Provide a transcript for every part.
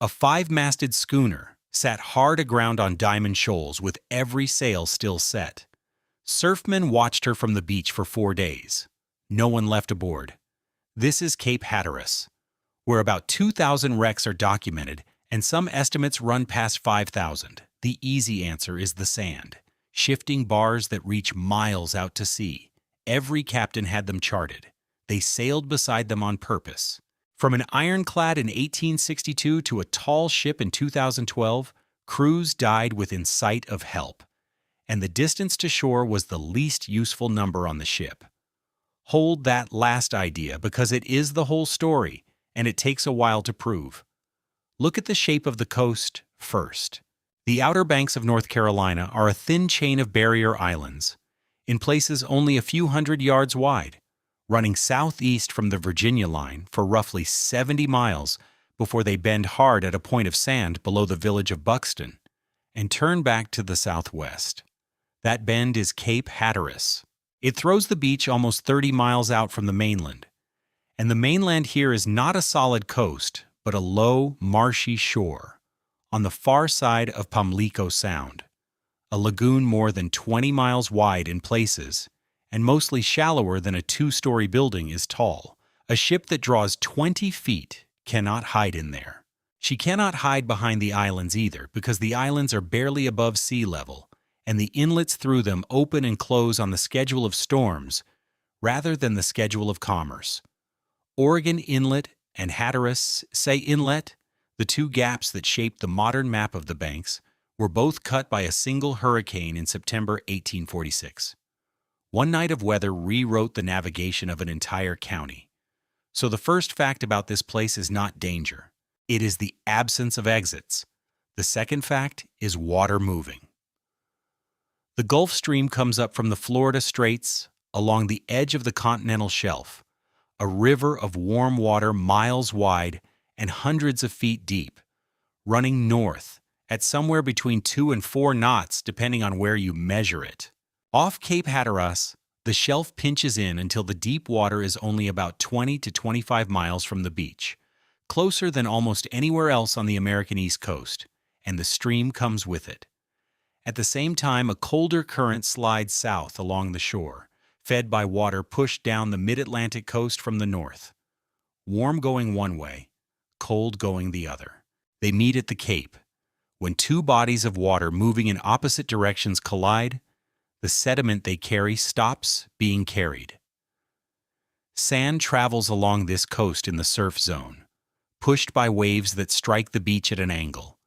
A five-masted schooner sat hard aground on Diamond Shoals with every sail still set. Surfmen watched her from the beach for 4 days. No one left aboard. This is Cape Hatteras, where about 2,000 wrecks are documented and some estimates run past 5,000. The easy answer is the sand, shifting bars that reach miles out to sea. Every captain had them charted. They sailed beside them on purpose. From an ironclad in 1862 to a tall ship in 2012, crews died within sight of help, and the distance to shore was the least useful number on the ship. Hold that last idea because it is the whole story, and it takes a while to prove. Look at the shape of the coast first. The Outer Banks of North Carolina are a thin chain of barrier islands, in places only a few hundred yards wide, running southeast from the Virginia line for roughly 70 miles before they bend hard at a point of sand below the village of Buxton and turn back to the southwest. That bend is Cape Hatteras. It throws the beach almost 30 miles out from the mainland, and the mainland here is not a solid coast, but a low, marshy shore on the far side of Pamlico Sound, a lagoon more than 20 miles wide in places and mostly shallower than a two-story building is tall. A ship that draws 20 feet cannot hide in there. She cannot hide behind the islands either because the islands are barely above sea level, and the inlets through them open and close on the schedule of storms rather than the schedule of commerce. Oregon Inlet and Hatteras Say Inlet, the two gaps that shaped the modern map of the Banks, were both cut by a single hurricane in September 1846. One night of weather rewrote the navigation of an entire county. So the first fact about this place is not danger. It is the absence of exits. The second fact is water moving. The Gulf Stream comes up from the Florida Straits along the edge of the continental shelf, a river of warm water miles wide and hundreds of feet deep, running north at somewhere between 2 and 4 knots depending on where you measure it. Off Cape Hatteras, the shelf pinches in until the deep water is only about 20 to 25 miles from the beach, closer than almost anywhere else on the American East Coast, and the stream comes with it. At the same time, a colder current slides south along the shore, fed by water pushed down the mid-Atlantic coast from the north. Warm going one way, cold going the other. They meet at the Cape. When two bodies of water moving in opposite directions collide, the sediment they carry stops being carried. Sand travels along this coast in the surf zone, pushed by waves that strike the beach at an angle,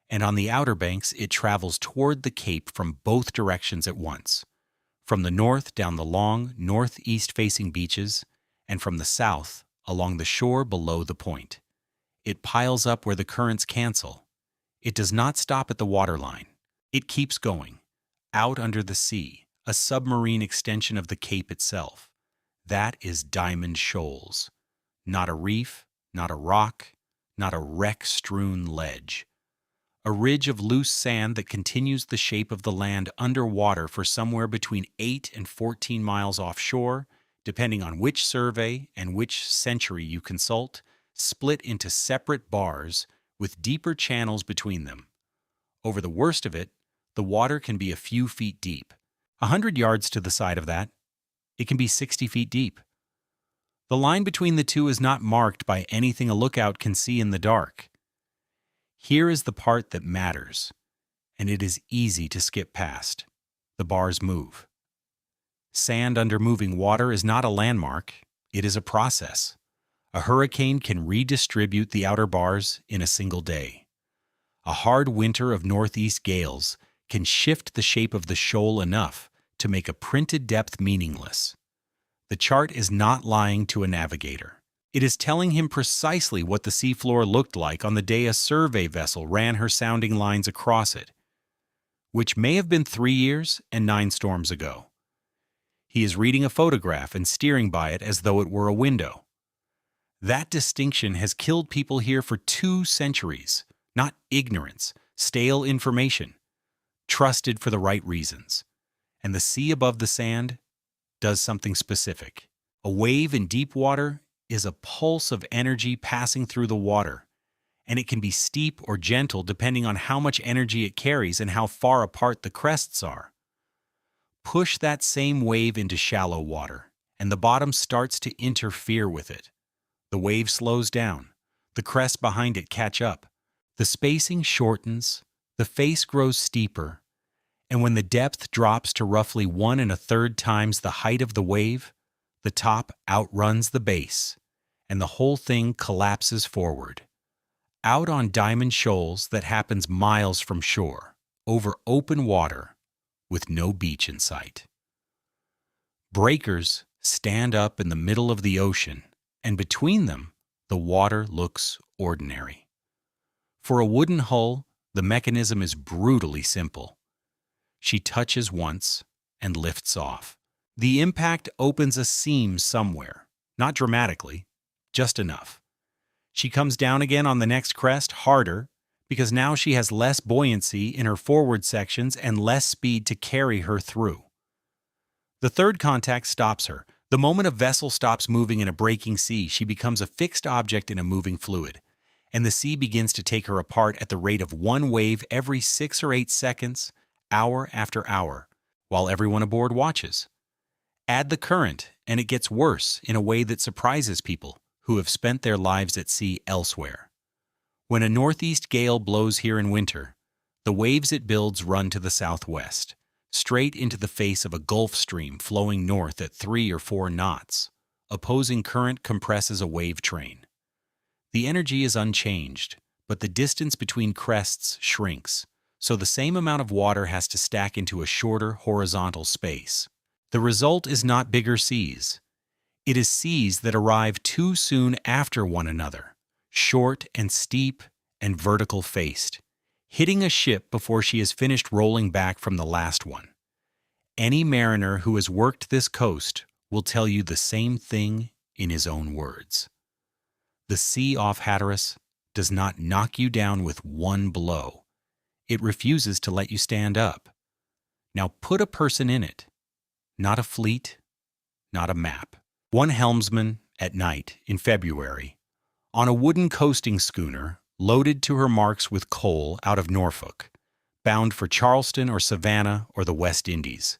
and on the Outer Banks it travels toward the Cape from both directions at once, from the north down the long, northeast-facing beaches, and from the south along the shore below the point. It piles up where the currents cancel. It does not stop at the waterline. It keeps going, out under the sea, a submarine extension of the Cape itself. That is Diamond Shoals. Not a reef, not a rock, not a wreck-strewn ledge. A ridge of loose sand that continues the shape of the land underwater for somewhere between 8 and 14 miles offshore, depending on which survey and which century you consult, split into separate bars with deeper channels between them. Over the worst of it, the water can be a few feet deep. 100 yards to the side of that, it can be 60 feet deep. The line between the two is not marked by anything a lookout can see in the dark. Here is the part that matters, and it is easy to skip past. The bars move. Sand under moving water is not a landmark, it is a process. A hurricane can redistribute the outer bars in a single day. A hard winter of northeast gales can shift the shape of the shoal enough to make a printed depth meaningless. The chart is not lying to a navigator. It is telling him precisely what the seafloor looked like on the day a survey vessel ran her sounding lines across it, which may have been 3 years and 9 storms ago. He is reading a photograph and steering by it as though it were a window. That distinction has killed people here for 2 centuries, not ignorance, stale information, trusted for the right reasons. And the sea above the sand does something specific. A wave in deep water is a pulse of energy passing through the water, and it can be steep or gentle depending on how much energy it carries and how far apart the crests are. Push that same wave into shallow water, and the bottom starts to interfere with it. The wave slows down. The crests behind it catch up. The spacing shortens. The face grows steeper. And when the depth drops to roughly 1 1/3 times the height of the wave, the top outruns the base, and the whole thing collapses forward. Out on Diamond Shoals that happens miles from shore, over open water, with no beach in sight. Breakers stand up in the middle of the ocean, and between them, the water looks ordinary. For a wooden hull, the mechanism is brutally simple. She touches once and lifts off. The impact opens a seam somewhere, not dramatically, just enough. She comes down again on the next crest harder because now she has less buoyancy in her forward sections and less speed to carry her through. The third contact stops her. The moment a vessel stops moving in a breaking sea, she becomes a fixed object in a moving fluid, and the sea begins to take her apart at the rate of one wave every 6 or 8 seconds, hour after hour, while everyone aboard watches. Add the current, and it gets worse in a way that surprises people who have spent their lives at sea elsewhere. When a northeast gale blows here in winter, the waves it builds run to the southwest, straight into the face of a Gulf Stream flowing north at 3 or 4 knots. Opposing current compresses a wave train. The energy is unchanged, but the distance between crests shrinks, so the same amount of water has to stack into a shorter horizontal space. The result is not bigger seas. It is seas that arrive too soon after one another, short and steep and vertical-faced, hitting a ship before she has finished rolling back from the last one. Any mariner who has worked this coast will tell you the same thing in his own words. The sea off Hatteras does not knock you down with one blow. It refuses to let you stand up. Now put a person in it, not a fleet, not a map. One helmsman, at night, in February, on a wooden coasting schooner, loaded to her marks with coal out of Norfolk, bound for Charleston or Savannah or the West Indies.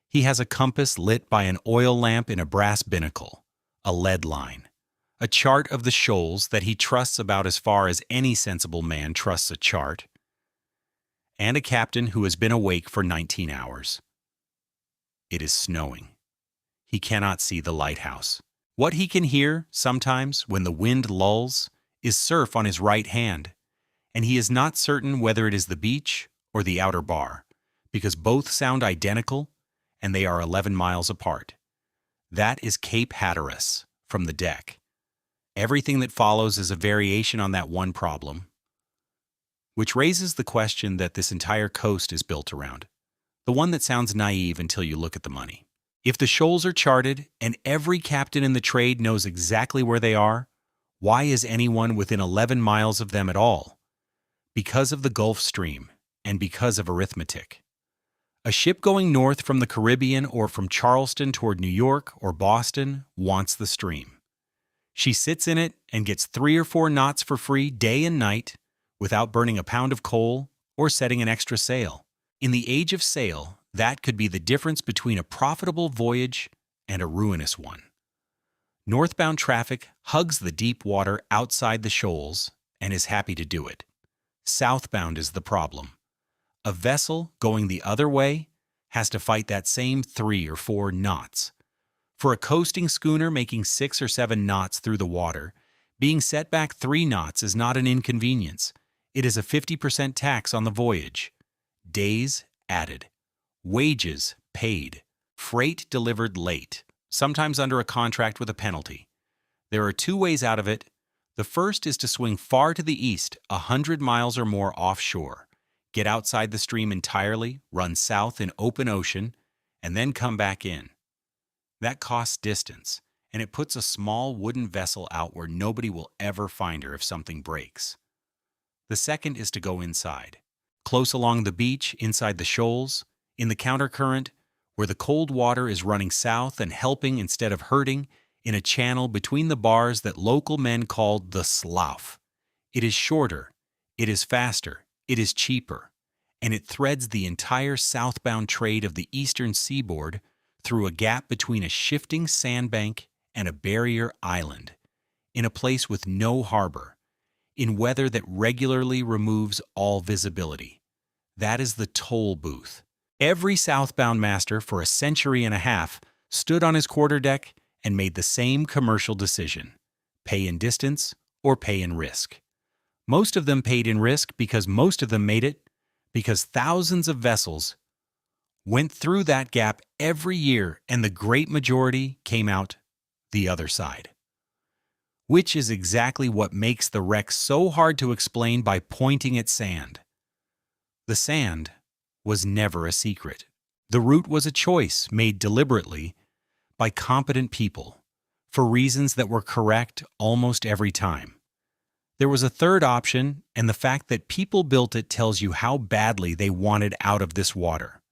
He has a compass lit by an oil lamp in a brass binnacle, a lead line, a chart of the shoals that he trusts about as far as any sensible man trusts a chart, and a captain who has been awake for 19 hours. It is snowing. He cannot see the lighthouse. What he can hear, sometimes, when the wind lulls, is surf on his right hand, and he is not certain whether it is the beach or the outer bar, because both sound identical, and they are 11 miles apart. That is Cape Hatteras from the deck. Everything that follows is a variation on that one problem, which raises the question that this entire coast is built around, the one that sounds naive until you look at the money. If the shoals are charted and every captain in the trade knows exactly where they are, why is anyone within 11 miles of them at all? Because of the Gulf Stream and because of arithmetic. A ship going north from the Caribbean or from Charleston toward New York or Boston wants the stream. She sits in it and gets 3 or 4 knots for free day and night without burning a pound of coal or setting an extra sail. In the age of sail, that could be the difference between a profitable voyage and a ruinous one. Northbound traffic hugs the deep water outside the shoals and is happy to do it. Southbound is the problem. A vessel going the other way has to fight that same 3 or 4 knots. For a coasting schooner making 6 or 7 knots through the water, being set back 3 knots is not an inconvenience. It is a 50% tax on the voyage. Days added. Wages paid. Freight delivered late, sometimes under a contract with a penalty. There are 2 ways out of it. The first is to swing far to the east, 100 miles or more offshore, get outside the stream entirely, run south in open ocean, and then come back in. That costs distance, and it puts a small wooden vessel out where nobody will ever find her if something breaks. The second is to go inside, close along the beach, inside the shoals, in the countercurrent, where the cold water is running south and helping instead of hurting, in a channel between the bars that local men called the Slough. It is shorter, it is faster, it is cheaper, and it threads the entire southbound trade of the eastern seaboard through a gap between a shifting sandbank and a barrier island, in a place with no harbor, in weather that regularly removes all visibility. That is the toll booth. Every southbound master for a century and a half stood on his quarterdeck and made the same commercial decision: pay in distance or pay in risk. Most of them paid in risk because most of them made it, because thousands of vessels went through that gap every year and the great majority came out the other side. Which is exactly what makes the wreck so hard to explain by pointing at sand. The sand was never a secret. The route was a choice made deliberately by competent people for reasons that were correct almost every time. There was a third option, and the fact that people built it tells you how badly they wanted out of this water.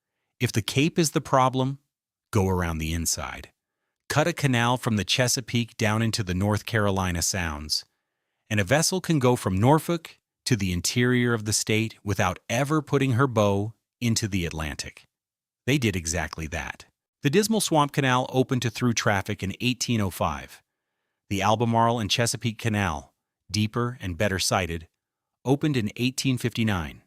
If the Cape is the problem, go around the inside. Cut a canal from the Chesapeake down into the North Carolina Sounds, and a vessel can go from Norfolk to the interior of the state without ever putting her bow into the Atlantic. They did exactly that. The Dismal Swamp Canal opened to through traffic in 1805. The Albemarle and Chesapeake Canal, deeper and better sited, opened in 1859.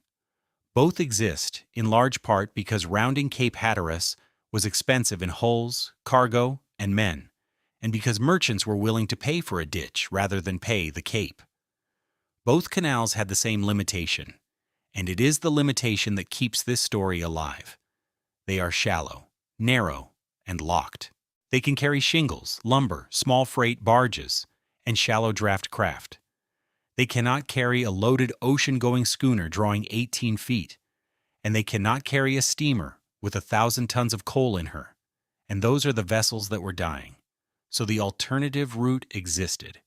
Both exist in large part because rounding Cape Hatteras was expensive in hulls, cargo, and men, and because merchants were willing to pay for a ditch rather than pay the Cape. Both canals had the same limitation, and it is the limitation that keeps this story alive. They are shallow, narrow, and locked. They can carry shingles, lumber, small freight barges, and shallow draft craft. They cannot carry a loaded ocean-going schooner drawing 18 feet, and they cannot carry a steamer with 1,000 tons of coal in her. And those are the vessels that were dying. So the alternative route existed,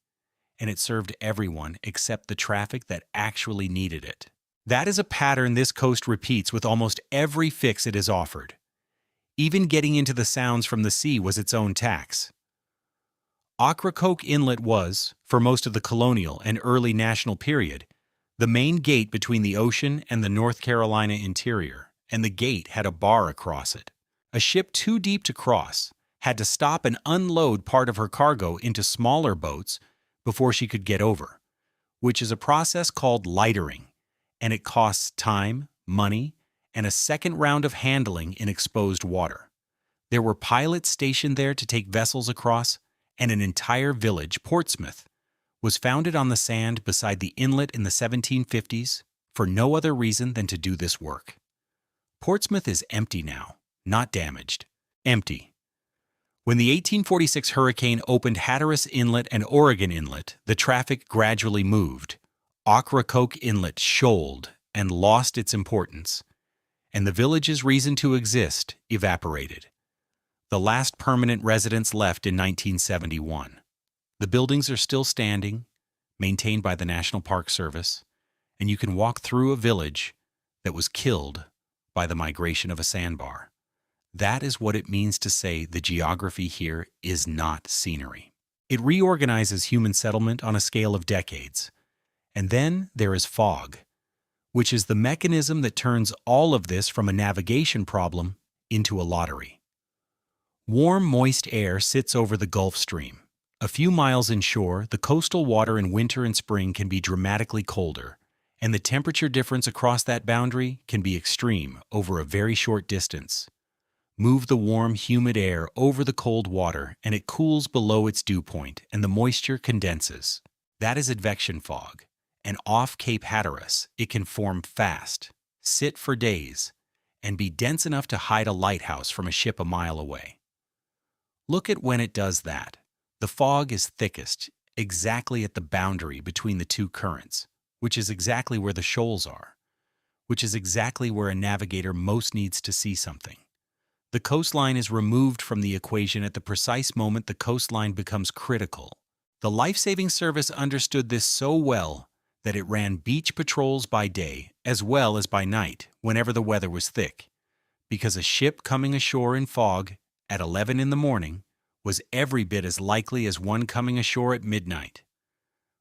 and it served everyone except the traffic that actually needed it. That is a pattern this coast repeats with almost every fix it is offered. Even getting into the Sounds from the sea was its own tax. Ocracoke Inlet was, for most of the colonial and early national period, the main gate between the ocean and the North Carolina interior, and the gate had a bar across it. A ship too deep to cross had to stop and unload part of her cargo into smaller boats before she could get over, which is a process called lightering, and it costs time, money, and a second round of handling in exposed water. There were pilots stationed there to take vessels across, and an entire village, Portsmouth, was founded on the sand beside the inlet in the 1750s for no other reason than to do this work. Portsmouth is empty now, not damaged. Empty. When the 1846 hurricane opened Hatteras Inlet and Oregon Inlet, the traffic gradually moved. Ocracoke Inlet shoaled and lost its importance, and the village's reason to exist evaporated. The last permanent residents left in 1971. The buildings are still standing, maintained by the National Park Service, and you can walk through a village that was killed by the migration of a sandbar. That is what it means to say the geography here is not scenery. It reorganizes human settlement on a scale of decades. And then there is fog, which is the mechanism that turns all of this from a navigation problem into a lottery. Warm, moist air sits over the Gulf Stream. A few miles inshore, the coastal water in winter and spring can be dramatically colder, and the temperature difference across that boundary can be extreme over a very short distance. Move the warm, humid air over the cold water, and it cools below its dew point, and the moisture condenses. That is advection fog. And off Cape Hatteras, it can form fast, sit for days, and be dense enough to hide a lighthouse from a ship a mile away. Look at when it does that. The fog is thickest exactly at the boundary between the two currents, which is exactly where the shoals are, which is exactly where a navigator most needs to see something. The coastline is removed from the equation at the precise moment the coastline becomes critical. The life-saving service understood this so well that it ran beach patrols by day as well as by night whenever the weather was thick, because a ship coming ashore in fog at 11 in the morning was every bit as likely as one coming ashore at midnight.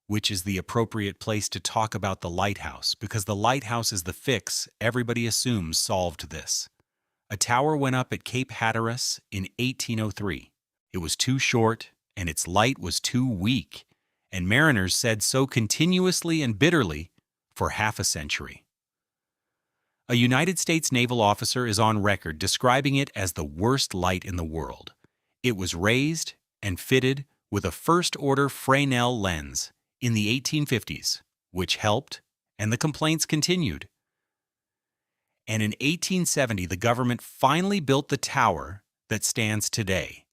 which is the appropriate place to talk about the lighthouse because the lighthouse is the fix everybody assumes solved this. A tower went up at Cape Hatteras in 1803. It was too short, and its light was too weak, and mariners said so continuously and bitterly for half a century. A United States naval officer is on record describing it as the worst light in the world. It was raised and fitted with a first-order Fresnel lens in the 1850s, which helped, and the complaints continued. And in 1870, the government finally built the tower that stands today,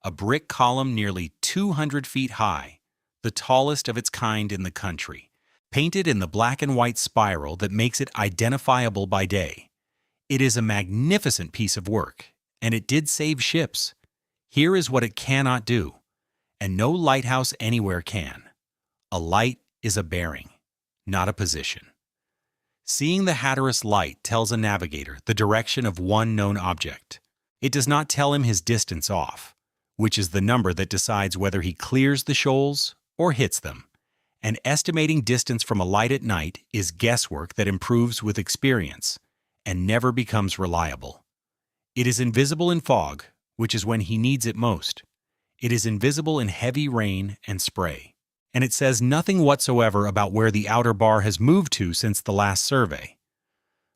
a brick column nearly 200 feet high, the tallest of its kind in the country, painted in the black and white spiral that makes it identifiable by day. It is a magnificent piece of work, and it did save ships. Here is what it cannot do, and no lighthouse anywhere can. A light is a bearing, not a position. Seeing the Hatteras light tells a navigator the direction of one known object. It does not tell him his distance off, which is the number that decides whether he clears the shoals or hits them. And estimating distance from a light at night is guesswork that improves with experience and never becomes reliable. It is invisible in fog, which is when he needs it most. It is invisible in heavy rain and spray. And it says nothing whatsoever about where the outer bar has moved to since the last survey.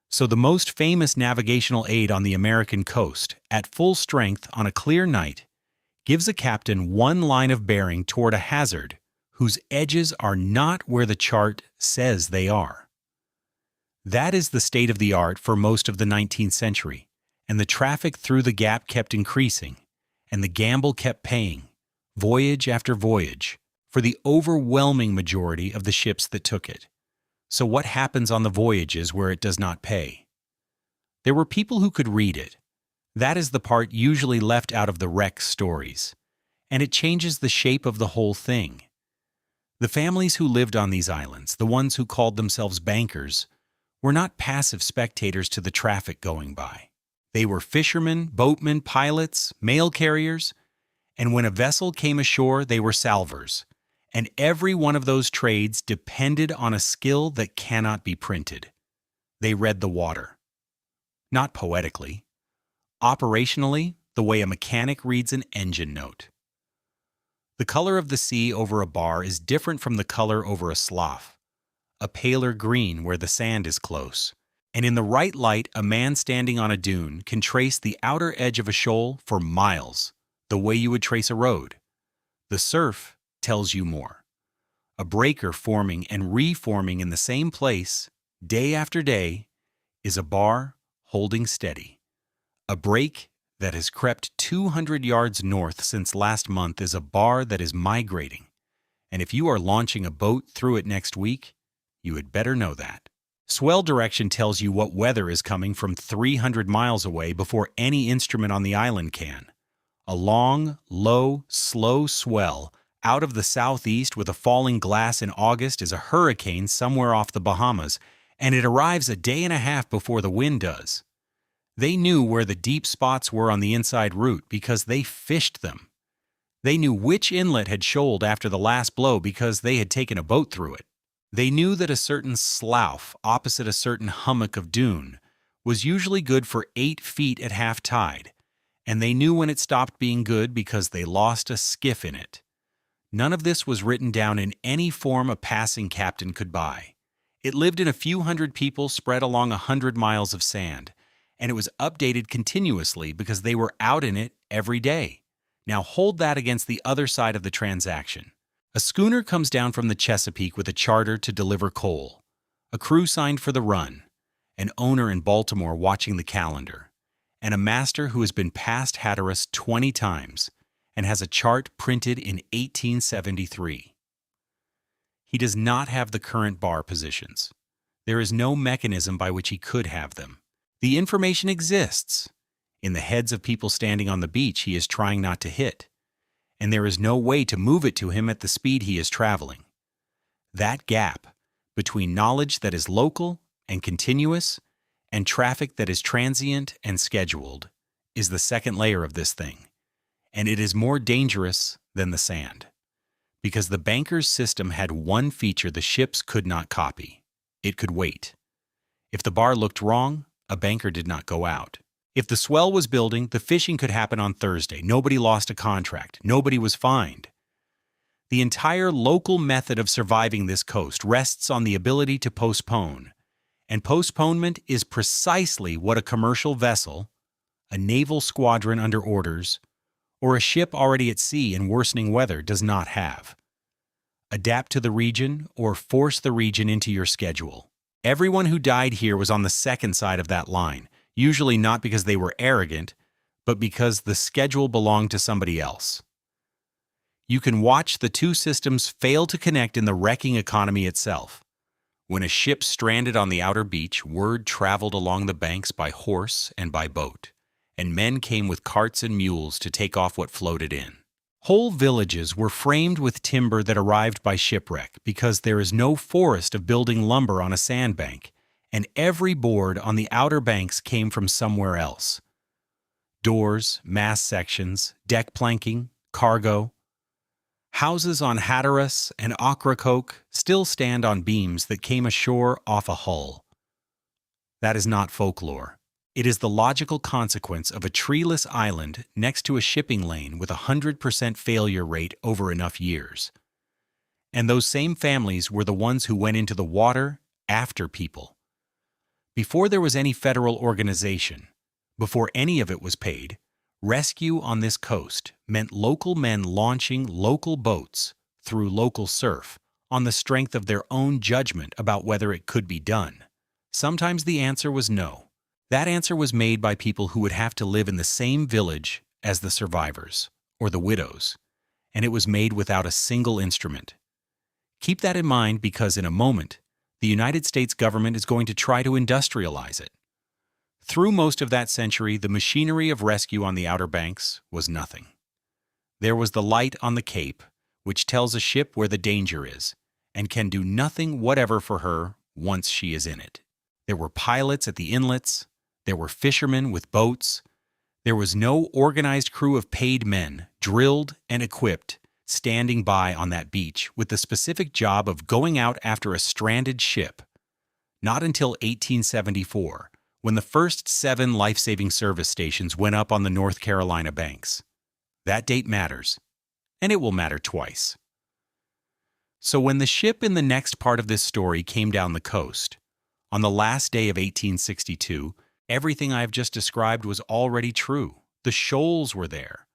So the most famous navigational aid on the American coast, at full strength on a clear night, gives a captain one line of bearing toward a hazard whose edges are not where the chart says they are. That is the state of the art for most of the 19th century, and the traffic through the gap kept increasing, and the gamble kept paying, voyage after voyage, for the overwhelming majority of the ships that took it. So what happens on the voyages where it does not pay? There were people who could read it. That is the part usually left out of the wreck stories, and it changes the shape of the whole thing. The families who lived on these islands, the ones who called themselves bankers, were not passive spectators to the traffic going by. They were fishermen, boatmen, pilots, mail carriers, and when a vessel came ashore, they were salvors. And every one of those trades depended on a skill that cannot be printed. They read the water. Not poetically. Operationally, the way a mechanic reads an engine note. The color of the sea over a bar is different from the color over a slough, a paler green where the sand is close. And in the right light, a man standing on a dune can trace the outer edge of a shoal for miles, the way you would trace a road. The surf tells you more. A breaker forming and reforming in the same place, day after day, is a bar holding steady. A break that has crept 200 yards north since last month is a bar that is migrating. And if you are launching a boat through it next week, you had better know that. Swell direction tells you what weather is coming from 300 miles away before any instrument on the island can. A long, low, slow swell out of the southeast with a falling glass in August is a hurricane somewhere off the Bahamas, and it arrives a day and a half before the wind does. They knew where the deep spots were on the inside route because they fished them. They knew which inlet had shoaled after the last blow because they had taken a boat through it. They knew that a certain slough opposite a certain hummock of dune was usually good for 8 feet at half tide, and they knew when it stopped being good because they lost a skiff in it. None of this was written down in any form a passing captain could buy. It lived in a few hundred people spread along 100 miles of sand, and it was updated continuously because they were out in it every day. Now hold that against the other side of the transaction. A schooner comes down from the Chesapeake with a charter to deliver coal, a crew signed for the run, an owner in Baltimore watching the calendar, and a master who has been past Hatteras 20 times and has a chart printed in 1873. He does not have the current bar positions. There is no mechanism by which he could have them. The information exists in the heads of people standing on the beach he is trying not to hit, and there is no way to move it to him at the speed he is traveling. That gap between knowledge that is local and continuous and traffic that is transient and scheduled is the second layer of this thing, and it is more dangerous than the sand. Because the banker's system had one feature the ships could not copy. It could wait. If the bar looked wrong, a banker did not go out. If the swell was building, the fishing could happen on Thursday. Nobody lost a contract. Nobody was fined. The entire local method of surviving this coast rests on the ability to postpone. And postponement is precisely what a commercial vessel, a naval squadron under orders, or a ship already at sea in worsening weather does not have. Adapt to the region or force the region into your schedule. Everyone who died here was on the second side of that line, usually not because they were arrogant, but because the schedule belonged to somebody else. You can watch the two systems fail to connect in the wrecking economy itself. When a ship stranded on the outer beach, word traveled along the banks by horse and by boat, and men came with carts and mules to take off what floated in. Whole villages were framed with timber that arrived by shipwreck because there is no forest of building lumber on a sandbank, and every board on the outer banks came from somewhere else. Doors, mast sections, deck planking, cargo. Houses on Hatteras and Ocracoke still stand on beams that came ashore off a hull. That is not folklore. It is the logical consequence of a treeless island next to a shipping lane with a 100% failure rate over enough years. And those same families were the ones who went into the water after people. Before there was any federal organization, before any of it was paid, rescue on this coast meant local men launching local boats through local surf on the strength of their own judgment about whether it could be done. Sometimes the answer was no. That answer was made by people who would have to live in the same village as the survivors, or the widows, and it was made without a single instrument. Keep that in mind because in a moment, the United States government is going to try to industrialize it. Through most of that century, the machinery of rescue on the Outer Banks was nothing. There was the light on the Cape, which tells a ship where the danger is, and can do nothing whatever for her once she is in it. There were pilots at the inlets. There were fishermen with boats. There was no organized crew of paid men, drilled and equipped, standing by on that beach with the specific job of going out after a stranded ship. Not until 1874, when the first 7 life-saving service stations went up on the North Carolina banks. That date matters, and it will matter twice. So when the ship in the next part of this story came down the coast, on the last day of 1862, everything I have just described was already true. The shoals were there.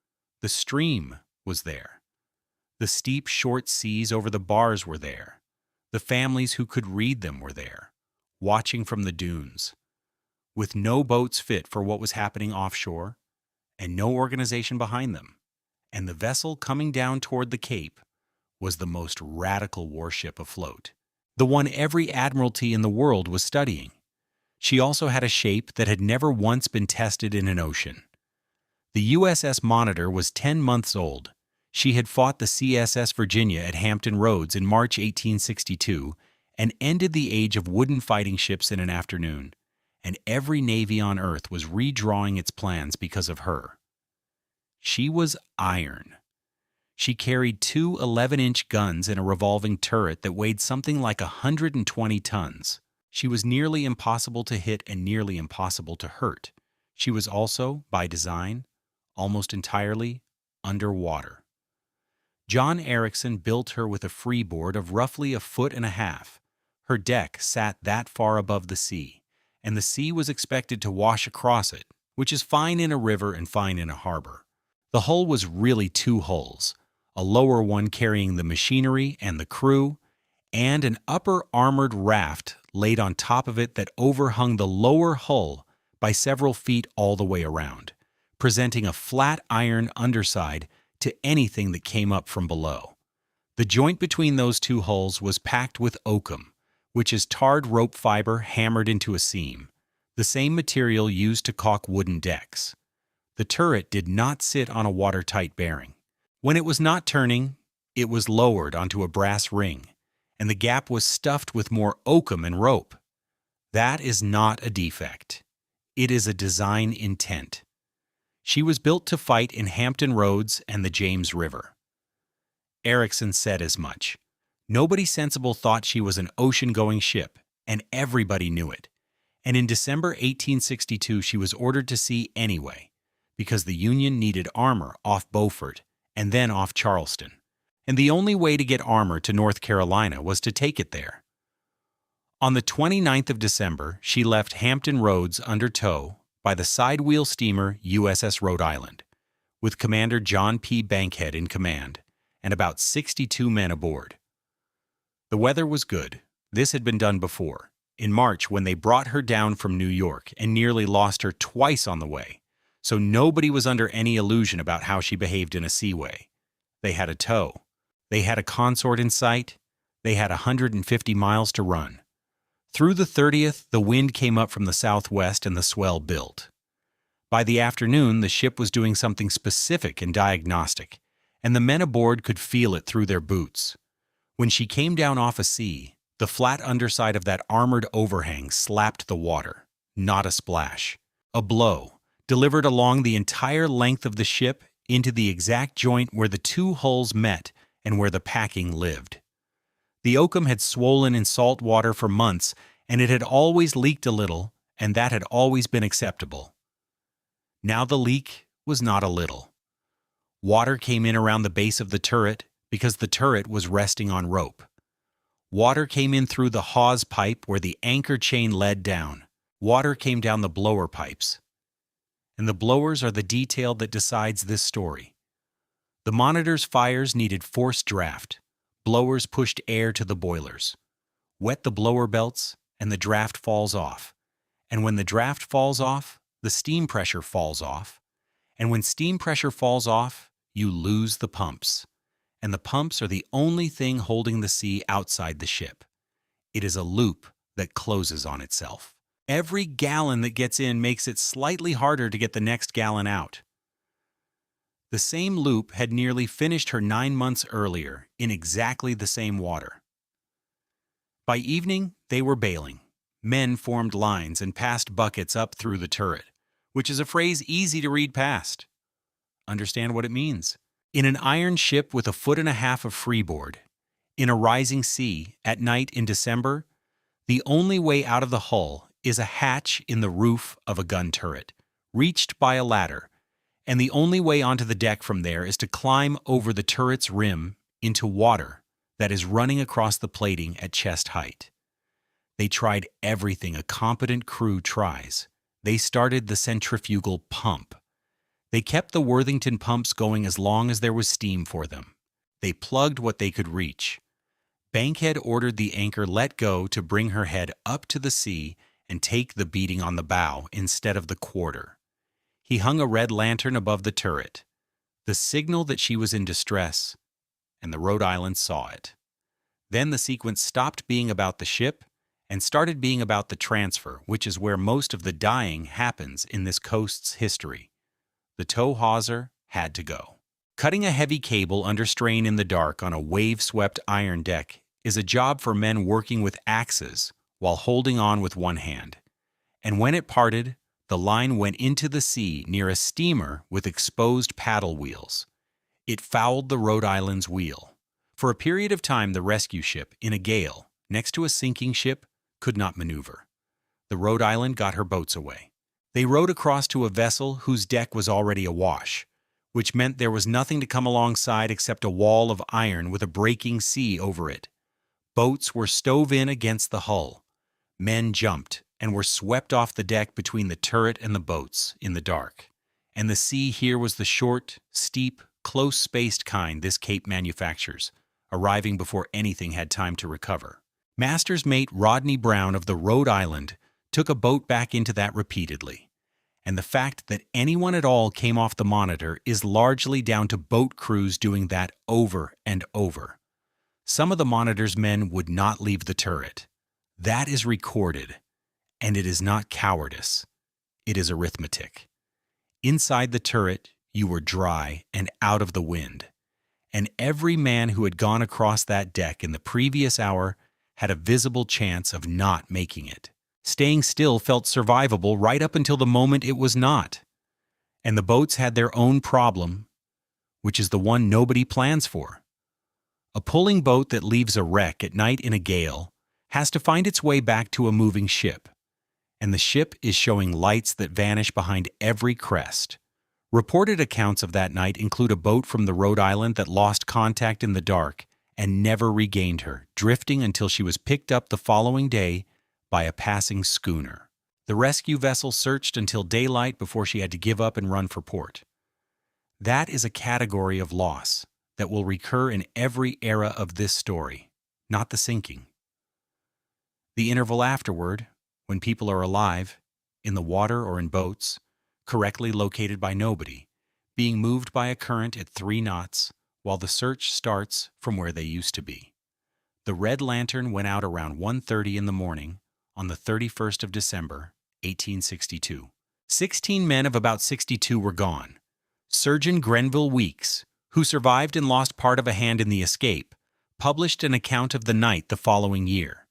The stream was there. The steep, short seas over the bars were there. The families who could read them were there, watching from the dunes. With no boats fit for what was happening offshore, and no organization behind them, and the vessel coming down toward the Cape was the most radical warship afloat, the one every admiralty in the world was studying. She also had a shape that had never once been tested in an ocean. The USS Monitor was 10 months old. She had fought the CSS Virginia at Hampton Roads in March 1862 and ended the age of wooden fighting ships in an afternoon, and every navy on Earth was redrawing its plans because of her. She was iron. She carried 2 11-inch guns and a revolving turret that weighed something like 120 tons. She was nearly impossible to hit and nearly impossible to hurt. She was also, by design, almost entirely underwater. John Erickson built her with a freeboard of roughly 1.5 feet. Her deck sat that far above the sea, and the sea was expected to wash across it, which is fine in a river and fine in a harbor. The hull was really 2 hulls, a lower one carrying the machinery and the crew, and an upper armored raft laid on top of it that overhung the lower hull by several feet all the way around, presenting a flat iron underside to anything that came up from below. The joint between those 2 hulls was packed with oakum, which is tarred rope fiber hammered into a seam, the same material used to caulk wooden decks. The turret did not sit on a watertight bearing. When it was not turning, it was lowered onto a brass ring, and the gap was stuffed with more oakum and rope. That is not a defect. It is a design intent. She was built to fight in Hampton Roads and the James River. Erickson said as much. Nobody sensible thought she was an ocean-going ship, and everybody knew it. And in December 1862 she was ordered to sea anyway, because the Union needed armor off Beaufort and then off Charleston. And the only way to get armor to North Carolina was to take it there. On the 29th of December, she left Hampton Roads under tow by the sidewheel steamer USS Rhode Island, with Commander John P. Bankhead in command, and about 62 men aboard. The weather was good. This had been done before, in March when they brought her down from New York and nearly lost her twice on the way, so nobody was under any illusion about how she behaved in a seaway. They had a tow. They had a consort in sight. They had 150 miles to run. Through the 30th, the wind came up from the southwest and the swell built. By the afternoon, the ship was doing something specific and diagnostic, and the men aboard could feel it through their boots. When she came down off a sea, the flat underside of that armored overhang slapped the water, not a splash. A blow, delivered along the entire length of the ship into the exact joint where the two hulls met and where the packing lived. The Oakham had swollen in salt water for months, and it had always leaked a little, and that had always been acceptable. Now the leak was not a little. Water came in around the base of the turret because the turret was resting on rope. Water came in through the hawse pipe where the anchor chain led down. Water came down the blower pipes. And the blowers are the detail that decides this story. The Monitor's fires needed forced draft. Blowers pushed air to the boilers. Wet the blower belts, and the draft falls off. And when the draft falls off, the steam pressure falls off. And when steam pressure falls off, you lose the pumps. And the pumps are the only thing holding the sea outside the ship. It is a loop that closes on itself. Every gallon that gets in makes it slightly harder to get the next gallon out. The same loop had nearly finished her 9 months earlier in exactly the same water. By evening, they were bailing. Men formed lines and passed buckets up through the turret, which is a phrase easy to read past. Understand what it means. In an iron ship with 1.5 feet of freeboard, in a rising sea, at night in December, the only way out of the hull is a hatch in the roof of a gun turret, reached by a ladder, and the only way onto the deck from there is to climb over the turret's rim into water that is running across the plating at chest height. They tried everything a competent crew tries. They started the centrifugal pump. They kept the Worthington pumps going as long as there was steam for them. They plugged what they could reach. Bankhead ordered the anchor let go to bring her head up to the sea and take the beating on the bow instead of the quarter. He hung a red lantern above the turret, the signal that she was in distress, and the Rhode Island saw it. Then the sequence stopped being about the ship and started being about the transfer, which is where most of the dying happens in this coast's history. The tow hawser had to go. Cutting a heavy cable under strain in the dark on a wave-swept iron deck is a job for men working with axes while holding on with one hand. And when it parted, the line went into the sea near a steamer with exposed paddle wheels. It fouled the Rhode Island's wheel. For a period of time, the rescue ship, in a gale, next to a sinking ship, could not maneuver. The Rhode Island got her boats away. They rowed across to a vessel whose deck was already awash, which meant there was nothing to come alongside except a wall of iron with a breaking sea over it. Boats were stove in against the hull. Men jumped and were swept off the deck between the turret and the boats in the dark. And the sea here was the short, steep, close-spaced kind this cape manufactures, arriving before anything had time to recover. Master's mate Rodney Brown of the Rhode Island took a boat back into that repeatedly. And the fact that anyone at all came off the Monitor is largely down to boat crews doing that over and over. Some of the Monitor's men would not leave the turret. That is recorded, and it is not cowardice. It is arithmetic. Inside the turret, you were dry and out of the wind, and every man who had gone across that deck in the previous hour had a visible chance of not making it. Staying still felt survivable right up until the moment it was not. And the boats had their own problem, which is the one nobody plans for. A pulling boat that leaves a wreck at night in a gale has to find its way back to a moving ship, and the ship is showing lights that vanish behind every crest. Reported accounts of that night include a boat from the Rhode Island that lost contact in the dark and never regained her, drifting until she was picked up the following day by a passing schooner. The rescue vessel searched until daylight before she had to give up and run for port. That is a category of loss that will recur in every era of this story, not the sinking. The interval afterward, when people are alive, in the water or in boats, correctly located by nobody, being moved by a current at 3 knots, while the search starts from where they used to be. The Red Lantern went out around 1:30 in the morning on the 31st of December, 1862. 16 men of about 62 were gone. Surgeon Grenville Weeks, who survived and lost part of a hand in the escape, published an account of the night the following year.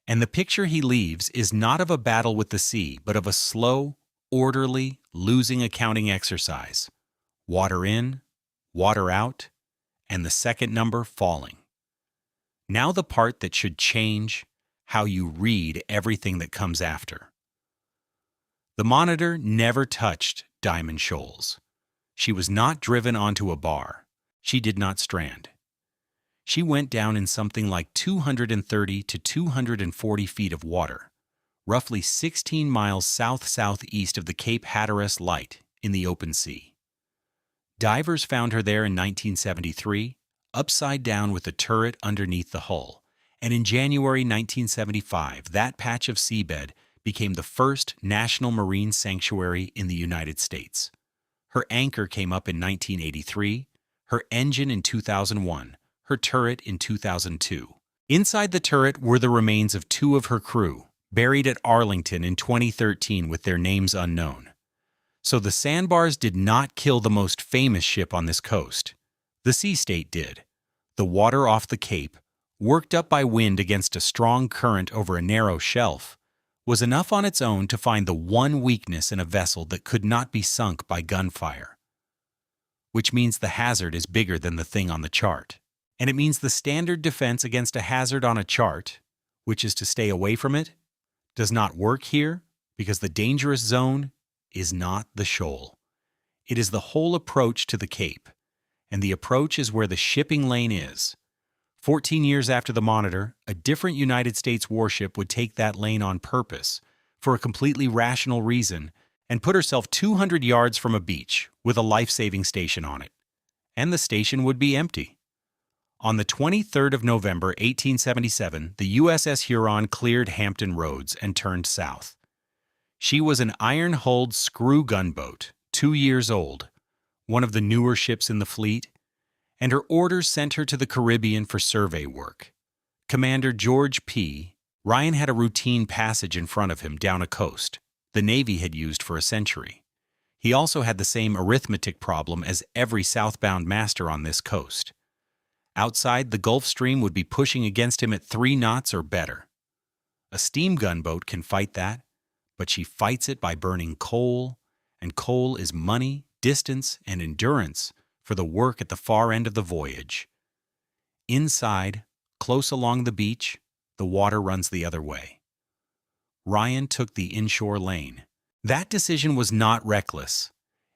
And the picture he leaves is not of a battle with the sea, but of a slow, orderly, losing accounting exercise. Water in, water out, and the second number falling. Now the part that should change how you read everything that comes after. The Monitor never touched Diamond Shoals. She was not driven onto a bar. She did not strand. She went down in something like 230 to 240 feet of water, roughly 16 miles south-southeast of the Cape Hatteras Light in the open sea. Divers found her there in 1973, upside down with a turret underneath the hull, and in January 1975, that patch of seabed became the first national marine sanctuary in the United States. Her anchor came up in 1983, her engine in 2001, her turret in 2002. Inside the turret were the remains of 2 of her crew, buried at Arlington in 2013 with their names unknown. So the sandbars did not kill the most famous ship on this coast. The Sea State did. The water off the Cape, worked up by wind against a strong current over a narrow shelf, was enough on its own to find the one weakness in a vessel that could not be sunk by gunfire. Which means the hazard is bigger than the thing on the chart. And it means the standard defense against a hazard on a chart, which is to stay away from it, does not work here because the dangerous zone is not the shoal. It is the whole approach to the Cape, and the approach is where the shipping lane is. 14 years after the Monitor, a different United States warship would take that lane on purpose, for a completely rational reason, and put herself 200 yards from a beach with a life-saving station on it. And the station would be empty. On the 23rd of November, 1877, the USS Huron cleared Hampton Roads and turned south. She was an iron-hulled screw gunboat, 2 years old, one of the newer ships in the fleet, and her orders sent her to the Caribbean for survey work. Commander George P. Ryan had a routine passage in front of him down a coast the Navy had used for a century. He also had the same arithmetic problem as every southbound master on this coast. Outside, the Gulf Stream would be pushing against him at 3 knots or better. A steam gunboat can fight that, but she fights it by burning coal, and coal is money, distance, and endurance for the work at the far end of the voyage. Inside, close along the beach, the water runs the other way. Ryan took the inshore lane. That decision was not reckless.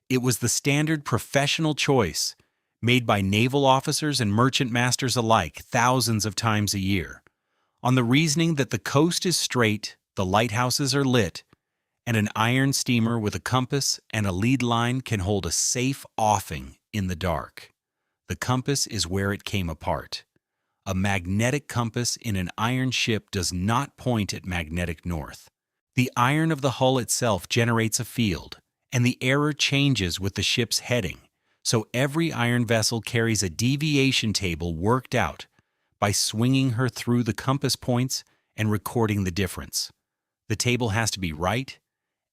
It was the standard professional choice made by naval officers and merchant masters alike thousands of times a year, on the reasoning that the coast is straight, the lighthouses are lit, and an iron steamer with a compass and a lead line can hold a safe offing in the dark. The compass is where it came apart. A magnetic compass in an iron ship does not point at magnetic north. The iron of the hull itself generates a field, and the error changes with the ship's heading, so every iron vessel carries a deviation table worked out by swinging her through the compass points and recording the difference. The table has to be right,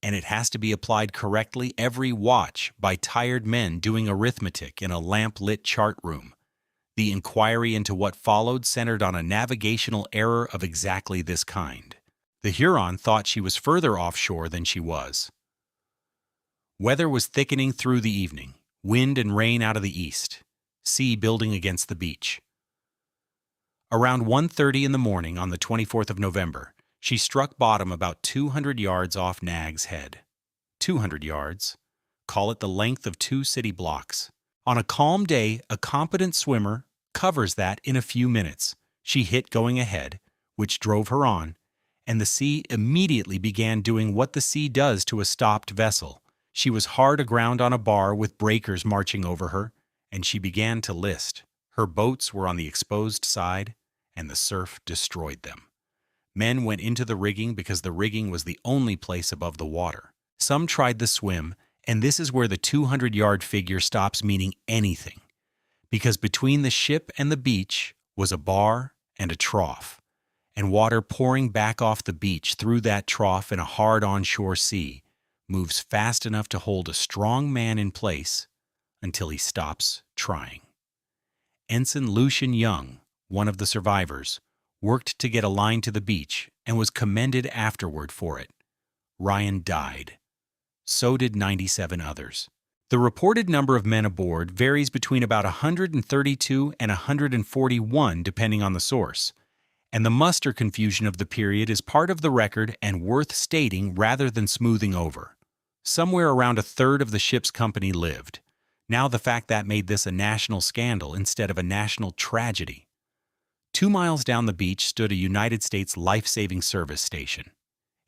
and it has to be applied correctly every watch by tired men doing arithmetic in a lamp-lit chart room. The inquiry into what followed centered on a navigational error of exactly this kind. The Huron thought she was further offshore than she was. Weather was thickening through the evening, wind and rain out of the east, sea building against the beach. Around 1:30 in the morning on the 24th of November, she struck bottom about 200 yards off Nag's Head. 200 yards. Call it the length of 2 city blocks. On a calm day, a competent swimmer covers that in a few minutes. She hit going ahead, which drove her on, and the sea immediately began doing what the sea does to a stopped vessel. She was hard aground on a bar with breakers marching over her, and she began to list. Her boats were on the exposed side, and the surf destroyed them. Men went into the rigging because the rigging was the only place above the water. Some tried the swim, and this is where the 200-yard figure stops meaning anything, because between the ship and the beach was a bar and a trough, and water pouring back off the beach through that trough in a hard onshore sea moves fast enough to hold a strong man in place until he stops trying. Ensign Lucian Young, one of the survivors, worked to get a line to the beach and was commended afterward for it. Ryan died. So did 97 others. The reported number of men aboard varies between about 132 and 141 depending on the source, and the muster confusion of the period is part of the record and worth stating rather than smoothing over. Somewhere around a third of the ship's company lived. Now the fact that made this a national scandal instead of a national tragedy. 2 miles down the beach stood a United States life-saving service station.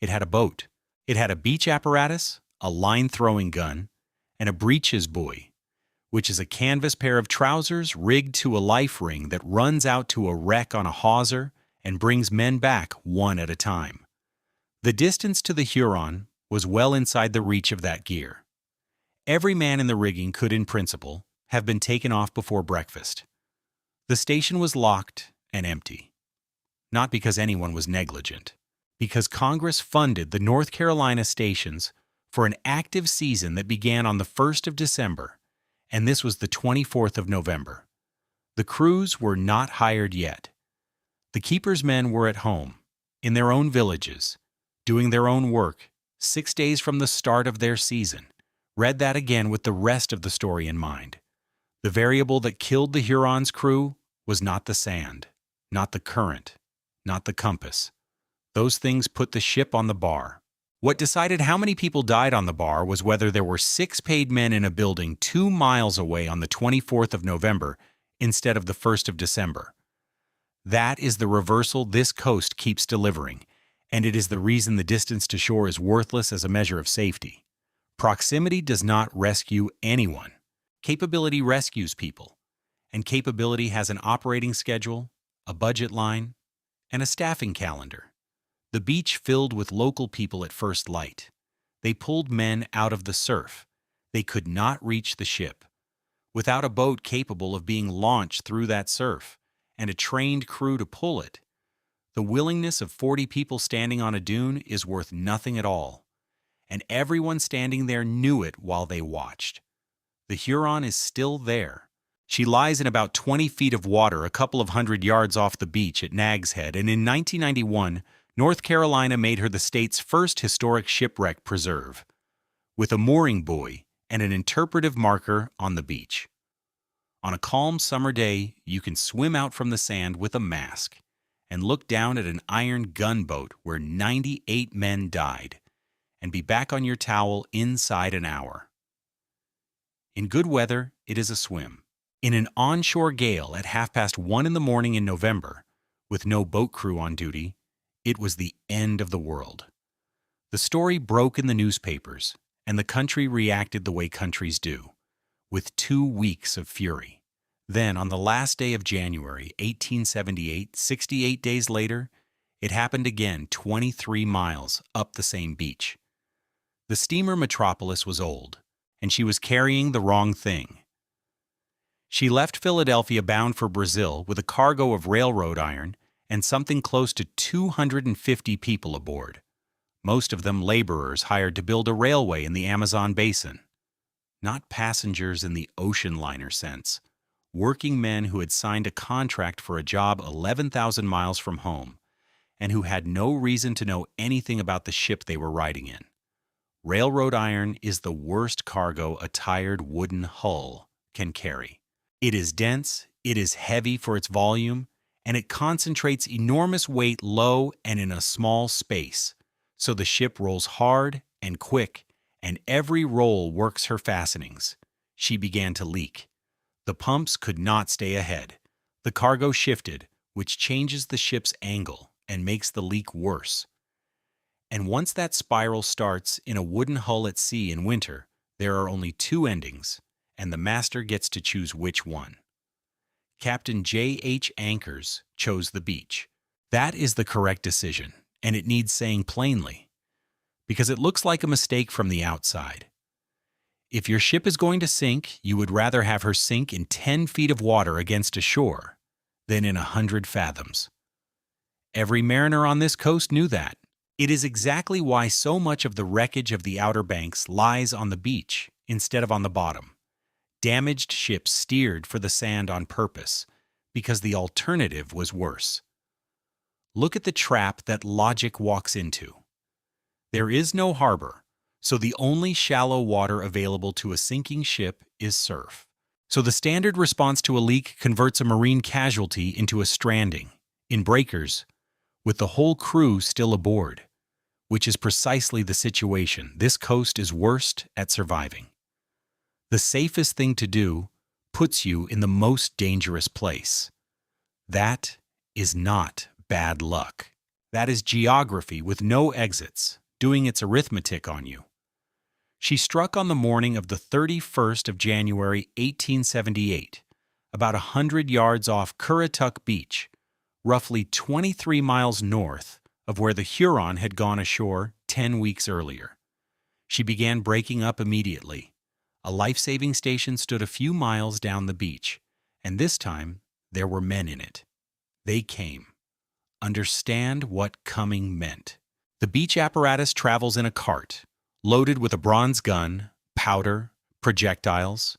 It had a boat. It had a beach apparatus, a line-throwing gun, and a breeches buoy, which is a canvas pair of trousers rigged to a life ring that runs out to a wreck on a hawser and brings men back one at a time. The distance to the Huron was well inside the reach of that gear. Every man in the rigging could, in principle, have been taken off before breakfast. The station was locked and empty. Not because anyone was negligent, because Congress funded the North Carolina stations for an active season that began on the 1st of December, and this was the 24th of November. The crews were not hired yet. The keepers' men were at home, in their own villages, doing their own work, 6 days from the start of their season. Read that again with the rest of the story in mind. The variable that killed the Huron's crew was not the sand, not the current, not the compass. Those things put the ship on the bar. What decided how many people died on the bar was whether there were 6 paid men in a building 2 miles away on the 24th of November instead of the 1st of December. That is the reversal this coast keeps delivering, and it is the reason the distance to shore is worthless as a measure of safety. Proximity does not rescue anyone. Capability rescues people, and capability has an operating schedule, a budget line, and a staffing calendar. The beach filled with local people at first light. They pulled men out of the surf. They could not reach the ship. Without a boat capable of being launched through that surf, and a trained crew to pull it, the willingness of 40 people standing on a dune is worth nothing at all. And everyone standing there knew it while they watched. The Huron is still there. She lies in about 20 feet of water a couple of hundred yards off the beach at Nag's Head, and in 1991, North Carolina made her the state's first historic shipwreck preserve, with a mooring buoy and an interpretive marker on the beach. On a calm summer day, you can swim out from the sand with a mask and look down at an iron gunboat where 98 men died, and be back on your towel inside an hour. In good weather, it is a swim. In an onshore gale at 1:30 in the morning in November, with no boat crew on duty, it was the end of the world. The story broke in the newspapers, and the country reacted the way countries do, with 2 weeks of fury. Then, on the last day of January 1878, 68 days later, it happened again 23 miles up the same beach. The steamer Metropolis was old, and she was carrying the wrong thing. She left Philadelphia bound for Brazil with a cargo of railroad iron and something close to 250 people aboard, most of them laborers hired to build a railway in the Amazon basin. Not passengers in the ocean liner sense, working men who had signed a contract for a job 11,000 miles from home, and who had no reason to know anything about the ship they were riding in. Railroad iron is the worst cargo a tired wooden hull can carry. It is dense, it is heavy for its volume, and it concentrates enormous weight low and in a small space, so the ship rolls hard and quick, and every roll works her fastenings. She began to leak. The pumps could not stay ahead. The cargo shifted, which changes the ship's angle and makes the leak worse. And once that spiral starts in a wooden hull at sea in winter, there are only two endings, and the master gets to choose which one. Captain J.H. Anchors chose the beach. That is the correct decision, and it needs saying plainly, because it looks like a mistake from the outside. If your ship is going to sink, you would rather have her sink in 10 feet of water against a shore than in 100 fathoms. Every mariner on this coast knew that. It is exactly why so much of the wreckage of the Outer Banks lies on the beach instead of on the bottom. Damaged ships steered for the sand on purpose, because the alternative was worse. Look at the trap that logic walks into. There is no harbor, so the only shallow water available to a sinking ship is surf. So the standard response to a leak converts a marine casualty into a stranding, in breakers, with the whole crew still aboard, which is precisely the situation this coast is worst at surviving. The safest thing to do puts you in the most dangerous place. That is not bad luck. That is geography with no exits, doing its arithmetic on you. She struck on the morning of the 31st of January, 1878, about 100 yards off Currituck Beach, roughly 23 miles north of where the Huron had gone ashore 10 weeks earlier. She began breaking up immediately. A life-saving station stood a few miles down the beach, and this time there were men in it. They came. Understand what coming meant. The beach apparatus travels in a cart, loaded with a bronze gun, powder, projectiles,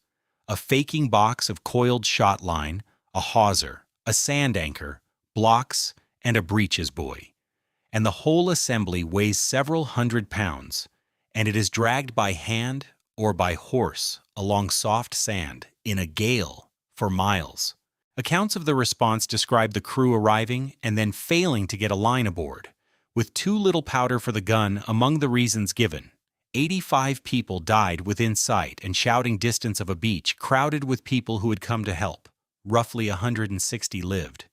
a faking box of coiled shot line, a hawser, a sand anchor, blocks, and a breeches buoy. And the whole assembly weighs several hundred pounds, and it is dragged by hand or by horse along soft sand in a gale for miles. Accounts of the response describe the crew arriving and then failing to get a line aboard, with too little powder for the gun among the reasons given. 85 people died within sight and shouting distance of a beach crowded with people who had come to help. Roughly 160 lived,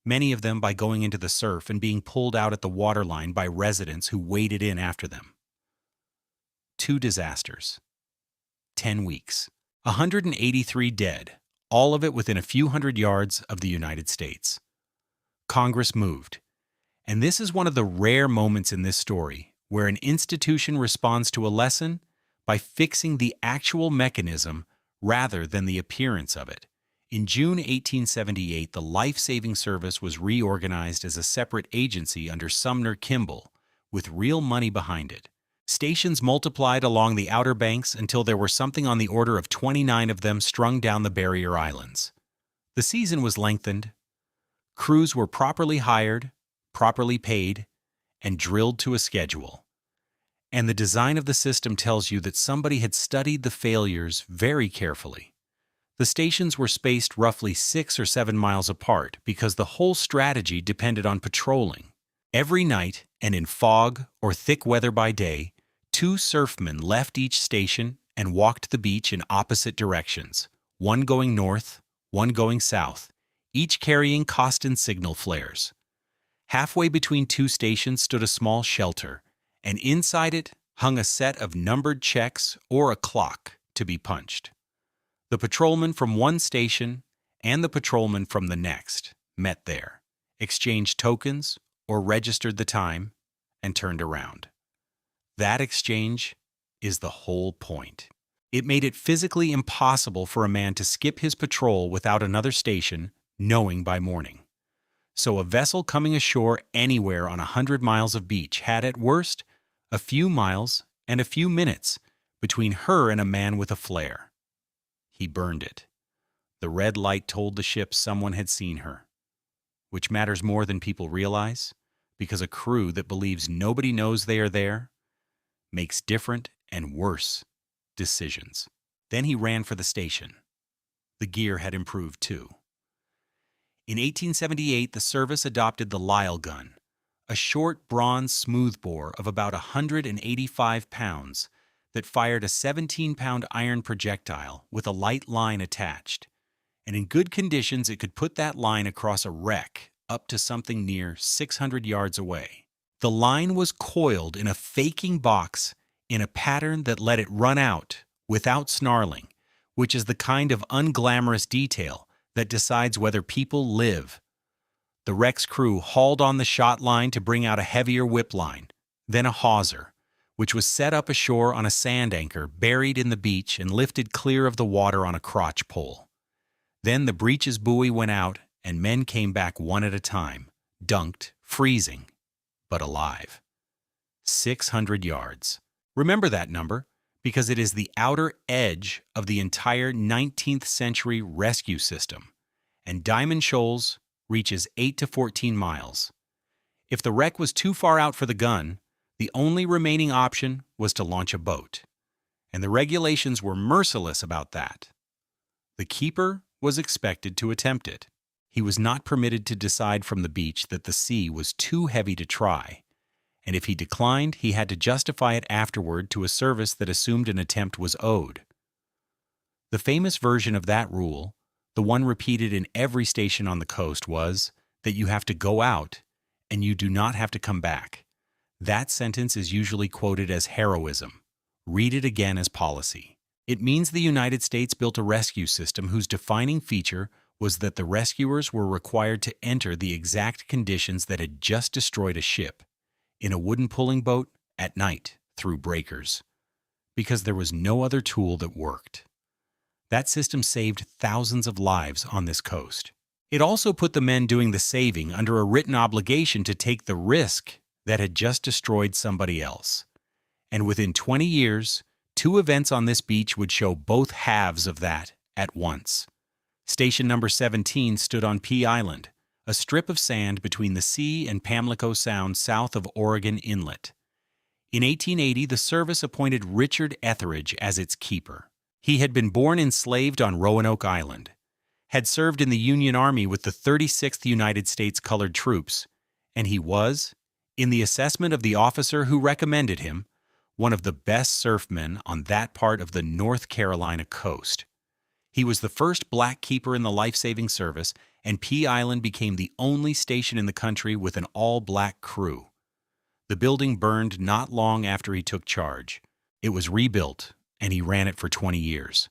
many of them by going into the surf and being pulled out at the waterline by residents who waded in after them. 2 disasters. 10 weeks. 183 dead, all of it within a few hundred yards of the United States. Congress moved. And this is one of the rare moments in this story where an institution responds to a lesson by fixing the actual mechanism rather than the appearance of it. In June 1878, the Life-Saving Service was reorganized as a separate agency under Sumner Kimball, with real money behind it. Stations multiplied along the Outer Banks until there were something on the order of 29 of them strung down the barrier islands. The season was lengthened. Crews were properly hired, properly paid, and drilled to a schedule. And the design of the system tells you that somebody had studied the failures very carefully. The stations were spaced roughly 6 or 7 miles apart because the whole strategy depended on patrolling. Every night, and in fog or thick weather by day, 2 surfmen left each station and walked the beach in opposite directions, one going north, one going south, each carrying Coston signal flares. Halfway between 2 stations stood a small shelter, and inside it hung a set of numbered checks or a clock to be punched. The patrolman from one station and the patrolman from the next met there, exchanged tokens or registered the time, and turned around. That exchange is the whole point. It made it physically impossible for a man to skip his patrol without another station knowing by morning. So a vessel coming ashore anywhere on 100 miles of beach had at worst a few miles and a few minutes between her and a man with a flare. He burned it. The red light told the ship someone had seen her, which matters more than people realize, because a crew that believes nobody knows they are there makes different and worse decisions. Then he ran for the station. The gear had improved too. In 1878, the service adopted the Lyle gun, a short bronze smoothbore of about 185 pounds that fired a 17-pound iron projectile with a light line attached. And in good conditions, it could put that line across a wreck up to something near 600 yards away. The line was coiled in a faking box in a pattern that let it run out without snarling, which is the kind of unglamorous detail that decides whether people live. The wreck's crew hauled on the shot line to bring out a heavier whip line, then a hawser, which was set up ashore on a sand anchor buried in the beach and lifted clear of the water on a crotch pole. Then the breech's buoy went out, and men came back one at a time, dunked, freezing, but alive. 600 yards. Remember that number, because it is the outer edge of the entire 19th century rescue system, and Diamond Shoals reaches 8 to 14 miles. If the wreck was too far out for the gun, the only remaining option was to launch a boat, and the regulations were merciless about that. The keeper was expected to attempt it. He was not permitted to decide from the beach that the sea was too heavy to try, and if he declined, he had to justify it afterward to a service that assumed an attempt was owed. The famous version of that rule, the one repeated in every station on the coast, was that you have to go out and you do not have to come back. That sentence is usually quoted as heroism. Read it again as policy. It means the United States built a rescue system whose defining feature was that the rescuers were required to enter the exact conditions that had just destroyed a ship, in a wooden pulling boat, at night, through breakers, because there was no other tool that worked. That system saved thousands of lives on this coast. It also put the men doing the saving under a written obligation to take the risk that had just destroyed somebody else. And within 20 years, 2 events on this beach would show both halves of that at once. Station number 17 stood on Pea Island, a strip of sand between the sea and Pamlico Sound south of Oregon Inlet. In 1880, the service appointed Richard Etheridge as its keeper. He had been born enslaved on Roanoke Island, had served in the Union Army with the 36th United States Colored Troops, and he was, in the assessment of the officer who recommended him, one of the best surfmen on that part of the North Carolina coast. He was the first black keeper in the life-saving service, and Pea Island became the only station in the country with an all-black crew. The building burned not long after he took charge. It was rebuilt, and he ran it for 20 years.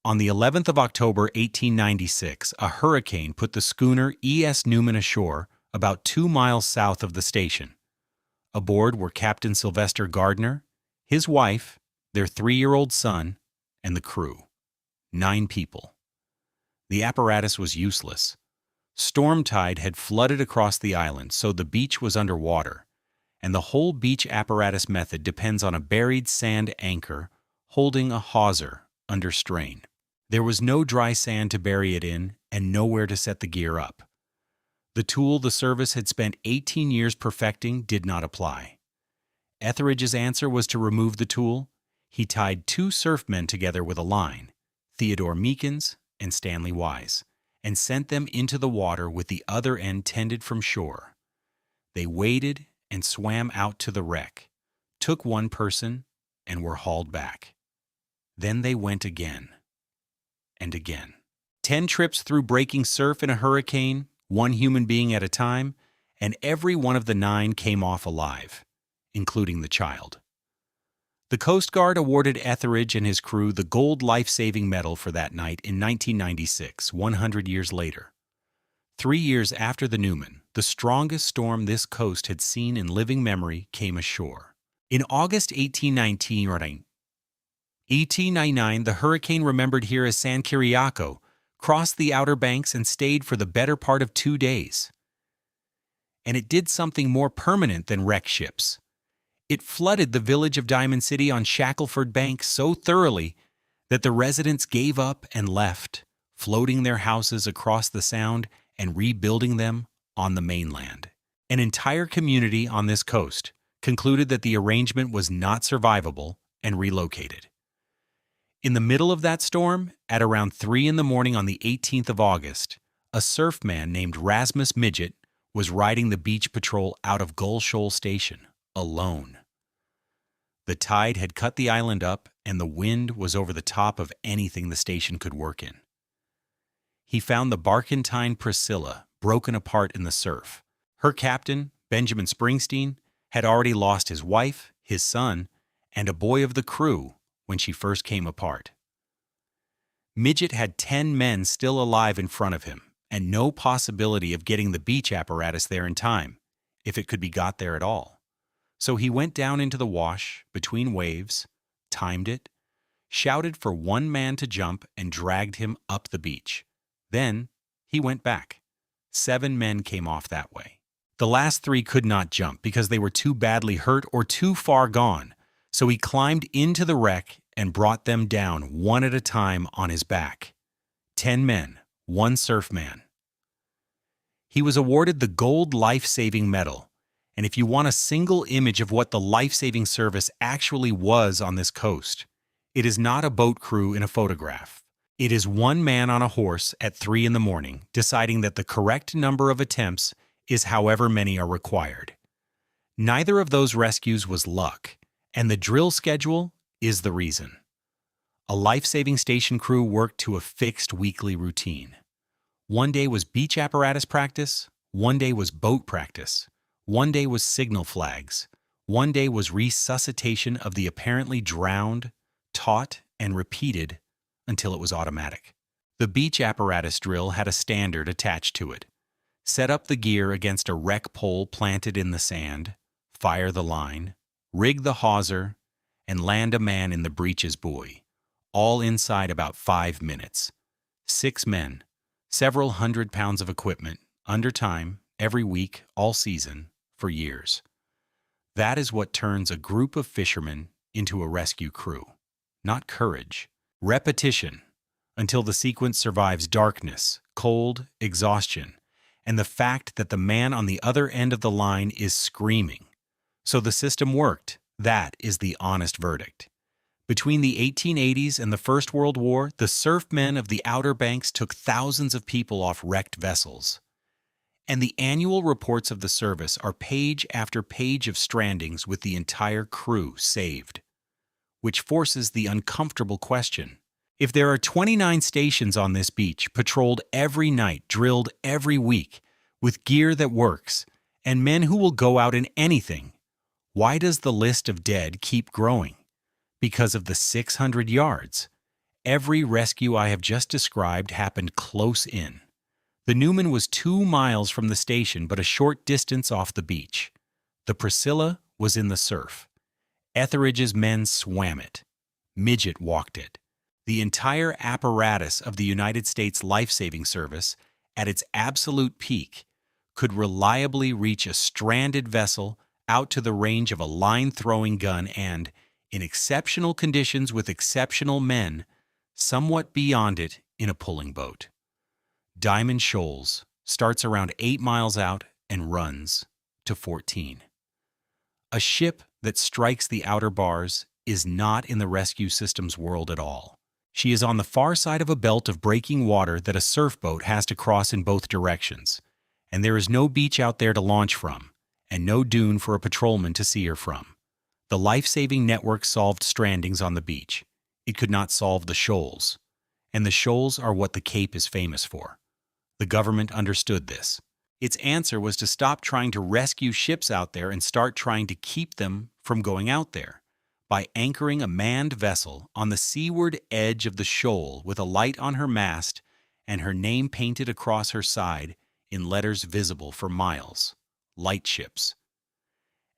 On the 11th of October, 1896, a hurricane put the schooner E.S. Newman ashore about 2 miles south of the station. Aboard were Captain Sylvester Gardner, his wife, their 3-year-old son, and the crew. 9 people. The apparatus was useless. Storm tide had flooded across the island, so the beach was underwater, and the whole beach apparatus method depends on a buried sand anchor holding a hawser under strain. There was no dry sand to bury it in and nowhere to set the gear up. The tool the service had spent 18 years perfecting did not apply. Etheridge's answer was to remove the tool. He tied 2 surfmen together with a line, Theodore Meekins and Stanley Wise, and sent them into the water with the other end tended from shore. They waded and swam out to the wreck, took 1 person, and were hauled back. Then they went again and again. 10 trips through breaking surf in a hurricane, 1 human being at a time, and every one of the 9 came off alive, including the child. The Coast Guard awarded Etheridge and his crew the Gold Life-Saving Medal for that night in 1996, 100 years later. 3 years after the Newman, the strongest storm this coast had seen in living memory came ashore. In August 1899, the hurricane remembered here as San Kiriaco crossed the Outer Banks and stayed for the better part of 2 days. And it did something more permanent than wreck ships. It flooded the village of Diamond City on Shackleford Bank so thoroughly that the residents gave up and left, floating their houses across the Sound and rebuilding them on the mainland. An entire community on this coast concluded that the arrangement was not survivable and relocated. In the middle of that storm, at around 3 in the morning on the 18th of August, A surfman named Rasmus Midget was riding the beach patrol out of Gull Shoal Station, alone. The tide had cut the island up, and the wind was over the top of anything the station could work in. He found the barkentine Priscilla broken apart in the surf. Her captain, Benjamin Springsteen, had already lost his wife, his son, and a boy of the crew when she first came apart. Midget had 10 men still alive in front of him, and no possibility of getting the beach apparatus there in time, if it could be got there at all. So he went down into the wash, between waves, timed it, shouted for one man to jump, and dragged him up the beach. Then he went back. 7 men came off that way. The last 3 could not jump because they were too badly hurt or too far gone, so he climbed into the wreck and brought them down one at a time on his back. 10 men, 1 surfman. He was awarded the Gold Life-Saving Medal, and if you want a single image of what the life-saving service actually was on this coast, it is not a boat crew in a photograph. It is one man on a horse at 3 in the morning deciding that the correct number of attempts is however many are required. Neither of those rescues was luck, and the drill schedule is the reason. A life-saving station crew worked to a fixed weekly routine. One day was beach apparatus practice, one day was boat practice, one day was signal flags, one day was resuscitation of the apparently drowned, taught, and repeated until it was automatic. The beach apparatus drill had a standard attached to it. Set up the gear against a wreck pole planted in the sand, fire the line, rig the hawser, and land a man in the breech's buoy, all inside about 5 minutes. 6 men, several hundred pounds of equipment, under time, every week, all season, for years. That is what turns a group of fishermen into a rescue crew. Not courage. Repetition, until the sequence survives darkness, cold, exhaustion, and the fact that the man on the other end of the line is screaming. So the system worked. That is the honest verdict. Between the 1880s and the First World War, the surfmen of the Outer Banks took thousands of people off wrecked vessels. And the annual reports of the service are page after page of strandings with the entire crew saved. Which forces the uncomfortable question. If there are 29 stations on this beach, patrolled every night, drilled every week, with gear that works, and men who will go out in anything, why does the list of dead keep growing? Because of the 600 yards. Every rescue I have just described happened close in. The Newman was 2 miles from the station but a short distance off the beach. The Priscilla was in the surf. Etheridge's men swam it. Midget walked it. The entire apparatus of the United States Life-Saving Service, at its absolute peak, could reliably reach a stranded vessel out to the range of a line-throwing gun and, in exceptional conditions with exceptional men, somewhat beyond it in a pulling boat. Diamond Shoals starts around 8 miles out and runs to 14. A ship that strikes the outer bars is not in the rescue system's world at all. She is on the far side of a belt of breaking water that a surfboat has to cross in both directions, and there is no beach out there to launch from, and no dune for a patrolman to see her from. The life-saving network solved strandings on the beach. It could not solve the shoals, and the shoals are what the Cape is famous for. The government understood this. Its answer was to stop trying to rescue ships out there and start trying to keep them from going out there by anchoring a manned vessel on the seaward edge of the shoal with a light on her mast and her name painted across her side in letters visible for miles. Lightships.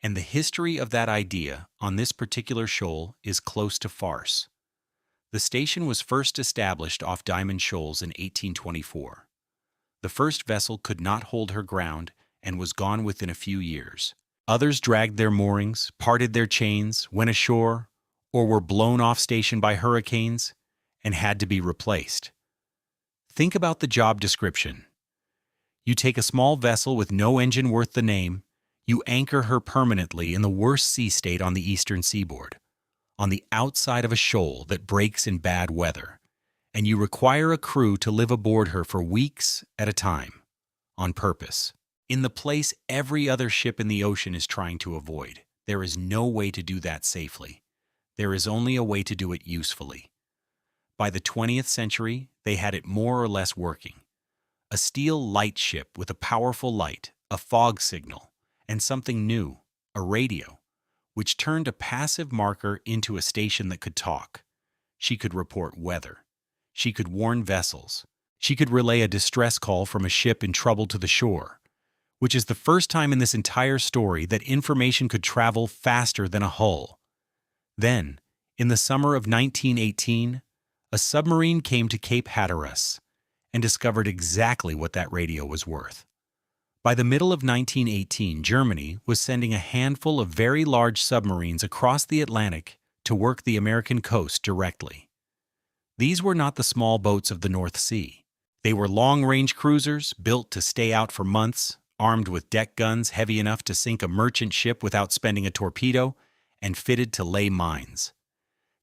And the history of that idea on this particular shoal is close to farce. The station was first established off Diamond Shoals in 1824. The first vessel could not hold her ground and was gone within a few years. Others dragged their moorings, parted their chains, went ashore, or were blown off station by hurricanes and had to be replaced. Think about the job description. You take a small vessel with no engine worth the name, you anchor her permanently in the worst sea state on the eastern seaboard, on the outside of a shoal that breaks in bad weather, and you require a crew to live aboard her for weeks at a time, on purpose. In the place every other ship in the ocean is trying to avoid, there is no way to do that safely. There is only a way to do it usefully. By the 20th century, they had it more or less working. A steel light ship with a powerful light, a fog signal, and something new, a radio, which turned a passive marker into a station that could talk. She could report weather. She could warn vessels. She could relay a distress call from a ship in trouble to the shore, which is the first time in this entire story that information could travel faster than a hull. Then, in the summer of 1918, a submarine came to Cape Hatteras and discovered exactly what that radio was worth. By the middle of 1918, Germany was sending a handful of very large submarines across the Atlantic to work the American coast directly. These were not the small boats of the North Sea. They were long-range cruisers built to stay out for months, armed with deck guns heavy enough to sink a merchant ship without spending a torpedo, and fitted to lay mines.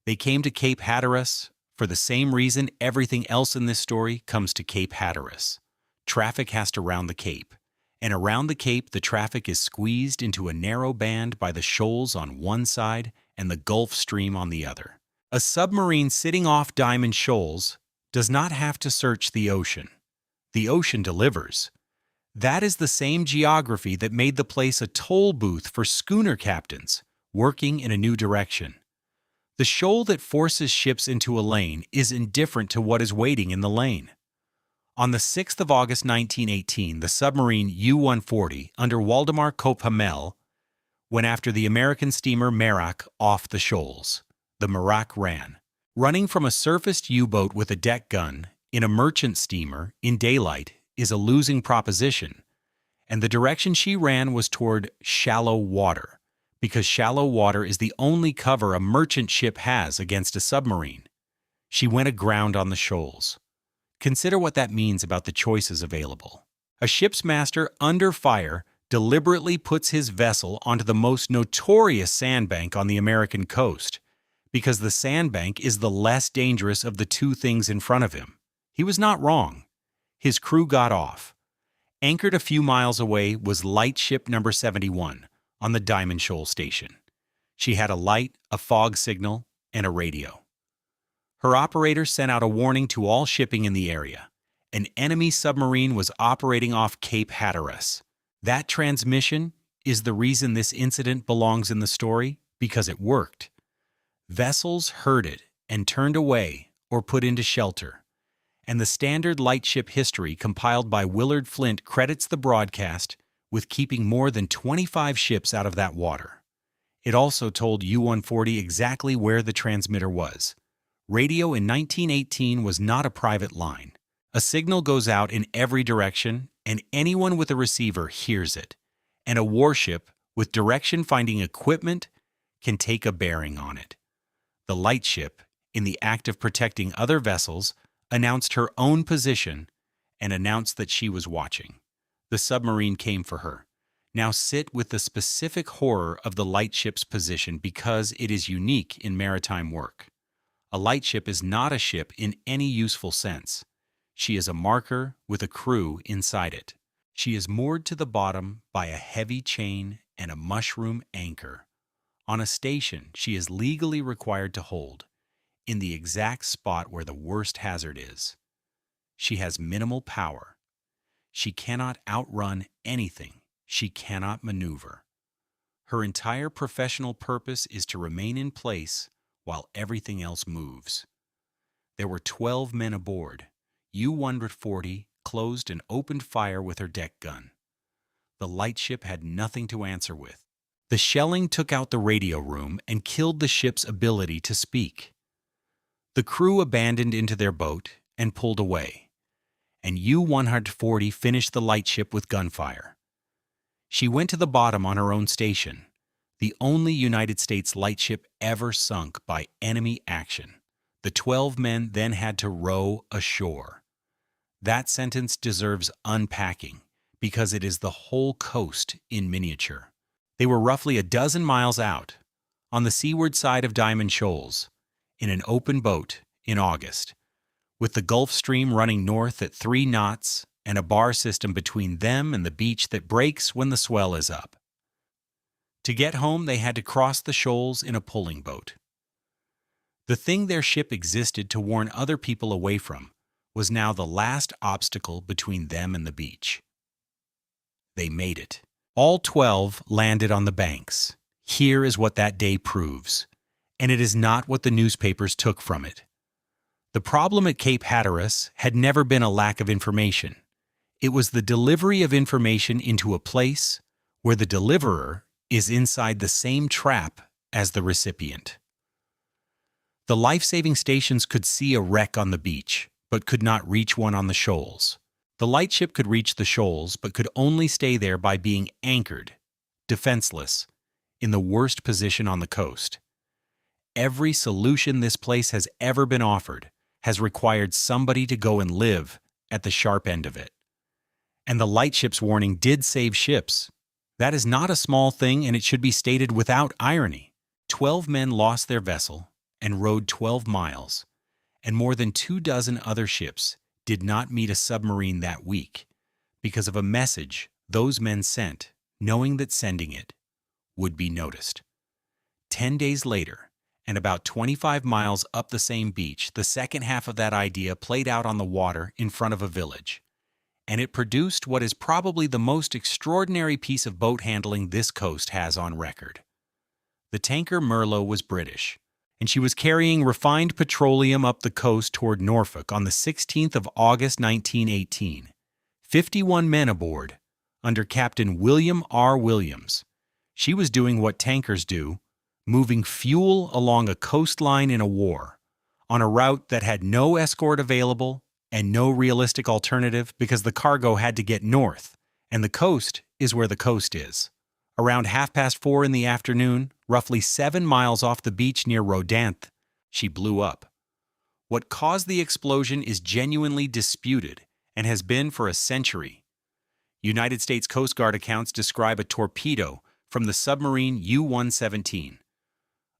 They came to Cape Hatteras for the same reason everything else in this story comes to Cape Hatteras. Traffic has to round the Cape, and around the Cape the traffic is squeezed into a narrow band by the shoals on one side and the Gulf Stream on the other. A submarine sitting off Diamond Shoals does not have to search the ocean. The ocean delivers. That is the same geography that made the place a toll booth for schooner captains working in a new direction. The shoal that forces ships into a lane is indifferent to what is waiting in the lane. On the 6th of August 1918, the submarine U-140 under Waldemar Kopp-Hamel went after the American steamer Merak off the shoals. The Merak ran. Running from a surfaced U-boat with a deck gun in a merchant steamer in daylight is a losing proposition, and the direction she ran was toward shallow water, because shallow water is the only cover a merchant ship has against a submarine. She went aground on the shoals. Consider what that means about the choices available. A ship's master, under fire, deliberately puts his vessel onto the most notorious sandbank on the American coast, because the sandbank is the less dangerous of the two things in front of him. He was not wrong. His crew got off. Anchored a few miles away was Lightship Number 71 on the Diamond Shoal station. She had a light, a fog signal, and a radio. Her operator sent out a warning to all shipping in the area. An enemy submarine was operating off Cape Hatteras. That transmission is the reason this incident belongs in the story, because it worked. Vessels heard it and turned away or put into shelter, and the standard lightship history compiled by Willard Flint credits the broadcast with keeping more than 25 ships out of that water. It also told U-140 exactly where the transmitter was. Radio in 1918 was not a private line. A signal goes out in every direction, and anyone with a receiver hears it, and a warship with direction-finding equipment can take a bearing on it. The lightship, in the act of protecting other vessels, announced her own position and announced that she was watching. The submarine came for her. Now sit with the specific horror of the lightship's position because it is unique in maritime work. A lightship is not a ship in any useful sense. She is a marker with a crew inside it. She is moored to the bottom by a heavy chain and a mushroom anchor. On a station she is legally required to hold, in the exact spot where the worst hazard is. She has minimal power. She cannot outrun anything. She cannot maneuver. Her entire professional purpose is to remain in place while everything else moves. There were 12 men aboard. U-140 closed and opened fire with her deck gun. The lightship had nothing to answer with. The shelling took out the radio room and killed the ship's ability to speak. The crew abandoned into their boat and pulled away, and U-140 finished the lightship with gunfire. She went to the bottom on her own station, the only United States lightship ever sunk by enemy action. The 12 men then had to row ashore. That sentence deserves unpacking because it is the whole coast in miniature. They were roughly a dozen miles out, on the seaward side of Diamond Shoals, in an open boat in August, with the Gulf Stream running north at 3 knots and a bar system between them and the beach that breaks when the swell is up. To get home, they had to cross the shoals in a pulling boat. The thing their ship existed to warn other people away from was now the last obstacle between them and the beach. They made it. All 12 landed on the banks. Here is what that day proves, and it is not what the newspapers took from it. The problem at Cape Hatteras had never been a lack of information. It was the delivery of information into a place where the deliverer is inside the same trap as the recipient. The life-saving stations could see a wreck on the beach, but could not reach one on the shoals. The lightship could reach the shoals, but could only stay there by being anchored, defenseless, in the worst position on the coast. Every solution this place has ever been offered has required somebody to go and live at the sharp end of it. And the lightship's warning did save ships. That is not a small thing, and it should be stated without irony. 12 men lost their vessel and rowed 12 miles, and more than 24 other ships did not meet a submarine that week because of a message those men sent, knowing that sending it would be noticed. 10 days later, and about 25 miles up the same beach, the second half of that idea played out on the water in front of a village, and it produced what is probably the most extraordinary piece of boat handling this coast has on record. The tanker Merlot was British, and she was carrying refined petroleum up the coast toward Norfolk on the 16th of August 1918. 51 men aboard, under Captain William R. Williams. She was doing what tankers do, moving fuel along a coastline in a war, on a route that had no escort available and no realistic alternative because the cargo had to get north, and the coast is where the coast is. Around 4:30 in the afternoon, roughly 7 miles off the beach near Rodanthe, she blew up. What caused the explosion is genuinely disputed and has been for a century. United States Coast Guard accounts describe a torpedo from the submarine U-117.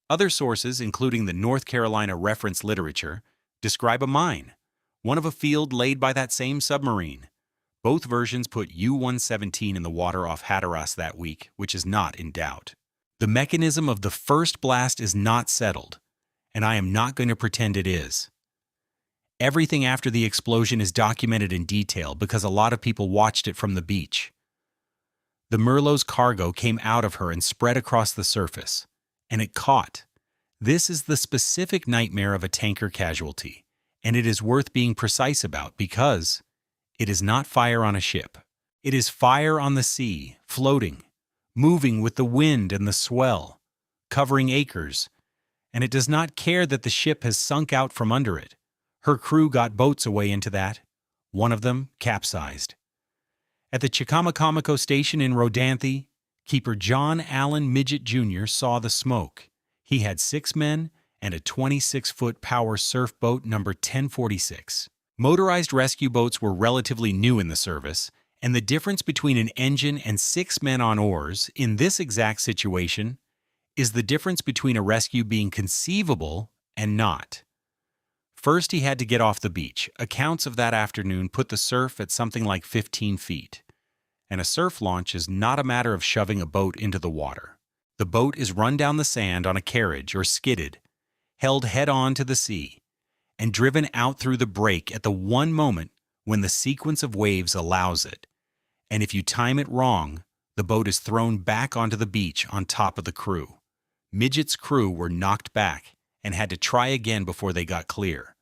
Other sources, including the North Carolina reference literature, describe a mine, one of a field laid by that same submarine. Both versions put U-117 in the water off Hatteras that week, which is not in doubt. The mechanism of the first blast is not settled, and I am not going to pretend it is. Everything after the explosion is documented in detail because a lot of people watched it from the beach. The Merlot's cargo came out of her and spread across the surface, and it caught. This is the specific nightmare of a tanker casualty, and it is worth being precise about because it is not fire on a ship. It is fire on the sea, floating, moving with the wind and the swell, covering acres, and it does not care that the ship has sunk out from under it. Her crew got boats away into that. One of them capsized. At the Chicamacomico station in Rodanthe, Keeper John Allen Midget Jr. saw the smoke. He had 6 men and a 26-foot power surf boat number 1046. Motorized rescue boats were relatively new in the service, and the difference between an engine and 6 men on oars in this exact situation is the difference between a rescue being conceivable and not. First, he had to get off the beach. Accounts of that afternoon put the surf at something like 15 feet. And a surf launch is not a matter of shoving a boat into the water. The boat is run down the sand on a carriage or skidded, held head-on to the sea, and driven out through the break at the one moment when the sequence of waves allows it. And if you time it wrong, the boat is thrown back onto the beach on top of the crew. Midget's crew were knocked back and had to try again before they got clear.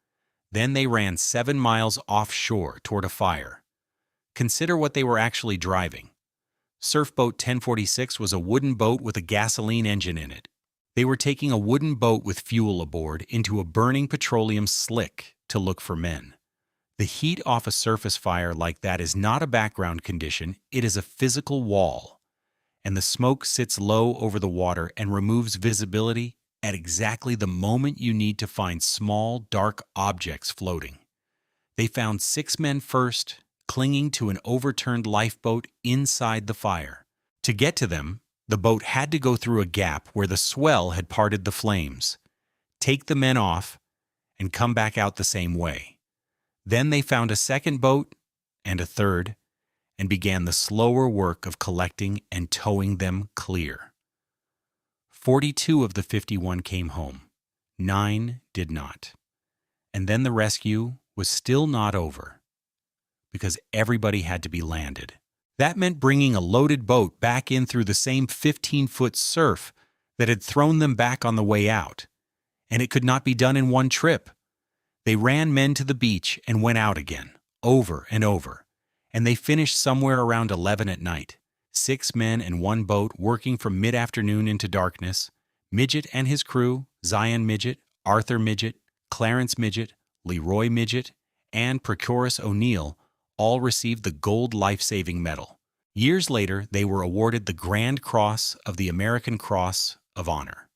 Then they ran 7 miles offshore toward a fire. Consider what they were actually driving. Surfboat 1046 was a wooden boat with a gasoline engine in it. They were taking a wooden boat with fuel aboard into a burning petroleum slick to look for men. The heat off a surface fire like that is not a background condition, it is a physical wall. And the smoke sits low over the water and removes visibility at exactly the moment you need to find small, dark objects floating. They found 6 men first, clinging to an overturned lifeboat inside the fire. To get to them, the boat had to go through a gap where the swell had parted the flames, take the men off, and come back out the same way. Then they found a second boat and a third, and began the slower work of collecting and towing them clear. 42 of the 51 came home. 9 did not. And then the rescue was still not over, because everybody had to be landed. That meant bringing a loaded boat back in through the same 15-foot surf that had thrown them back on the way out, and it could not be done in one trip. They ran men to the beach and went out again, over and over, and they finished somewhere around 11 at night. 6 men and 1 boat working from mid-afternoon into darkness. Midget and his crew, Zion Midget, Arthur Midget, Clarence Midget, Leroy Midget, and Prochorus O'Neill all received the Gold Life-Saving Medal. Years later, they were awarded the Grand Cross of the American Cross of Honor,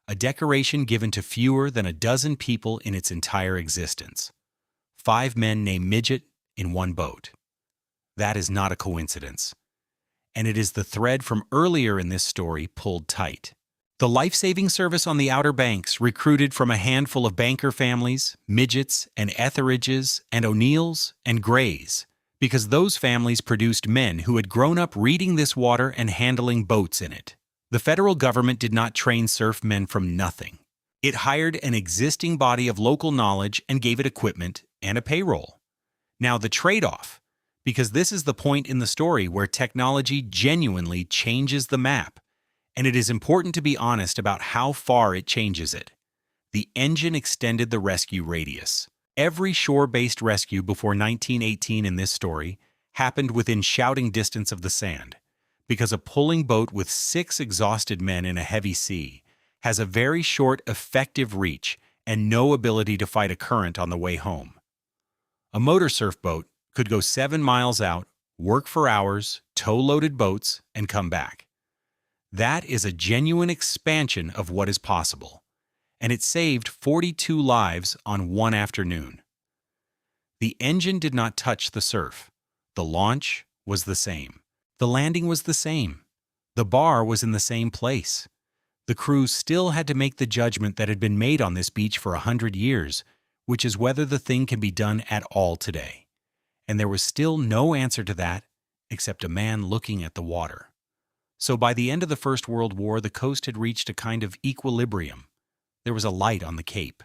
a decoration given to fewer than a dozen people in its entire existence. 5 men named Midget in 1 boat. That is not a coincidence, and it is the thread from earlier in this story pulled tight. The life-saving service on the Outer Banks recruited from a handful of banker families, Midgets and Etheridges and O'Neills and Grays, because those families produced men who had grown up reading this water and handling boats in it. The federal government did not train surf men from nothing. It hired an existing body of local knowledge and gave it equipment and a payroll. Now the trade-off, because this is the point in the story where technology genuinely changes the map, and it is important to be honest about how far it changes it. The engine extended the rescue radius. Every shore-based rescue before 1918 in this story happened within shouting distance of the sand, because a pulling boat with 6 exhausted men in a heavy sea has a very short, effective reach and no ability to fight a current on the way home. A motor surf boat could go 7 miles out, work for hours, tow loaded boats, and come back. That is a genuine expansion of what is possible, and it saved 42 lives on one afternoon. The engine did not touch the surf. The launch was the same. The landing was the same. The bar was in the same place. The crew still had to make the judgment that had been made on this beach for 100 years, which is whether the thing can be done at all today. And there was still no answer to that except a man looking at the water. So by the end of the First World War, the coast had reached a kind of equilibrium. There was a light on the Cape.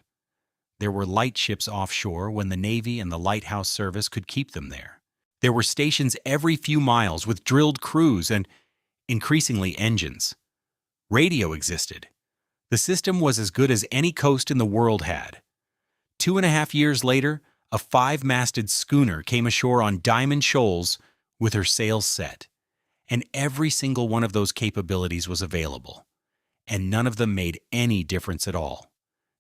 There were lightships offshore when the Navy and the lighthouse service could keep them there. There were stations every few miles with drilled crews and, increasingly, engines. Radio existed. The system was as good as any coast in the world had. 2.5 years later, a 5-masted schooner came ashore on Diamond Shoals with her sails set. And every single one of those capabilities was available, and none of them made any difference at all.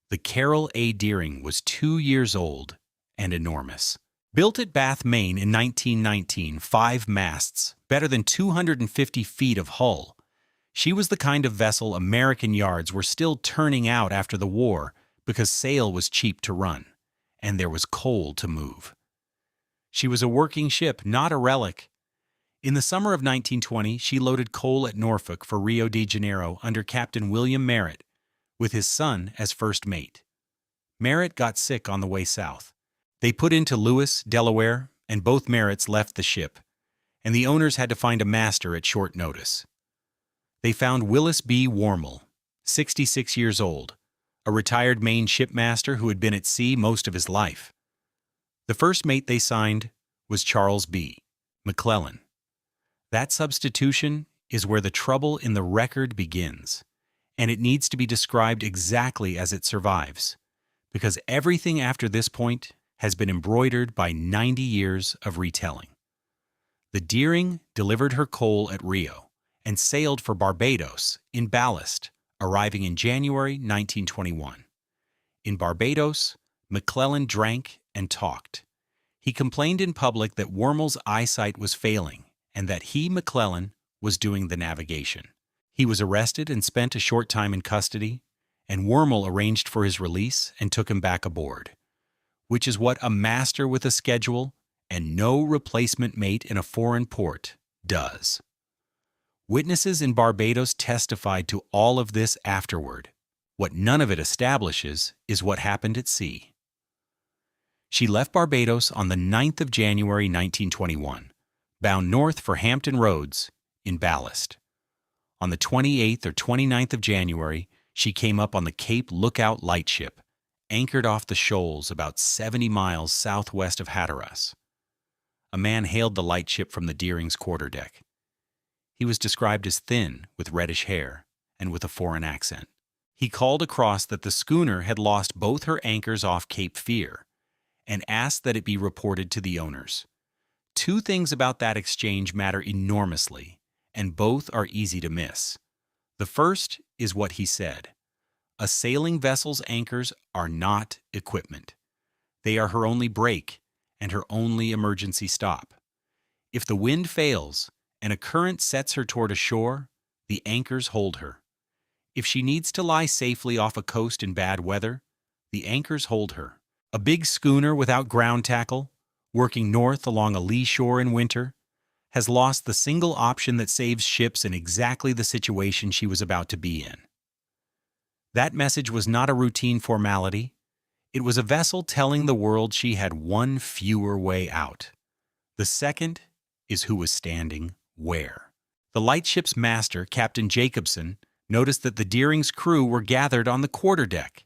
The Carroll A. Deering was 2 years old and enormous. Built at Bath, Maine in 1919, 5 masts, better than 250 feet of hull. She was the kind of vessel American yards were still turning out after the war because sail was cheap to run, and there was coal to move. She was a working ship, not a relic. In the summer of 1920, she loaded coal at Norfolk for Rio de Janeiro under Captain William Merritt, with his son as first mate. Merritt got sick on the way south. They put into Lewis, Delaware, and both Merritts left the ship, and the owners had to find a master at short notice. They found Willis B. Wormel, 66 years old, a retired Maine shipmaster who had been at sea most of his life. The first mate they signed was Charles B. McClellan. That substitution is where the trouble in the record begins, and it needs to be described exactly as it survives, because everything after this point has been embroidered by 90 years of retelling. The Deering delivered her coal at Rio and sailed for Barbados in ballast, arriving in January 1921. In Barbados, McClellan drank and talked. He complained in public that Wormel's eyesight was failing, and that he, McClellan, was doing the navigation. He was arrested and spent a short time in custody, and Wormel arranged for his release and took him back aboard, which is what a master with a schedule and no replacement mate in a foreign port does. Witnesses in Barbados testified to all of this afterward. What none of it establishes is what happened at sea. She left Barbados on the 9th of January 1921, bound north for Hampton Roads in ballast. On the 28th or 29th of January, she came up on the Cape Lookout lightship, anchored off the shoals about 70 miles southwest of Hatteras. A man hailed the lightship from the Deering's quarterdeck. He was described as thin, with reddish hair, and with a foreign accent. He called across that the schooner had lost both her anchors off Cape Fear and asked that it be reported to the owners. Two things about that exchange matter enormously, and both are easy to miss. The first is what he said. A sailing vessel's anchors are not equipment. They are her only brake and her only emergency stop. If the wind fails and a current sets her toward a shore, the anchors hold her. If she needs to lie safely off a coast in bad weather, the anchors hold her. A big schooner without ground tackle, working north along a lee shore in winter, has lost the single option that saves ships in exactly the situation she was about to be in. That message was not a routine formality. It was a vessel telling the world she had one fewer way out. The second is who was standing where. The lightship's master, Captain Jacobson, noticed that the Deering's crew were gathered on the quarterdeck.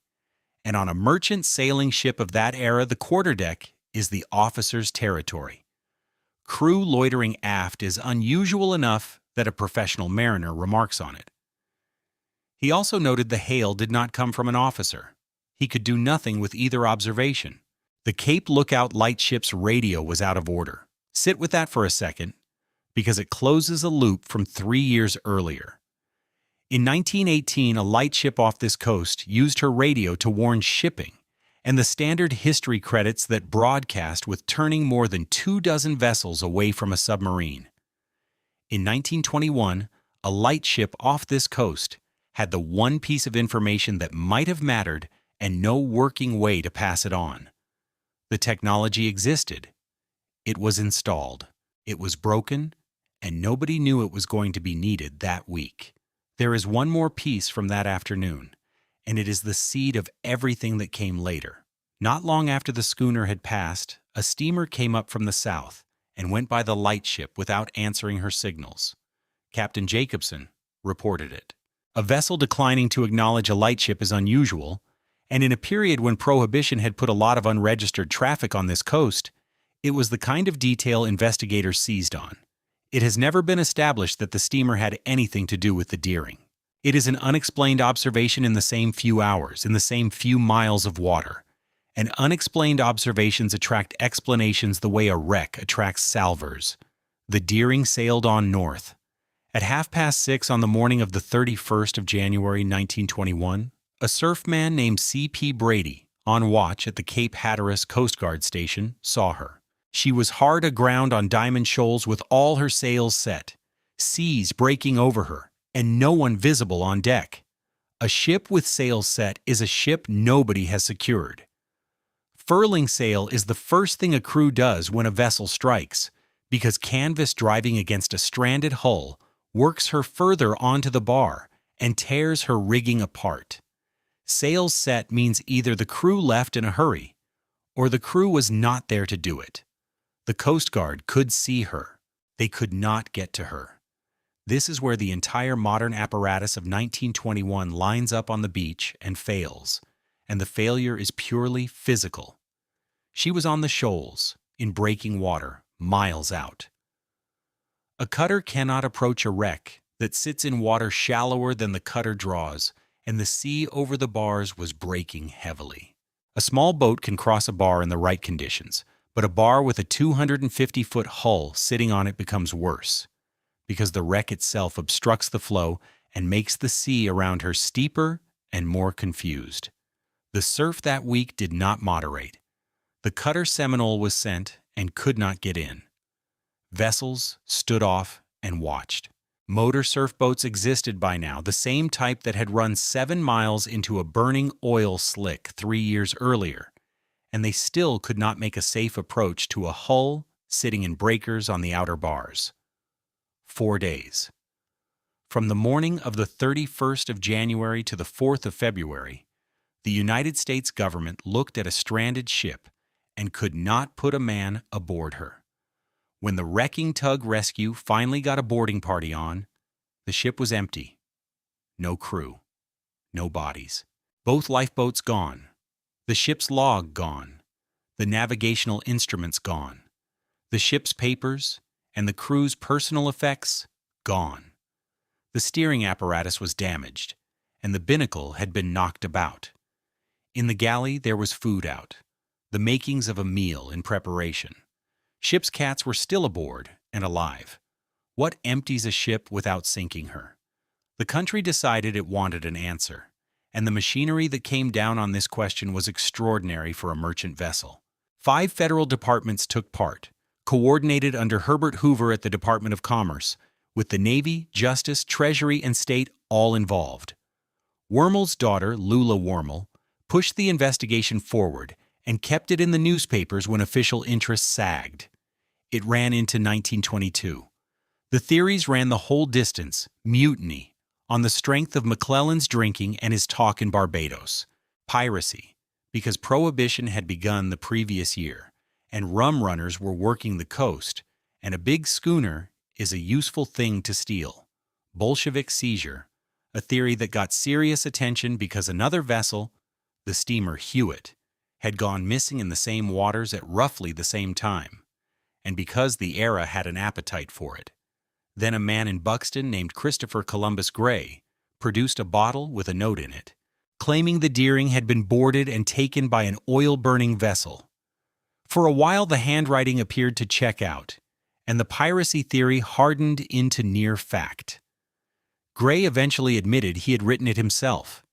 And on a merchant sailing ship of that era, the quarterdeck is the officer's territory. Crew loitering aft is unusual enough that a professional mariner remarks on it. He also noted the hail did not come from an officer. He could do nothing with either observation. The Cape Lookout lightship's radio was out of order. Sit with that for a second, because it closes a loop from 3 years earlier. In 1918, a lightship off this coast used her radio to warn shipping, and the standard history credits that broadcast with turning more than 24 vessels away from a submarine. In 1921, a lightship off this coast had the one piece of information that might have mattered and no working way to pass it on. The technology existed. It was installed. It was broken, and nobody knew it was going to be needed that week. There is one more piece from that afternoon, and it is the seed of everything that came later. Not long after the schooner had passed, a steamer came up from the south and went by the lightship without answering her signals. Captain Jacobson reported it. A vessel declining to acknowledge a lightship is unusual, and in a period when Prohibition had put a lot of unregistered traffic on this coast, it was the kind of detail investigators seized on. It has never been established that the steamer had anything to do with the Deering. It is an unexplained observation in the same few hours, in the same few miles of water. And unexplained observations attract explanations the way a wreck attracts salvors. The Deering sailed on north. At 6:30 on the morning of the 31st of January 1921, a surfman named C.P. Brady, on watch at the Cape Hatteras Coast Guard station, saw her. She was hard aground on Diamond Shoals with all her sails set, seas breaking over her, and no one visible on deck. A ship with sails set is a ship nobody has secured. Furling sail is the first thing a crew does when a vessel strikes, because canvas driving against a stranded hull works her further onto the bar and tears her rigging apart. Sails set means either the crew left in a hurry, or the crew was not there to do it. The Coast Guard could see her. They could not get to her. This is where the entire modern apparatus of 1921 lines up on the beach and fails, and the failure is purely physical. She was on the shoals, in breaking water, miles out. A cutter cannot approach a wreck that sits in water shallower than the cutter draws, and the sea over the bars was breaking heavily. A small boat can cross a bar in the right conditions, but a bar with a 250-foot hull sitting on it becomes worse, because the wreck itself obstructs the flow and makes the sea around her steeper and more confused. The surf that week did not moderate. The cutter Seminole was sent and could not get in. Vessels stood off and watched. Motor surf boats existed by now, the same type that had run 7 miles into a burning oil slick 3 years earlier, and they still could not make a safe approach to a hull sitting in breakers on the outer bars. 4 days. From the morning of the 31st of January to the 4th of February, the United States government looked at a stranded ship and could not put a man aboard her. When the wrecking tug rescue finally got a boarding party on, the ship was empty. No crew. No bodies. Both lifeboats gone. The ship's log gone. The navigational instruments gone. The ship's papers and the crew's personal effects gone. The steering apparatus was damaged, and the binnacle had been knocked about. In the galley there was food out, the makings of a meal in preparation. Ship's cats were still aboard and alive. What empties a ship without sinking her? The country decided it wanted an answer, and the machinery that came down on this question was extraordinary for a merchant vessel. 5 federal departments took part, coordinated under Herbert Hoover at the Department of Commerce, with the Navy, Justice, Treasury, and State all involved. Wormel's daughter, Lula Wormel, pushed the investigation forward and kept it in the newspapers when official interest sagged. It ran into 1922. The theories ran the whole distance: mutiny, on the strength of McClellan's drinking and his talk in Barbados; piracy, because Prohibition had begun the previous year, and rum runners were working the coast, and a big schooner is a useful thing to steal; Bolshevik seizure, a theory that got serious attention because another vessel, the steamer Hewitt, had gone missing in the same waters at roughly the same time, and because the Era had an appetite for it. Then a man in Buxton named Christopher Columbus Gray produced a bottle with a note in it, claiming the Deering had been boarded and taken by an oil-burning vessel. For a while the handwriting appeared to check out, and the piracy theory hardened into near fact. Gray eventually admitted he had written it himself.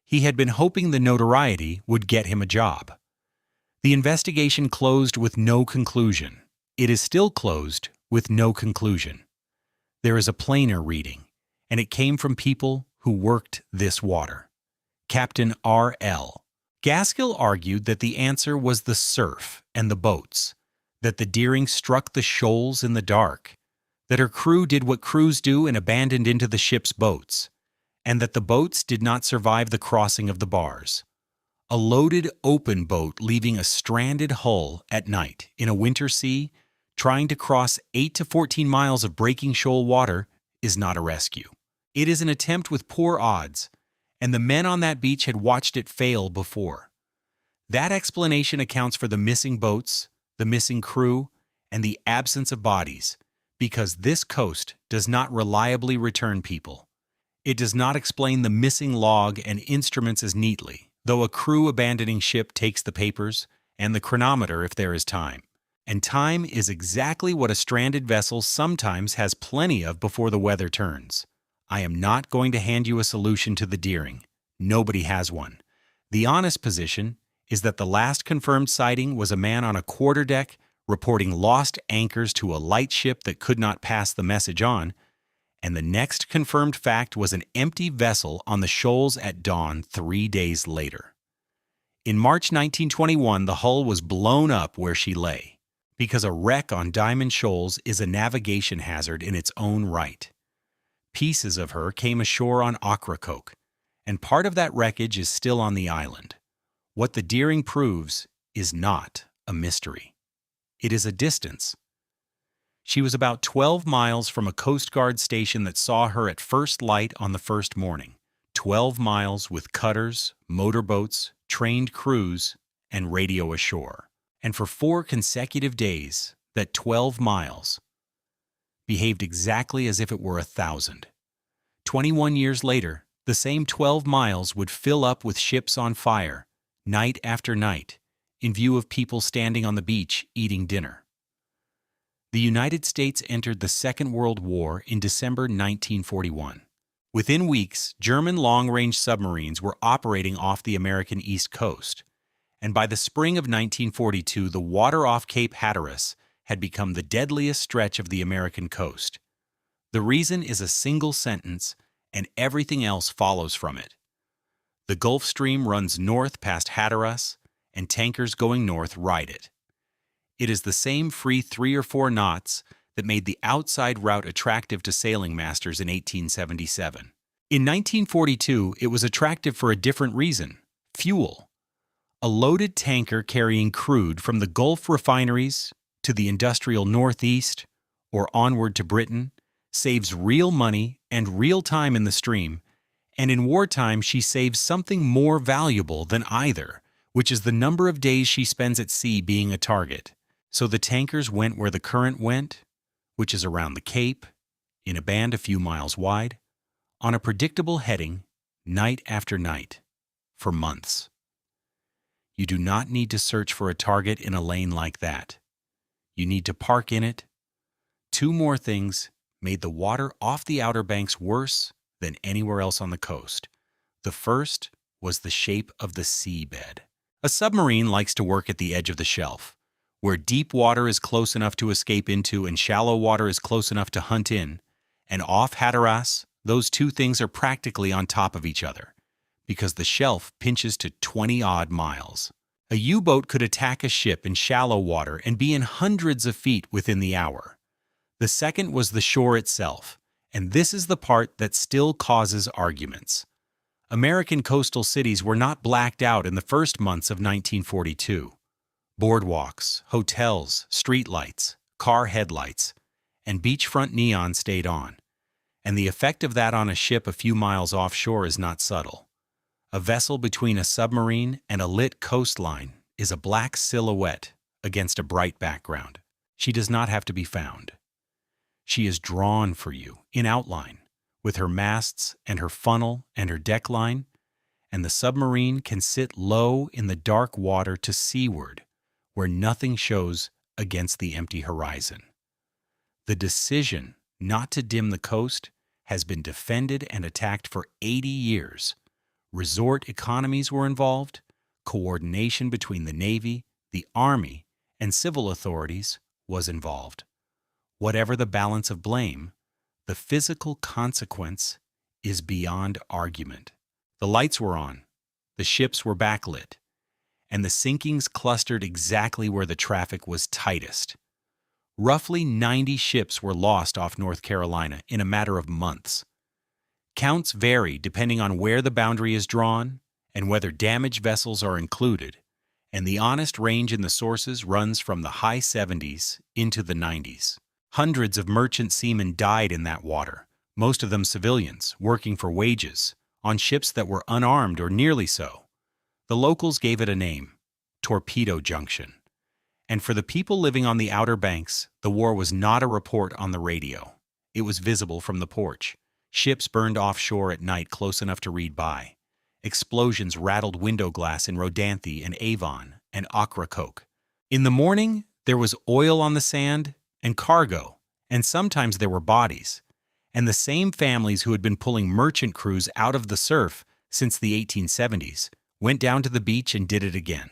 He had been hoping the notoriety would get him a job. The investigation closed with no conclusion. It is still closed with no conclusion. There is a plainer reading, and it came from people who worked this water. Captain R.L. Gaskill argued that the answer was the surf and the boats, that the Deering struck the shoals in the dark, that her crew did what crews do and abandoned into the ship's boats, and that the boats did not survive the crossing of the bars. A loaded open boat leaving a stranded hull at night in a winter sea, trying to cross 8 to 14 miles of breaking shoal water, is not a rescue. It is an attempt with poor odds, and the men on that beach had watched it fail before. That explanation accounts for the missing boats, the missing crew, and the absence of bodies, because this coast does not reliably return people. It does not explain the missing log and instruments as neatly, though a crew abandoning ship takes the papers and the chronometer if there is time. And time is exactly what a stranded vessel sometimes has plenty of before the weather turns. I am not going to hand you a solution to the Deering. Nobody has one. The honest position is that the last confirmed sighting was a man on a quarterdeck reporting lost anchors to a light ship that could not pass the message on, and the next confirmed fact was an empty vessel on the shoals at dawn 3 days later. In March 1921, the hull was blown up where she lay, because a wreck on Diamond Shoals is a navigation hazard in its own right. Pieces of her came ashore on Ocracoke, and part of that wreckage is still on the island. What the Deering proves is not a mystery. It is a distance. She was about 12 miles from a Coast Guard station that saw her at first light on the first morning. 12 miles with cutters, motorboats, trained crews, and radio ashore. And for 4 consecutive days, that 12 miles behaved exactly as if it were 1,000. 21 years later, the same 12 miles would fill up with ships on fire, night after night, in view of people standing on the beach eating dinner. The United States entered the Second World War in December 1941. Within weeks, German long-range submarines were operating off the American East Coast, and by the spring of 1942, the water off Cape Hatteras had become the deadliest stretch of the American coast. The reason is a single sentence, and everything else follows from it. The Gulf Stream runs north past Hatteras, and tankers going north ride it. It is the same free 3 or 4 knots that made the outside route attractive to sailing masters in 1877. In 1942, it was attractive for a different reason: fuel. A loaded tanker carrying crude from the Gulf refineries to the industrial Northeast or onward to Britain saves real money and real time in the stream, and in wartime she saves something more valuable than either, which is the number of days she spends at sea being a target. So the tankers went where the current went, which is around the Cape, in a band a few miles wide, on a predictable heading, night after night, for months. You do not need to search for a target in a lane like that. You need to park in it. Two more things made the water off the Outer Banks worse than anywhere else on the coast. The first was the shape of the seabed. A submarine likes to work at the edge of the shelf, where deep water is close enough to escape into and shallow water is close enough to hunt in, and off Hatteras, those two things are practically on top of each other, because the shelf pinches to 20-odd miles. A U-boat could attack a ship in shallow water and be in hundreds of feet within the hour. The second was the shore itself, and this is the part that still causes arguments. American coastal cities were not blacked out in the first months of 1942. Boardwalks, hotels, streetlights, car headlights, and beachfront neon stayed on, and the effect of that on a ship a few miles offshore is not subtle. A vessel between a submarine and a lit coastline is a black silhouette against a bright background. She does not have to be found. She is drawn for you in outline, with her masts and her funnel and her deck line, and the submarine can sit low in the dark water to seaward, where nothing shows against the empty horizon. The decision not to dim the coast has been defended and attacked for 80 years. Resort economies were involved, coordination between the Navy, the Army, and civil authorities was involved. Whatever the balance of blame, the physical consequence is beyond argument. The lights were on, the ships were backlit, and the sinkings clustered exactly where the traffic was tightest. Roughly 90 ships were lost off North Carolina in a matter of months. Counts vary depending on where the boundary is drawn and whether damaged vessels are included, and the honest range in the sources runs from the high 70s into the 90s. Hundreds of merchant seamen died in that water, most of them civilians, working for wages, on ships that were unarmed or nearly so. The locals gave it a name, Torpedo Junction. And for the people living on the Outer Banks, the war was not a report on the radio. It was visible from the porch. Ships burned offshore at night close enough to read by. Explosions rattled window glass in Rodanthe and Avon and Ocracoke. In the morning, there was oil on the sand and cargo, and sometimes there were bodies. And the same families who had been pulling merchant crews out of the surf since the 1870s went down to the beach and did it again.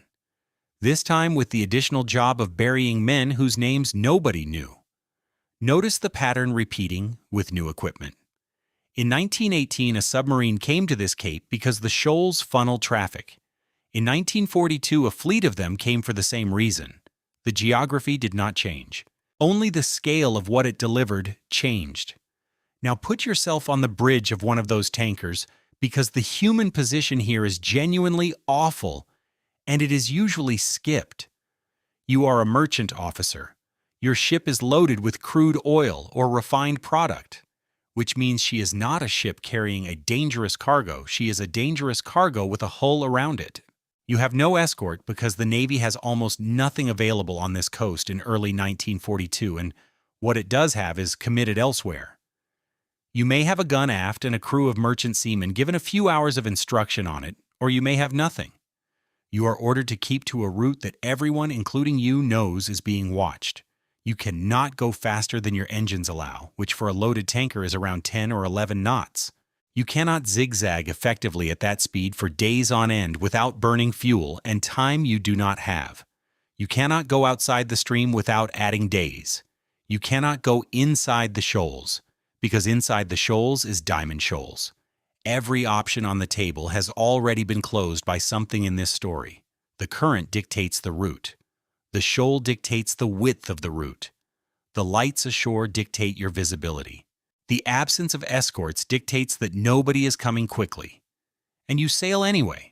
This time with the additional job of burying men whose names nobody knew. Notice the pattern repeating with new equipment. In 1918, a submarine came to this cape because the shoals funnel traffic. In 1942, a fleet of them came for the same reason. The geography did not change. Only the scale of what it delivered changed. Now put yourself on the bridge of one of those tankers, because the human position here is genuinely awful, and it is usually skipped. You are a merchant officer. Your ship is loaded with crude oil or refined product, which means she is not a ship carrying a dangerous cargo. She is a dangerous cargo with a hull around it. You have no escort because the Navy has almost nothing available on this coast in early 1942, and what it does have is committed elsewhere. You may have a gun aft and a crew of merchant seamen given a few hours of instruction on it, or you may have nothing. You are ordered to keep to a route that everyone, including you, knows is being watched. You cannot go faster than your engines allow, which for a loaded tanker is around 10 or 11 knots. You cannot zigzag effectively at that speed for days on end without burning fuel and time you do not have. You cannot go outside the stream without adding days. You cannot go inside the shoals, because inside the shoals is Diamond Shoals. Every option on the table has already been closed by something in this story. The current dictates the route. The shoal dictates the width of the route. The lights ashore dictate your visibility. The absence of escorts dictates that nobody is coming quickly. And you sail anyway.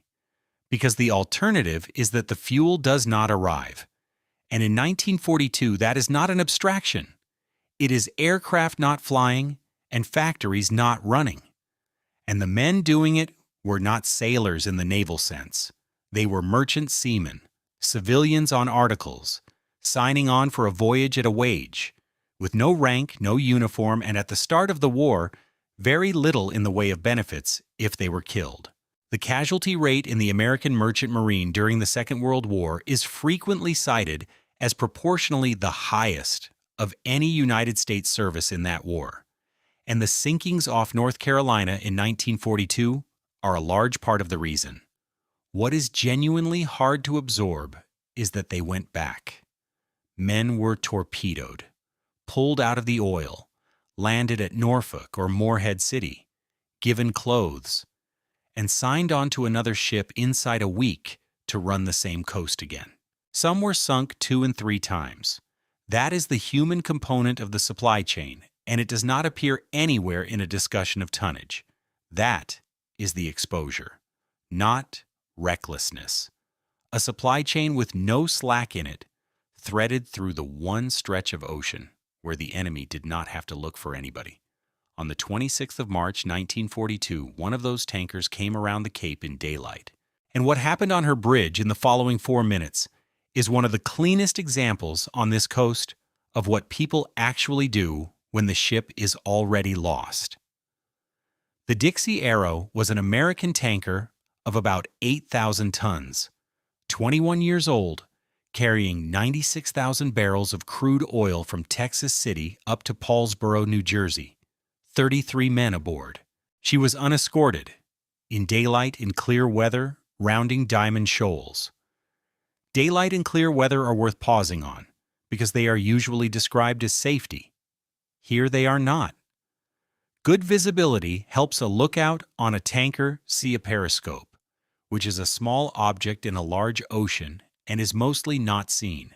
Because the alternative is that the fuel does not arrive. And in 1942, that is not an abstraction. It is aircraft not flying and factories not running. And the men doing it were not sailors in the naval sense. They were merchant seamen, civilians on articles, signing on for a voyage at a wage, with no rank, no uniform, and at the start of the war, very little in the way of benefits if they were killed. The casualty rate in the American merchant marine during the Second World War is frequently cited as proportionally the highest of any United States service in that war. And the sinkings off North Carolina in 1942 are a large part of the reason. What is genuinely hard to absorb is that they went back. Men were torpedoed, pulled out of the oil, landed at Norfolk or Morehead City, given clothes, and signed on to another ship inside a week to run the same coast again. Some were sunk 2 and 3 times. That is the human component of the supply chain, and it does not appear anywhere in a discussion of tonnage. That is the exposure, not recklessness. A supply chain with no slack in it, threaded through the one stretch of ocean where the enemy did not have to look for anybody. On the 26th of March, 1942, one of those tankers came around the Cape in daylight. And what happened on her bridge in the following 4 minutes is one of the cleanest examples on this coast of what people actually do when the ship is already lost. The Dixie Arrow was an American tanker of about 8,000 tons, 21 years old, carrying 96,000 barrels of crude oil from Texas City up to Paulsboro, New Jersey. 33 men aboard. She was unescorted, in daylight in clear weather, rounding Diamond Shoals. Daylight and clear weather are worth pausing on, because they are usually described as safety. Here they are not. Good visibility helps a lookout on a tanker see a periscope, which is a small object in a large ocean and is mostly not seen.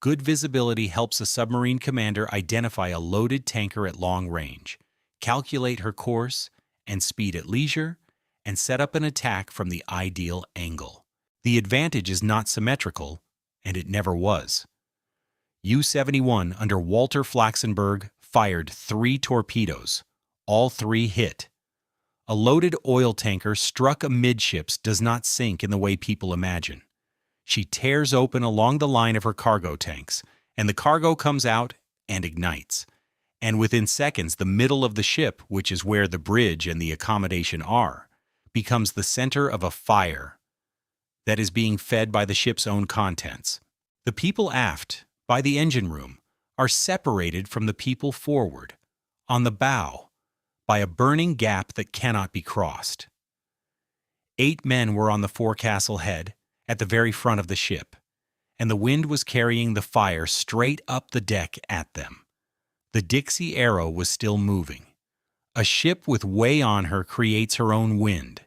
Good visibility helps a submarine commander identify a loaded tanker at long range, calculate her course and speed at leisure, and set up an attack from the ideal angle. The advantage is not symmetrical, and it never was. U-71 under Walter Flaxenberg fired 3 torpedoes. All 3 hit. A loaded oil tanker struck amidships does not sink in the way people imagine. She tears open along the line of her cargo tanks, and the cargo comes out and ignites. And within seconds, the middle of the ship, which is where the bridge and the accommodation are, becomes the center of a fire that is being fed by the ship's own contents. The people aft, by the engine room, are separated from the people forward, on the bow, by a burning gap that cannot be crossed. 8 men were on the forecastle head, at the very front of the ship, and the wind was carrying the fire straight up the deck at them. The Dixie Arrow was still moving. A ship with way on her creates her own wind,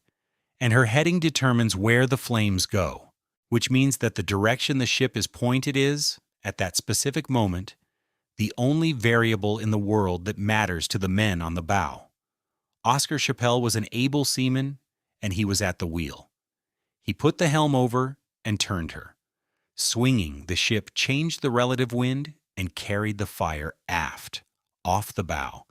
and her heading determines where the flames go, which means that the direction the ship is pointed is, at that specific moment, the only variable in the world that matters to the men on the bow. Oscar Chappell was an able seaman, and he was at the wheel. He put the helm over and turned her. Swinging, the ship changed the relative wind and carried the fire aft, off the bow,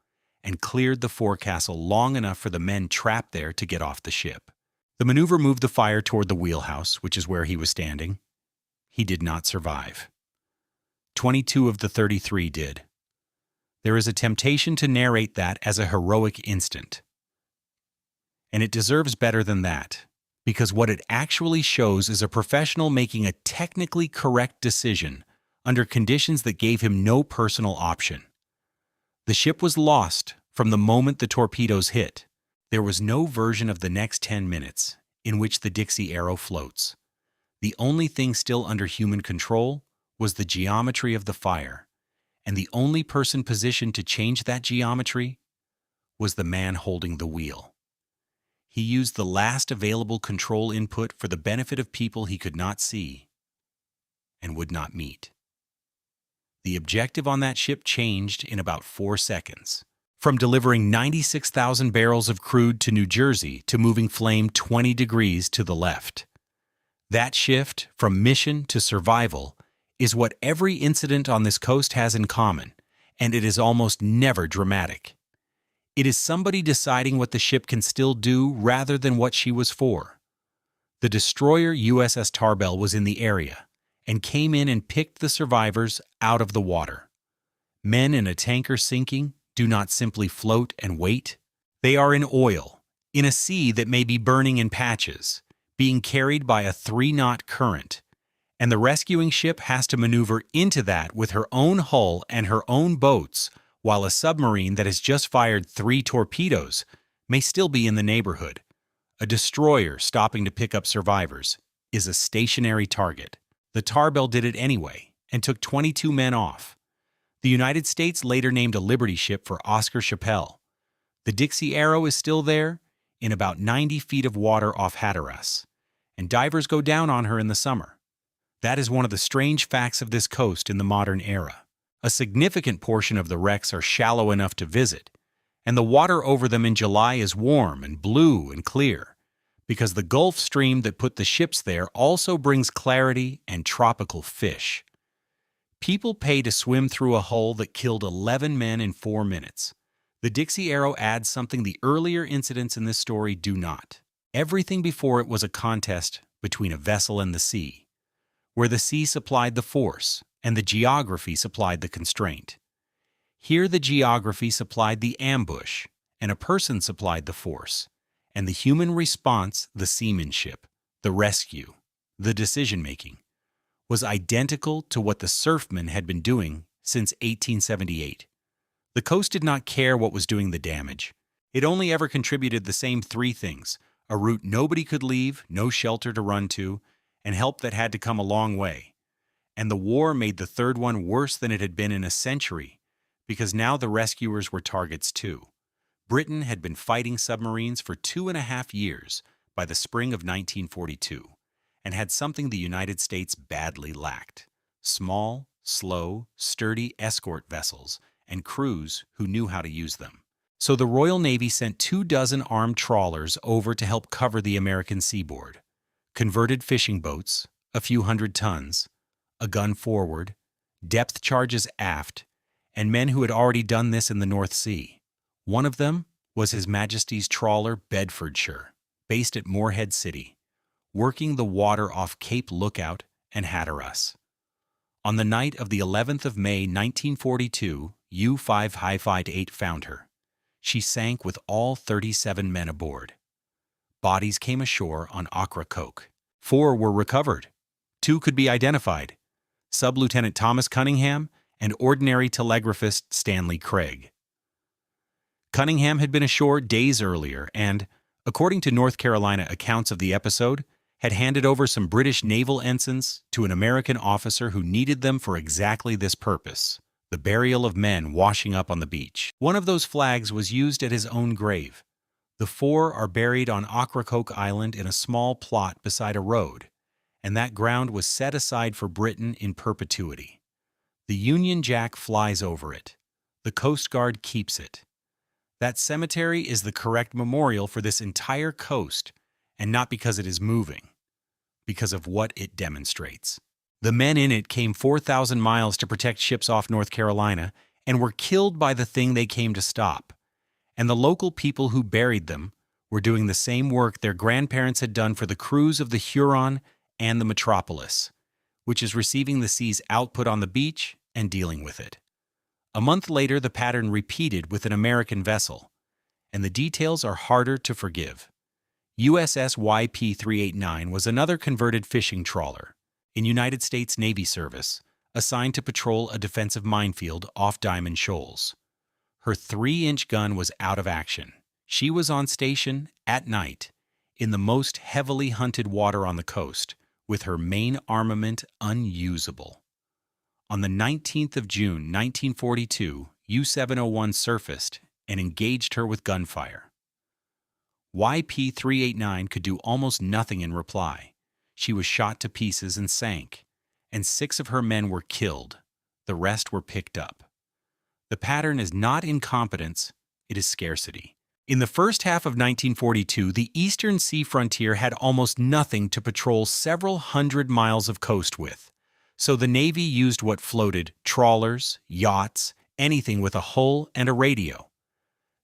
and cleared the forecastle long enough for the men trapped there to get off the ship. The maneuver moved the fire toward the wheelhouse, which is where he was standing. He did not survive. 22 of the 33 did. There is a temptation to narrate that as a heroic instant. And it deserves better than that, because what it actually shows is a professional making a technically correct decision under conditions that gave him no personal option. The ship was lost from the moment the torpedoes hit. There was no version of the next 10 minutes in which the Dixie Arrow floats. The only thing still under human control was the geometry of the fire, and the only person positioned to change that geometry was the man holding the wheel. He used the last available control input for the benefit of people he could not see and would not meet. The objective on that ship changed in about 4 seconds, from delivering 96,000 barrels of crude to New Jersey to moving flame 20 degrees to the left. That shift from mission to survival is what every incident on this coast has in common, and it is almost never dramatic. It is somebody deciding what the ship can still do rather than what she was for. The destroyer USS Tarbell was in the area and came in and picked the survivors out of the water. Men in a tanker sinking do not simply float and wait. They are in oil, in a sea that may be burning in patches, being carried by a 3-knot current, and the rescuing ship has to maneuver into that with her own hull and her own boats, while a submarine that has just fired 3 torpedoes may still be in the neighborhood. A destroyer stopping to pick up survivors is a stationary target. The Tarbell did it anyway and took 22 men off. The United States later named a Liberty ship for Oscar Chappell. The Dixie Arrow is still there, in about 90 feet of water off Hatteras, and divers go down on her in the summer. That is one of the strange facts of this coast in the modern era. A significant portion of the wrecks are shallow enough to visit, and the water over them in July is warm and blue and clear, because the Gulf Stream that put the ships there also brings clarity and tropical fish. People pay to swim through a hull that killed 11 men in 4 minutes. The Dixie Arrow adds something the earlier incidents in this story do not. Everything before it was a contest between a vessel and the sea, where the sea supplied the force and the geography supplied the constraint. Here the geography supplied the ambush, and a person supplied the force, and the human response, the seamanship, the rescue, the decision-making, was identical to what the surfmen had been doing since 1878. The coast did not care what was doing the damage. It only ever contributed the same 3 things: a route nobody could leave, no shelter to run to, and help that had to come a long way. And the war made the third one worse than it had been in a century, because now the rescuers were targets too. Britain had been fighting submarines for 2.5 years by the spring of 1942, and had something the United States badly lacked: small, slow, sturdy escort vessels and crews who knew how to use them. So the Royal Navy sent 24 armed trawlers over to help cover the American seaboard. Converted fishing boats, a few hundred tons, a gun forward, depth charges aft, and men who had already done this in the North Sea. One of them was His Majesty's trawler Bedfordshire, based at Moorhead City, working the water off Cape Lookout and Hatteras. On the night of the 11th of May 1942, U-5-8 found her. She sank with all 37 men aboard. Bodies came ashore on Ocracoke. 4 were recovered. 2 could be identified: Sub-Lieutenant Thomas Cunningham and Ordinary Telegraphist Stanley Craig. Cunningham had been ashore days earlier and, according to North Carolina accounts of the episode, had handed over some British naval ensigns to an American officer who needed them for exactly this purpose: the burial of men washing up on the beach. One of those flags was used at his own grave. The 4 are buried on Ocracoke Island in a small plot beside a road, and that ground was set aside for Britain in perpetuity. The Union Jack flies over it. The Coast Guard keeps it. That cemetery is the correct memorial for this entire coast, and not because it is moving, because of what it demonstrates. The men in it came 4,000 miles to protect ships off North Carolina and were killed by the thing they came to stop. And the local people who buried them were doing the same work their grandparents had done for the crews of the Huron and the Metropolis, which is receiving the sea's output on the beach and dealing with it. A month later, the pattern repeated with an American vessel, and the details are harder to forgive. USS YP-389 was another converted fishing trawler in United States Navy service, assigned to patrol a defensive minefield off Diamond Shoals. Her 3-inch gun was out of action. She was on station at night in the most heavily hunted water on the coast, with her main armament unusable. On the 19th of June, 1942, U-701 surfaced and engaged her with gunfire. YP-389 could do almost nothing in reply. She was shot to pieces and sank, and 6 of her men were killed. The rest were picked up. The pattern is not incompetence, it is scarcity. In the first half of 1942, the eastern sea frontier had almost nothing to patrol several hundred miles of coast with, so the Navy used what floated: trawlers, yachts, anything with a hull and a radio.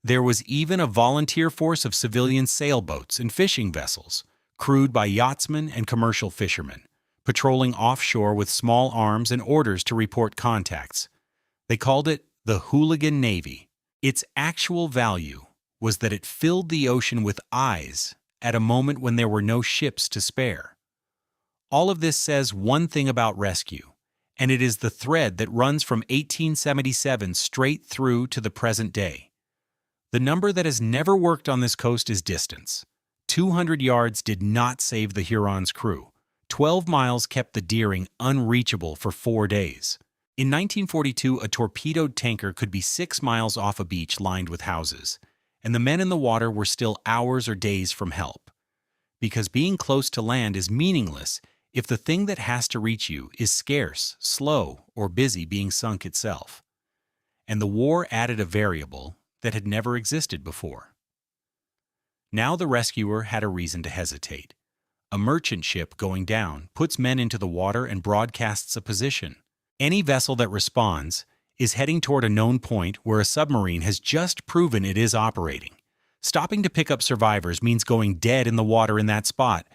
There was even a volunteer force of civilian sailboats and fishing vessels, crewed by yachtsmen and commercial fishermen, patrolling offshore with small arms and orders to report contacts. They called it the Hooligan Navy. Its actual value was that it filled the ocean with eyes at a moment when there were no ships to spare. All of this says one thing about rescue, and it is the thread that runs from 1877 straight through to the present day. The number that has never worked on this coast is distance. 200 yards did not save the Huron's crew. 12 miles kept the Deering unreachable for 4 days. In 1942, a torpedoed tanker could be 6 miles off a beach lined with houses, and the men in the water were still hours or days from help. Because being close to land is meaningless if the thing that has to reach you is scarce, slow, or busy being sunk itself. And the war added a variable that had never existed before. Now the rescuer had a reason to hesitate. A merchant ship going down puts men into the water and broadcasts a position. Any vessel that responds is heading toward a known point where a submarine has just proven it is operating. Stopping to pick up survivors means going dead in the water in that spot,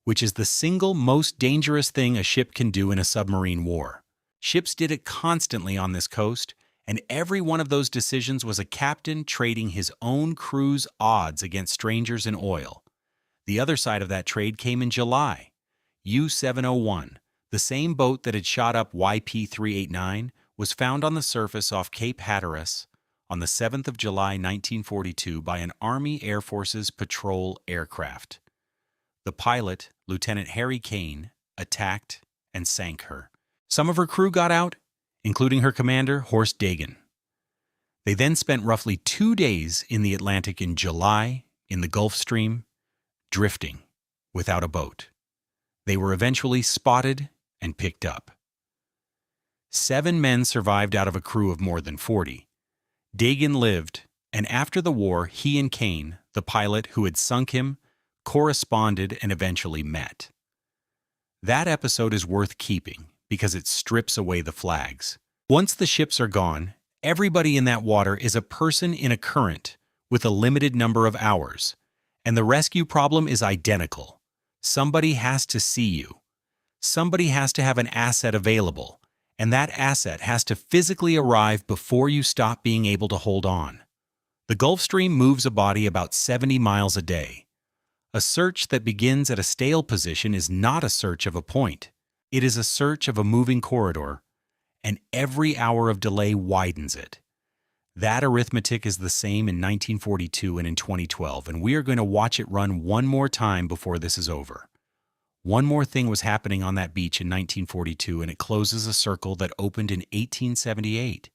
which is the single most dangerous thing a ship can do in a submarine war. Ships did it constantly on this coast, and every one of those decisions was a captain trading his own crew's odds against strangers in oil. The other side of that trade came in July. U-701, the same boat that had shot up YP-389, was found on the surface off Cape Hatteras on the 7th of July 1942 by an Army Air Force's patrol aircraft. The pilot, Lieutenant Harry Kane, attacked and sank her. Some of her crew got out, including her commander, Horst Dagen. They then spent roughly 2 days in the Atlantic in July, in the Gulf Stream, drifting, without a boat. They were eventually spotted and picked up. 7 men survived out of a crew of more than 40. Dagen lived, and after the war, he and Kane, the pilot who had sunk him, corresponded and eventually met. That episode is worth keeping because it strips away the flags. Once the ships are gone, everybody in that water is a person in a current with a limited number of hours, and the rescue problem is identical. Somebody has to see you. Somebody has to have an asset available, and that asset has to physically arrive before you stop being able to hold on. The Gulf Stream moves a body about 70 miles a day. A search that begins at a stale position is not a search of a point. It is a search of a moving corridor, and every hour of delay widens it. That arithmetic is the same in 1942 and in 2012, and we are going to watch it run one more time before this is over. One more thing was happening on that beach in 1942, and it closes a circle that opened in 1878.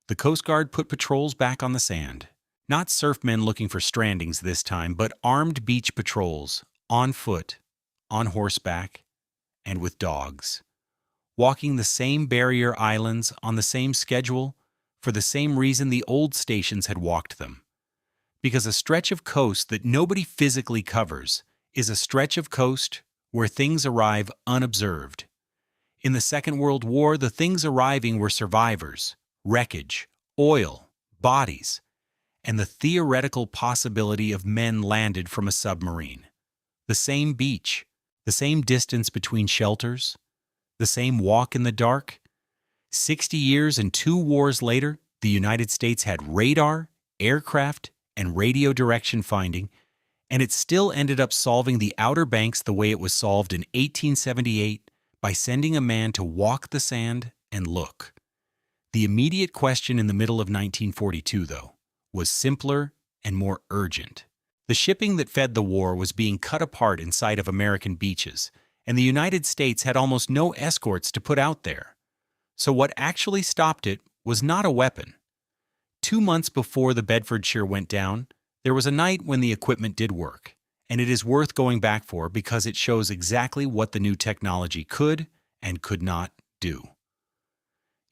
The Coast Guard put patrols back on the sand. Not surfmen looking for strandings this time, but armed beach patrols, on foot, on horseback, and with dogs. Walking the same barrier islands on the same schedule for the same reason the old stations had walked them. Because a stretch of coast that nobody physically covers is a stretch of coast where things arrive unobserved. In the Second World War, the things arriving were survivors, wreckage, oil, bodies, and the theoretical possibility of men landed from a submarine. The same beach, the same distance between shelters, the same walk in the dark. 60 years and 2 wars later, the United States had radar, aircraft, and radio direction finding, and it still ended up solving the Outer Banks the way it was solved in 1878 by sending a man to walk the sand and look. The immediate question in the middle of 1942, though, was simpler and more urgent. The shipping that fed the war was being cut apart in sight of American beaches, and the United States had almost no escorts to put out there. So what actually stopped it was not a weapon. 2 months before the Bedfordshire went down, there was a night when the equipment did work, and it is worth going back for because it shows exactly what the new technology could and could not do.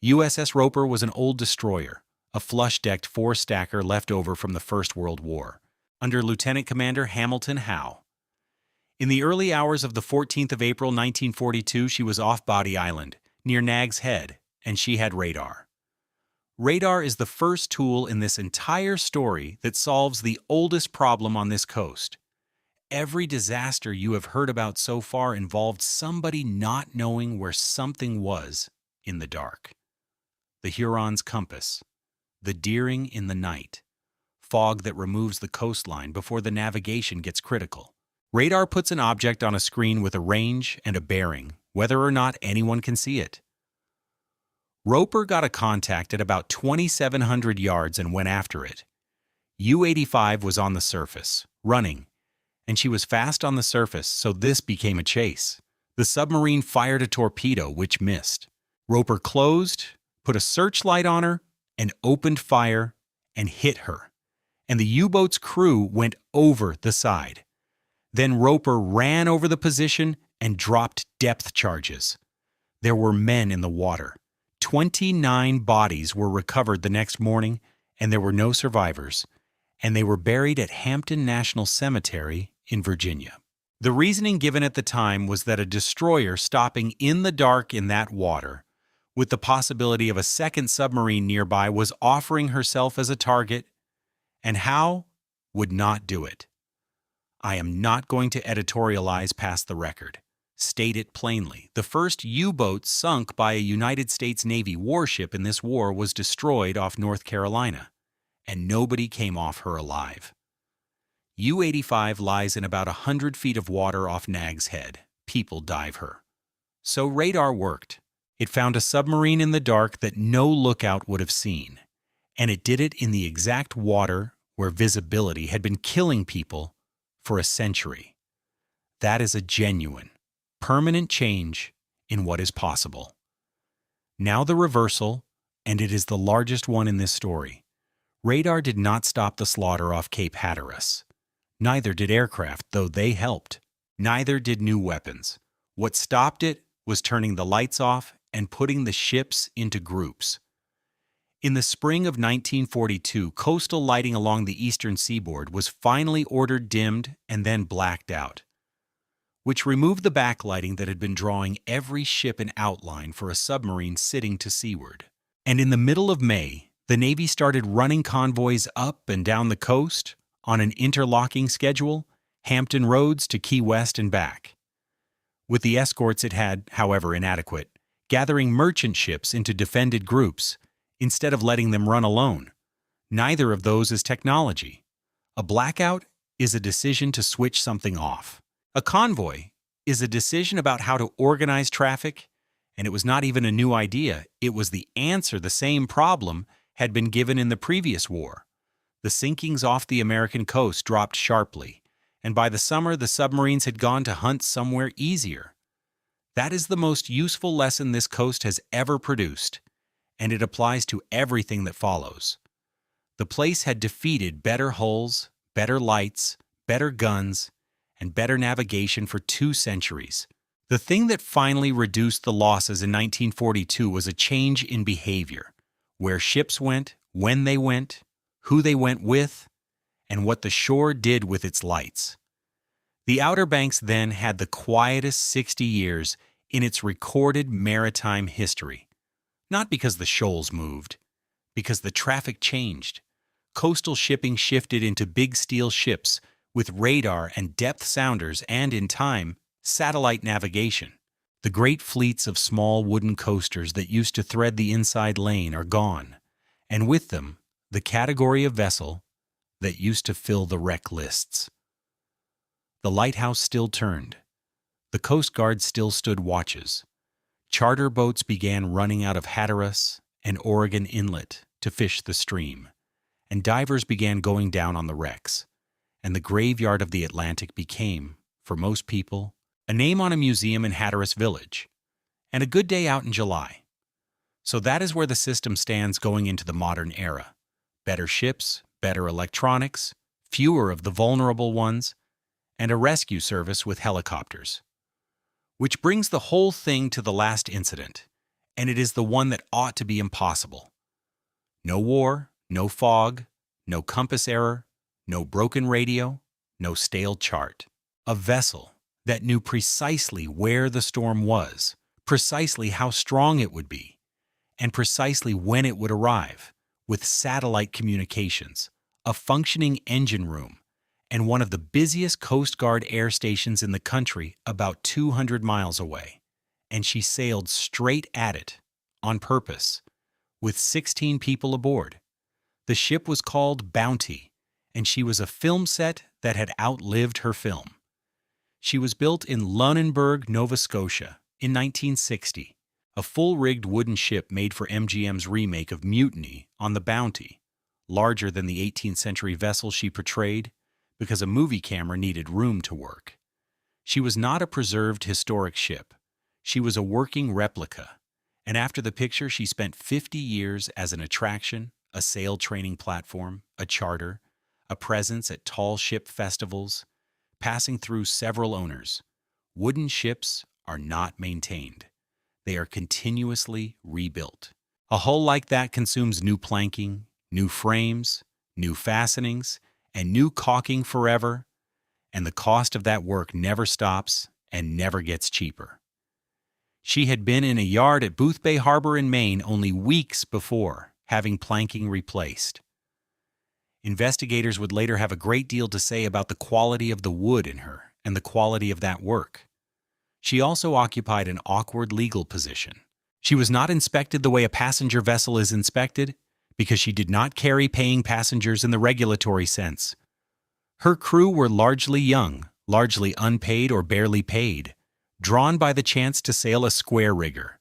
USS Roper was an old destroyer, a flush-decked 4-stacker left over from the First World War. under Lieutenant Commander Hamilton Howe. In the early hours of the 14th of April 1942, she was off Body Island, near Nag's Head, and she had radar. Radar is the first tool in this entire story that solves the oldest problem on this coast. Every disaster you have heard about so far involved somebody not knowing where something was in the dark. The Huron's compass, the Deering in the night, fog that removes the coastline before the navigation gets critical. Radar puts an object on a screen with a range and a bearing, whether or not anyone can see it. Roper got a contact at about 2,700 yards and went after it. U-85 was on the surface, running, and she was fast on the surface, so this became a chase. The submarine fired a torpedo, which missed. Roper closed, put a searchlight on her, and opened fire and hit her, and the U-boat's crew went over the side. Then Roper ran over the position and dropped depth charges. There were men in the water. 29 bodies were recovered the next morning, and there were no survivors, and they were buried at Hampton National Cemetery in Virginia. The reasoning given at the time was that a destroyer stopping in the dark in that water, with the possibility of a second submarine nearby, was offering herself as a target, and Howe would not do it. I am not going to editorialize past the record. State it plainly. The first U-boat sunk by a United States Navy warship in this war was destroyed off North Carolina, and nobody came off her alive. U-85 lies in about 100 feet of water off Nag's Head. People dive her. So radar worked. It found a submarine in the dark that no lookout would have seen, and it did it in the exact water where visibility had been killing people for a century. That is a genuine, permanent change in what is possible. Now the reversal, and it is the largest one in this story. Radar did not stop the slaughter off Cape Hatteras. Neither did aircraft, though they helped. Neither did new weapons. What stopped it was turning the lights off and putting the ships into groups. In the spring of 1942, coastal lighting along the eastern seaboard was finally ordered dimmed and then blacked out, which removed the backlighting that had been drawing every ship in outline for a submarine sitting to seaward. And in the middle of May, the Navy started running convoys up and down the coast on an interlocking schedule, Hampton Roads to Key West and back. With the escorts it had, however inadequate, gathering merchant ships into defended groups instead of letting them run alone. Neither of those is technology. A blackout is a decision to switch something off. A convoy is a decision about how to organize traffic, and it was not even a new idea. It was the answer the same problem had been given in the previous war. The sinkings off the American coast dropped sharply, and by the summer the submarines had gone to hunt somewhere easier. That is the most useful lesson this coast has ever produced, and it applies to everything that follows. The place had defeated better hulls, better lights, better guns, and better navigation for 2 centuries. The thing that finally reduced the losses in 1942 was a change in behavior, where ships went, when they went, who they went with, and what the shore did with its lights. The Outer Banks then had the quietest 60 years in its recorded maritime history. Not because the shoals moved, because the traffic changed. Coastal shipping shifted into big steel ships with radar and depth sounders and, in time, satellite navigation. The great fleets of small wooden coasters that used to thread the inside lane are gone, and with them, the category of vessel that used to fill the wreck lists. The lighthouse still turned. The Coast Guard still stood watches. Charter boats began running out of Hatteras and Oregon Inlet to fish the stream, and divers began going down on the wrecks, and the graveyard of the Atlantic became, for most people, a name on a museum in Hatteras Village, and a good day out in July. So that is where the system stands going into the modern era. Better ships, better electronics, fewer of the vulnerable ones, and a rescue service with helicopters. Which brings the whole thing to the last incident, and it is the one that ought to be impossible. No war, no fog, no compass error, No broken radio, no stale chart. A vessel that knew precisely where the storm was, precisely how strong it would be, and precisely when it would arrive, with satellite communications, a functioning engine room, and one of the busiest Coast Guard air stations in the country about 200 miles away. And she sailed straight at it, on purpose, with 16 people aboard. The ship was called Bounty, and she was a film set that had outlived her film. She was built in Lunenburg, Nova Scotia, in 1960, a full-rigged wooden ship made for MGM's remake of Mutiny on the Bounty, larger than the 18th century vessel she portrayed because a movie camera needed room to work. She was not a preserved historic ship. She was a working replica, and after the picture she spent 50 years as an attraction, a sail training platform, a charter, a presence at tall ship festivals, passing through several owners. Wooden ships are not maintained. They are continuously rebuilt. A hull like that consumes new planking, new frames, new fastenings, and new caulking forever, and the cost of that work never stops and never gets cheaper. She had been in a yard at Boothbay Harbor in Maine only weeks before, having planking replaced. Investigators would later have a great deal to say about the quality of the wood in her and the quality of that work. She also occupied an awkward legal position. She was not inspected the way a passenger vessel is inspected because she did not carry paying passengers in the regulatory sense. Her crew were largely young, largely unpaid or barely paid, drawn by the chance to sail a square rigger,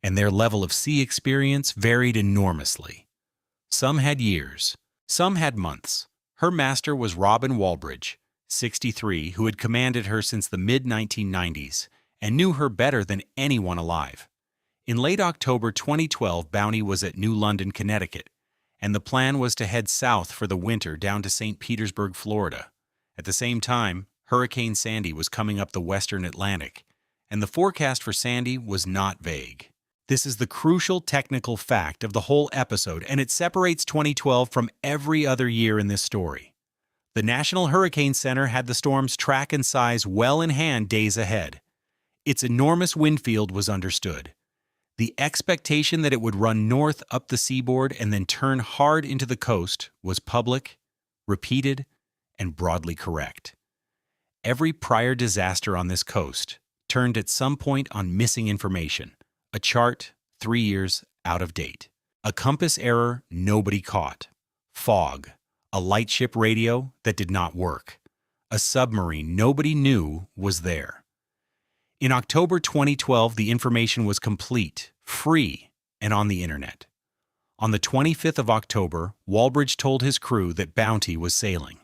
and their level of sea experience varied enormously. Some had years, some had months. Her master was Robin Walbridge, 63, who had commanded her since the mid-1990s and knew her better than anyone alive. In late October 2012, Bounty was at New London, Connecticut, and the plan was to head south for the winter down to St. Petersburg, Florida. At the same time, Hurricane Sandy was coming up the western Atlantic, and the forecast for Sandy was not vague. This is the crucial technical fact of the whole episode, and it separates 2012 from every other year in this story. The National Hurricane Center had the storm's track and size well in hand days ahead. Its enormous wind field was understood. The expectation that it would run north up the seaboard and then turn hard into the coast was public, repeated, and broadly correct. Every prior disaster on this coast turned at some point on missing information, a chart 3 years out of date, a compass error nobody caught, fog, a lightship radio that did not work, a submarine nobody knew was there. In October 2012, the information was complete, free, and on the internet. On the 25th of October, Walbridge told his crew that Bounty was sailing.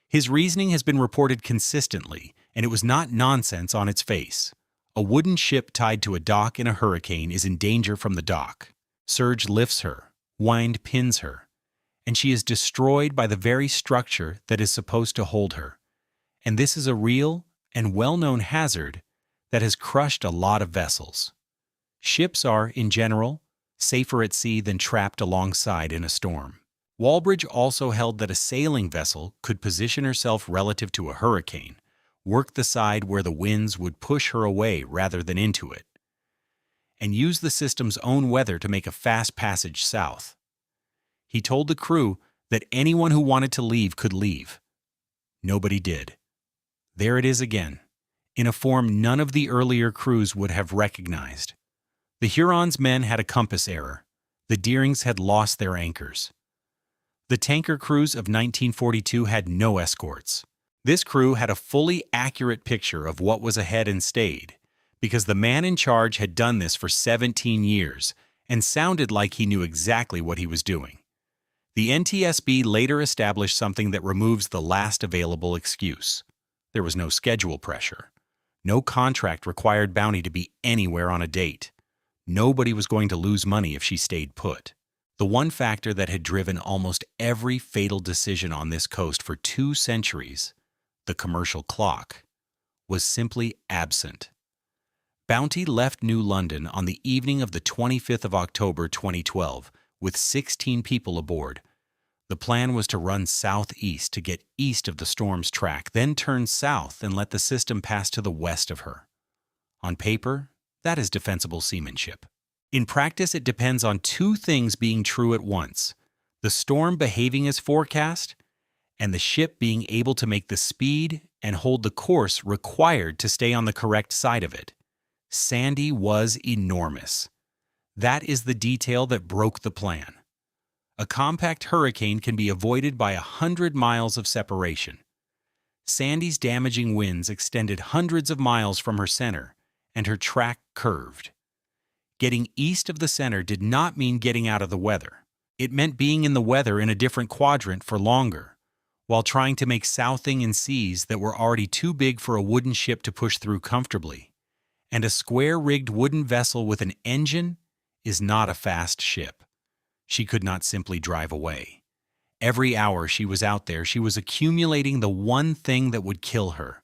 His reasoning has been reported consistently, and it was not nonsense on its face. A wooden ship tied to a dock in a hurricane is in danger from the dock. Surge lifts her, wind pins her, and she is destroyed by the very structure that is supposed to hold her. And this is a real and well-known hazard that has crushed a lot of vessels. Ships are, in general, safer at sea than trapped alongside in a storm. Walbridge also held that a sailing vessel could position herself relative to a hurricane, work the side where the winds would push her away rather than into it, and use the system's own weather to make a fast passage south. He told the crew that anyone who wanted to leave could leave. Nobody did. There it is again, in a form none of the earlier crews would have recognized. The Huron's men had a compass error. The Deerings had lost their anchors. The tanker crews of 1942 had no escorts. This crew had a fully accurate picture of what was ahead and stayed, because the man in charge had done this for 17 years and sounded like he knew exactly what he was doing. The NTSB later established something that removes the last available excuse. There was no schedule pressure. No contract required Bounty to be anywhere on a date. Nobody was going to lose money if she stayed put. The one factor that had driven almost every fatal decision on this coast for 2 centuries, the commercial clock, was simply absent. Bounty left New London on the evening of the 25th of October 2012 with 16 people aboard. The plan was to run southeast to get east of the storm's track, then turn south and let the system pass to the west of her. On paper, that is defensible seamanship. In practice, it depends on two things being true at once: the storm behaving as forecast, and the ship being able to make the speed and hold the course required to stay on the correct side of it. Sandy was enormous. That is the detail that broke the plan. A compact hurricane can be avoided by 100 miles of separation. Sandy's damaging winds extended hundreds of miles from her center, and her track curved. Getting east of the center did not mean getting out of the weather. It meant being in the weather in a different quadrant for longer, while trying to make southing in seas that were already too big for a wooden ship to push through comfortably. And a square-rigged wooden vessel with an engine is not a fast ship. She could not simply drive away. Every hour she was out there, she was accumulating the one thing that would kill her,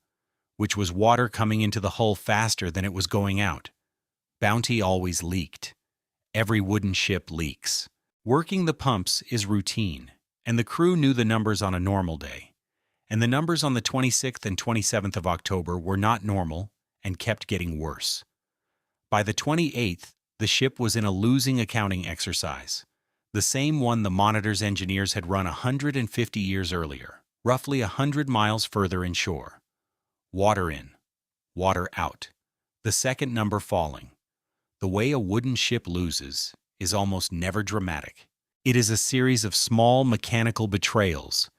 which was water coming into the hull faster than it was going out. Bounty always leaked. Every wooden ship leaks. Working the pumps is routine, and the crew knew the numbers on a normal day. And the numbers on the 26th and 27th of October were not normal and kept getting worse. By the 28th, the ship was in a losing accounting exercise, the same one the Monitor's engineers had run 150 years earlier, roughly 100 miles further inshore. Water in, water out, the second number falling. The way a wooden ship loses is almost never dramatic. It is a series of small mechanical betrayals,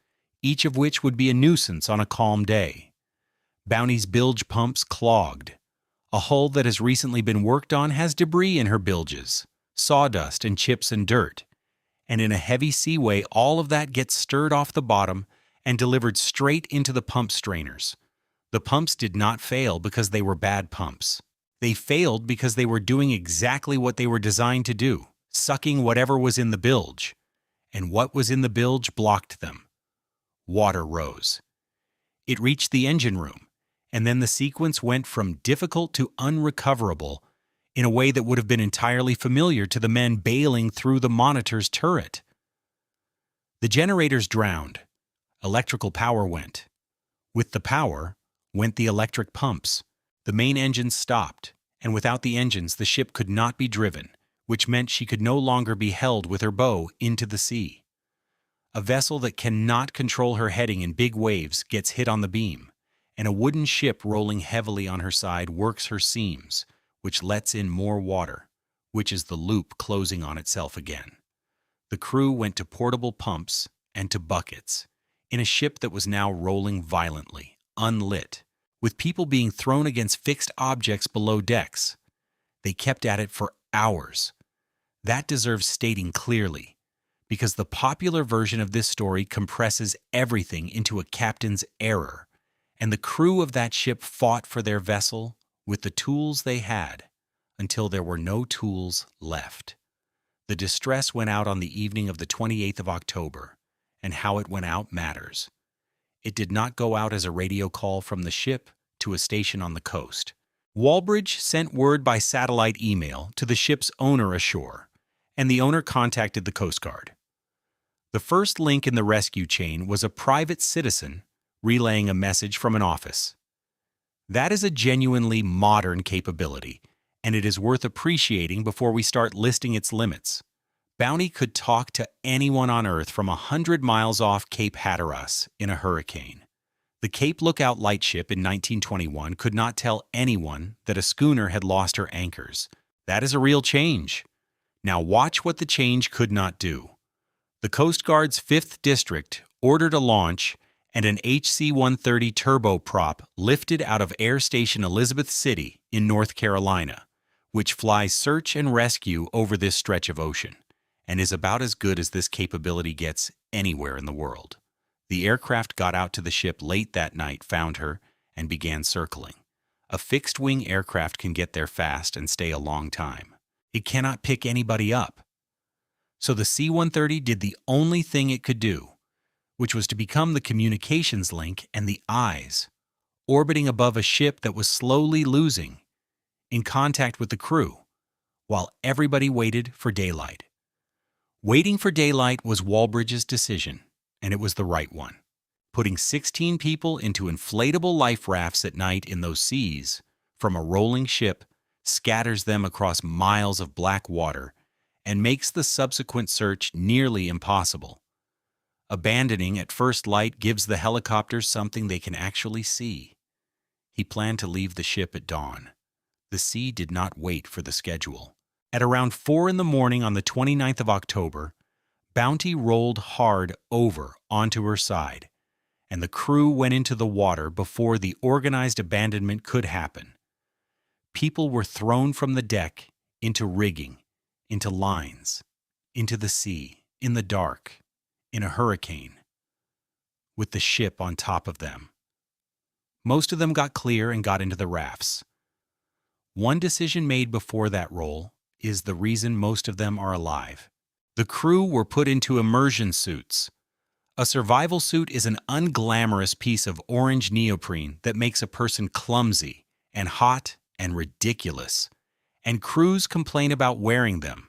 each of which would be a nuisance on a calm day. Bounty's bilge pumps clogged. A hull that has recently been worked on has debris in her bilges, sawdust and chips and dirt. And in a heavy seaway, all of that gets stirred off the bottom and delivered straight into the pump strainers. The pumps did not fail because they were bad pumps. They failed because they were doing exactly what they were designed to do, sucking whatever was in the bilge. And what was in the bilge blocked them. Water rose. It reached the engine room, and then the sequence went from difficult to unrecoverable in a way that would have been entirely familiar to the men bailing through the Monitor's turret. The generators drowned. Electrical power went. With the power went the electric pumps. The main engines stopped, and without the engines the ship could not be driven, which meant she could no longer be held with her bow into the sea. A vessel that cannot control her heading in big waves gets hit on the beam, and a wooden ship rolling heavily on her side works her seams, which lets in more water, which is the loop closing on itself again. The crew went to portable pumps and to buckets, in a ship that was now rolling violently, unlit, with people being thrown against fixed objects below decks. They kept at it for hours. That deserves stating clearly, because the popular version of this story compresses everything into a captain's error, and the crew of that ship fought for their vessel with the tools they had until there were no tools left. The distress went out on the evening of the 28th of October, and how it went out matters. It did not go out as a radio call from the ship to a station on the coast. Walbridge sent word by satellite email to the ship's owner ashore, and the owner contacted the Coast Guard. The first link in the rescue chain was a private citizen relaying a message from an office. That is a genuinely modern capability, and it is worth appreciating before we start listing its limits. Bounty could talk to anyone on Earth from 100 miles off Cape Hatteras in a hurricane. The Cape Lookout lightship in 1921 could not tell anyone that a schooner had lost her anchors. That is a real change. Now watch what the change could not do. The Coast Guard's 5th District ordered a launch, and an HC-130 turboprop lifted out of Air Station Elizabeth City in North Carolina, which flies search and rescue over this stretch of ocean, and is about as good as this capability gets anywhere in the world. The aircraft got out to the ship late that night, found her, and began circling. A fixed-wing aircraft can get there fast and stay a long time. It cannot pick anybody up. So the C-130 did the only thing it could do, which was to become the communications link and the eyes, orbiting above a ship that was slowly losing, in contact with the crew, while everybody waited for daylight. Waiting for daylight was Walbridge's decision, and it was the right one. Putting 16 people into inflatable life rafts at night in those seas, from a rolling ship, scatters them across miles of black water and makes the subsequent search nearly impossible. Abandoning at first light gives the helicopters something they can actually see. He planned to leave the ship at dawn. The sea did not wait for the schedule. At around 4 in the morning on the 29th of October, Bounty rolled hard over onto her side, and the crew went into the water before the organized abandonment could happen. People were thrown from the deck into rigging, into lines, into the sea, in the dark, in a hurricane, with the ship on top of them. Most of them got clear and got into the rafts. One decision made before that roll is the reason most of them are alive. The crew were put into immersion suits. A survival suit is an unglamorous piece of orange neoprene that makes a person clumsy and hot and ridiculous, and crews complain about wearing them,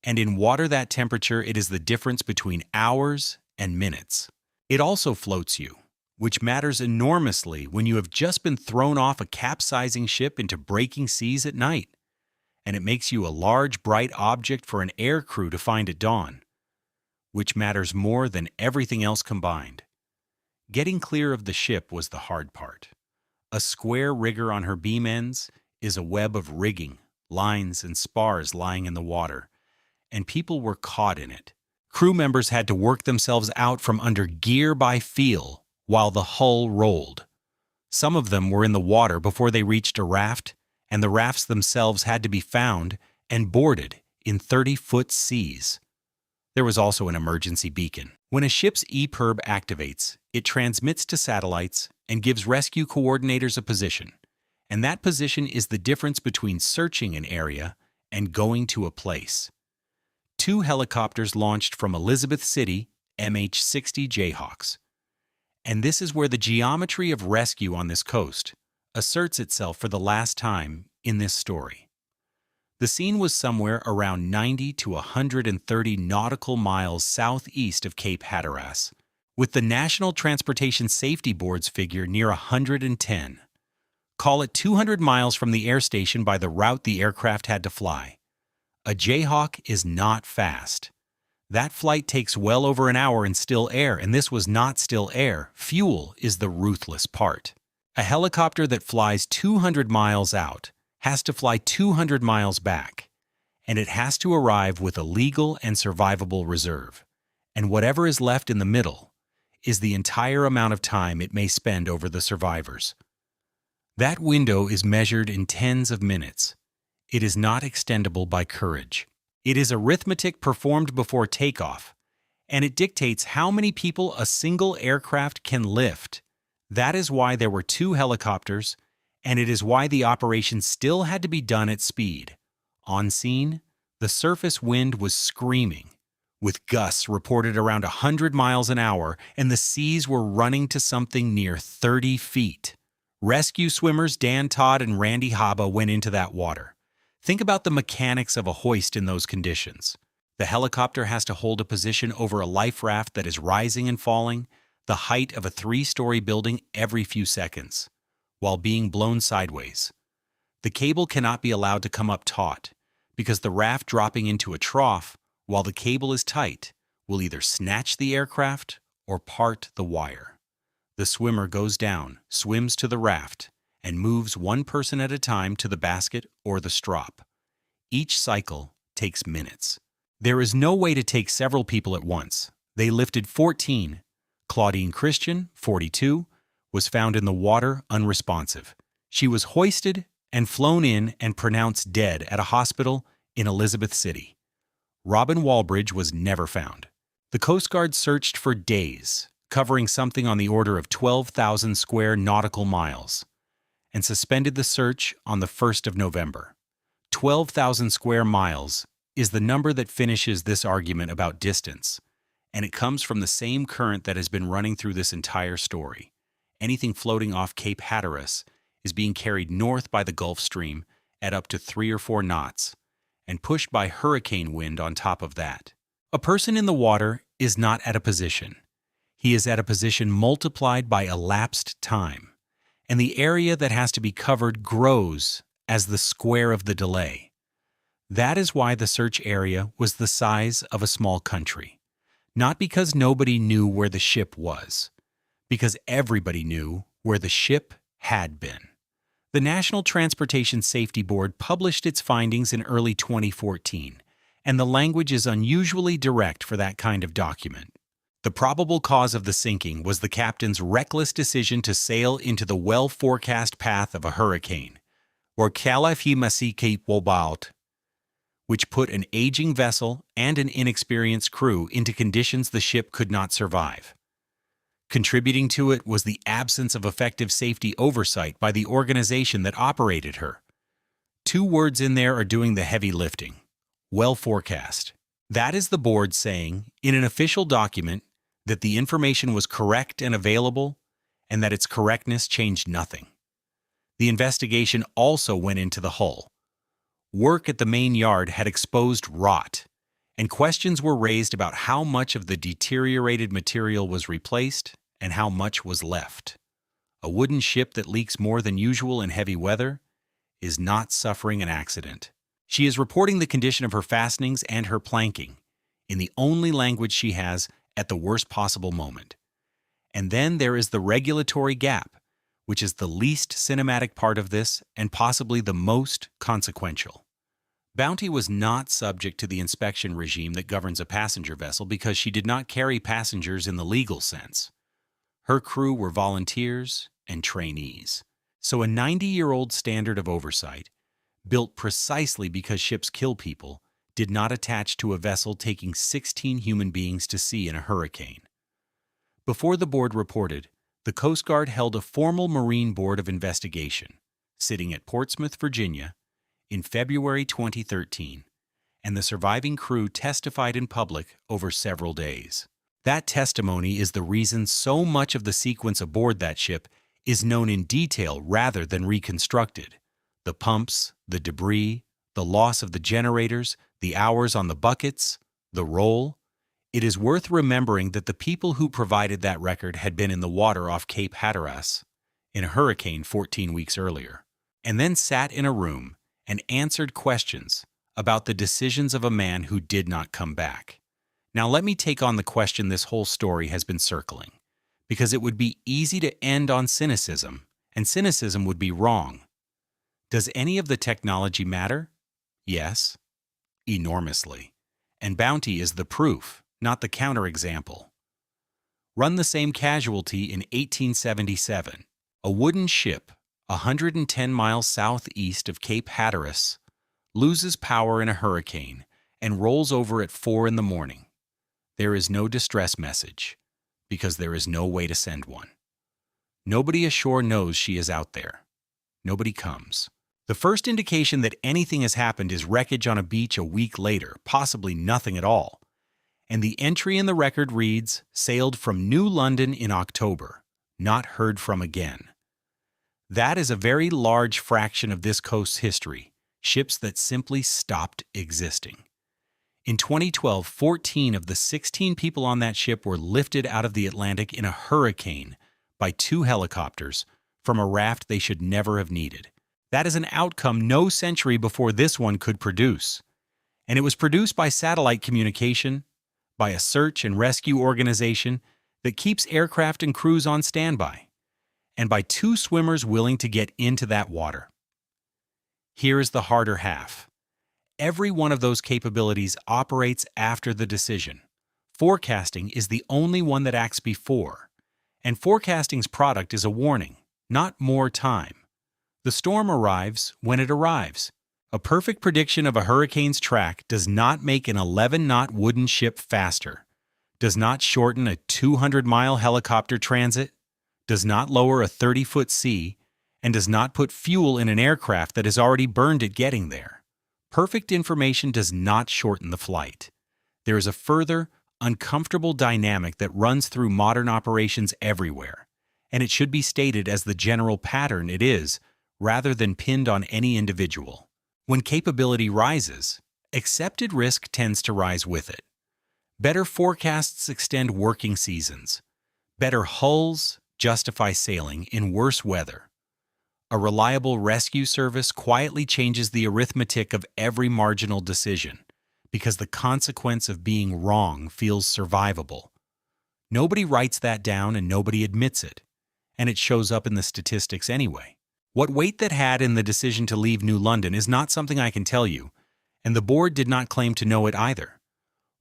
and in water that temperature it is the difference between hours and minutes. It also floats you, which matters enormously when you have just been thrown off a capsizing ship into breaking seas at night, and it makes you a large, bright object for an air crew to find at dawn, which matters more than everything else combined. Getting clear of the ship was the hard part. A square rigger on her beam ends is a web of rigging, lines, and spars lying in the water, and people were caught in it. Crew members had to work themselves out from under gear by feel while the hull rolled. Some of them were in the water before they reached a raft, and the rafts themselves had to be found and boarded in 30-foot seas. There was also an emergency beacon. When a ship's EPIRB activates, it transmits to satellites and gives rescue coordinators a position, and that position is the difference between searching an area and going to a place. 2 helicopters launched from Elizabeth City, MH-60 Jayhawks. And this is where the geometry of rescue on this coast asserts itself for the last time in this story. The scene was somewhere around 90 to 130 nautical miles southeast of Cape Hatteras, with the National Transportation Safety Board's figure near 110. Call it 200 miles from the air station by the route the aircraft had to fly. A Jayhawk is not fast. That flight takes well over an hour in still air, and this was not still air. Fuel is the ruthless part. A helicopter that flies 200 miles out has to fly 200 miles back, and it has to arrive with a legal and survivable reserve. And whatever is left in the middle is the entire amount of time it may spend over the survivors. That window is measured in tens of minutes. It is not extendable by courage. It is arithmetic performed before takeoff, and it dictates how many people a single aircraft can lift. That is why there were 2 helicopters, and it is why the operation still had to be done at speed. On scene, the surface wind was screaming, with gusts reported around 100 miles an hour, and the seas were running to something near 30 feet. Rescue swimmers Dan Todd and Randy Haba went into that water. Think about the mechanics of a hoist in those conditions. The helicopter has to hold a position over a life raft that is rising and falling, the height of a 3-story building every few seconds, while being blown sideways. The cable cannot be allowed to come up taut, because the raft dropping into a trough while the cable is tight will either snatch the aircraft or part the wire. The swimmer goes down, swims to the raft, and moves one person at a time to the basket or the strop. Each cycle takes minutes. There is no way to take several people at once. They lifted 14. Claudine Christian, 42, was found in the water unresponsive. She was hoisted and flown in and pronounced dead at a hospital in Elizabeth City. Robin Walbridge was never found. The Coast Guard searched for days, covering something on the order of 12,000 square nautical miles, and suspended the search on the 1st of November. 12,000 square miles is the number that finishes this argument about distance, and it comes from the same current that has been running through this entire story. Anything floating off Cape Hatteras is being carried north by the Gulf Stream at up to 3 or 4 knots, and pushed by hurricane wind on top of that. A person in the water is not at a position. He is at a position multiplied by elapsed time, and the area that has to be covered grows as the square of the delay. That is why the search area was the size of a small country. Not because nobody knew where the ship was, because everybody knew where the ship had been. The National Transportation Safety Board published its findings in early 2014, and the language is unusually direct for that kind of document. The probable cause of the sinking was the captain's reckless decision to sail into the well-forecast path of a hurricane, or Calaf-Masik-Wobalt, which put an aging vessel and an inexperienced crew into conditions the ship could not survive. Contributing to it was the absence of effective safety oversight by the organization that operated her. Two words in there are doing the heavy lifting: well forecast. That is the board saying, in an official document, that the information was correct and available, and that its correctness changed nothing. The investigation also went into the hull. Work at the main yard had exposed rot, and questions were raised about how much of the deteriorated material was replaced and how much was left. A wooden ship that leaks more than usual in heavy weather is not suffering an accident. She is reporting the condition of her fastenings and her planking in the only language she has at the worst possible moment. And then there is the regulatory gap, which is the least cinematic part of this and possibly the most consequential. Bounty was not subject to the inspection regime that governs a passenger vessel because she did not carry passengers in the legal sense. Her crew were volunteers and trainees. So a 90-year-old standard of oversight, built precisely because ships kill people, did not attach to a vessel taking 16 human beings to sea in a hurricane. Before the board reported, the Coast Guard held a formal Marine Board of Investigation, sitting at Portsmouth, Virginia, in February 2013, and the surviving crew testified in public over several days. That testimony is the reason so much of the sequence aboard that ship is known in detail rather than reconstructed. The pumps, the debris, the loss of the generators, the hours on the buckets, the roll. It is worth remembering that the people who provided that record had been in the water off Cape Hatteras in a hurricane 14 weeks earlier, and then sat in a room and answered questions about the decisions of a man who did not come back. Now let me take on the question this whole story has been circling, because it would be easy to end on cynicism, and cynicism would be wrong. Does any of the technology matter? Yes, enormously. And Bounty is the proof, not the counterexample. Run the same casualty in 1877. A wooden ship, 110 miles southeast of Cape Hatteras, loses power in a hurricane and rolls over at 4 in the morning. There is no distress message, because there is no way to send one. Nobody ashore knows she is out there. Nobody comes. The first indication that anything has happened is wreckage on a beach a week later, possibly nothing at all. And the entry in the record reads, sailed from New London in October, not heard from again. That is a very large fraction of this coast's history, ships that simply stopped existing. In 2012, 14 of the 16 people on that ship were lifted out of the Atlantic in a hurricane by 2 helicopters from a raft they should never have needed. That is an outcome no century before this one could produce. And it was produced by satellite communication, by a search and rescue organization that keeps aircraft and crews on standby, and by 2 swimmers willing to get into that water. Here is the harder half. Every one of those capabilities operates after the decision. Forecasting is the only one that acts before, and forecasting's product is a warning, not more time. The storm arrives when it arrives. A perfect prediction of a hurricane's track does not make an 11-knot wooden ship faster, does not shorten a 200-mile helicopter transit, does not lower a 30-foot sea, and does not put fuel in an aircraft that has already burned it getting there. Perfect information does not shorten the flight. There is a further, uncomfortable dynamic that runs through modern operations everywhere, and it should be stated as the general pattern it is, rather than pinned on any individual. When capability rises, accepted risk tends to rise with it. Better forecasts extend working seasons. Better hulls justify sailing in worse weather. A reliable rescue service quietly changes the arithmetic of every marginal decision because the consequence of being wrong feels survivable. Nobody writes that down and nobody admits it, and it shows up in the statistics anyway. What weight that had in the decision to leave New London is not something I can tell you, and the board did not claim to know it either.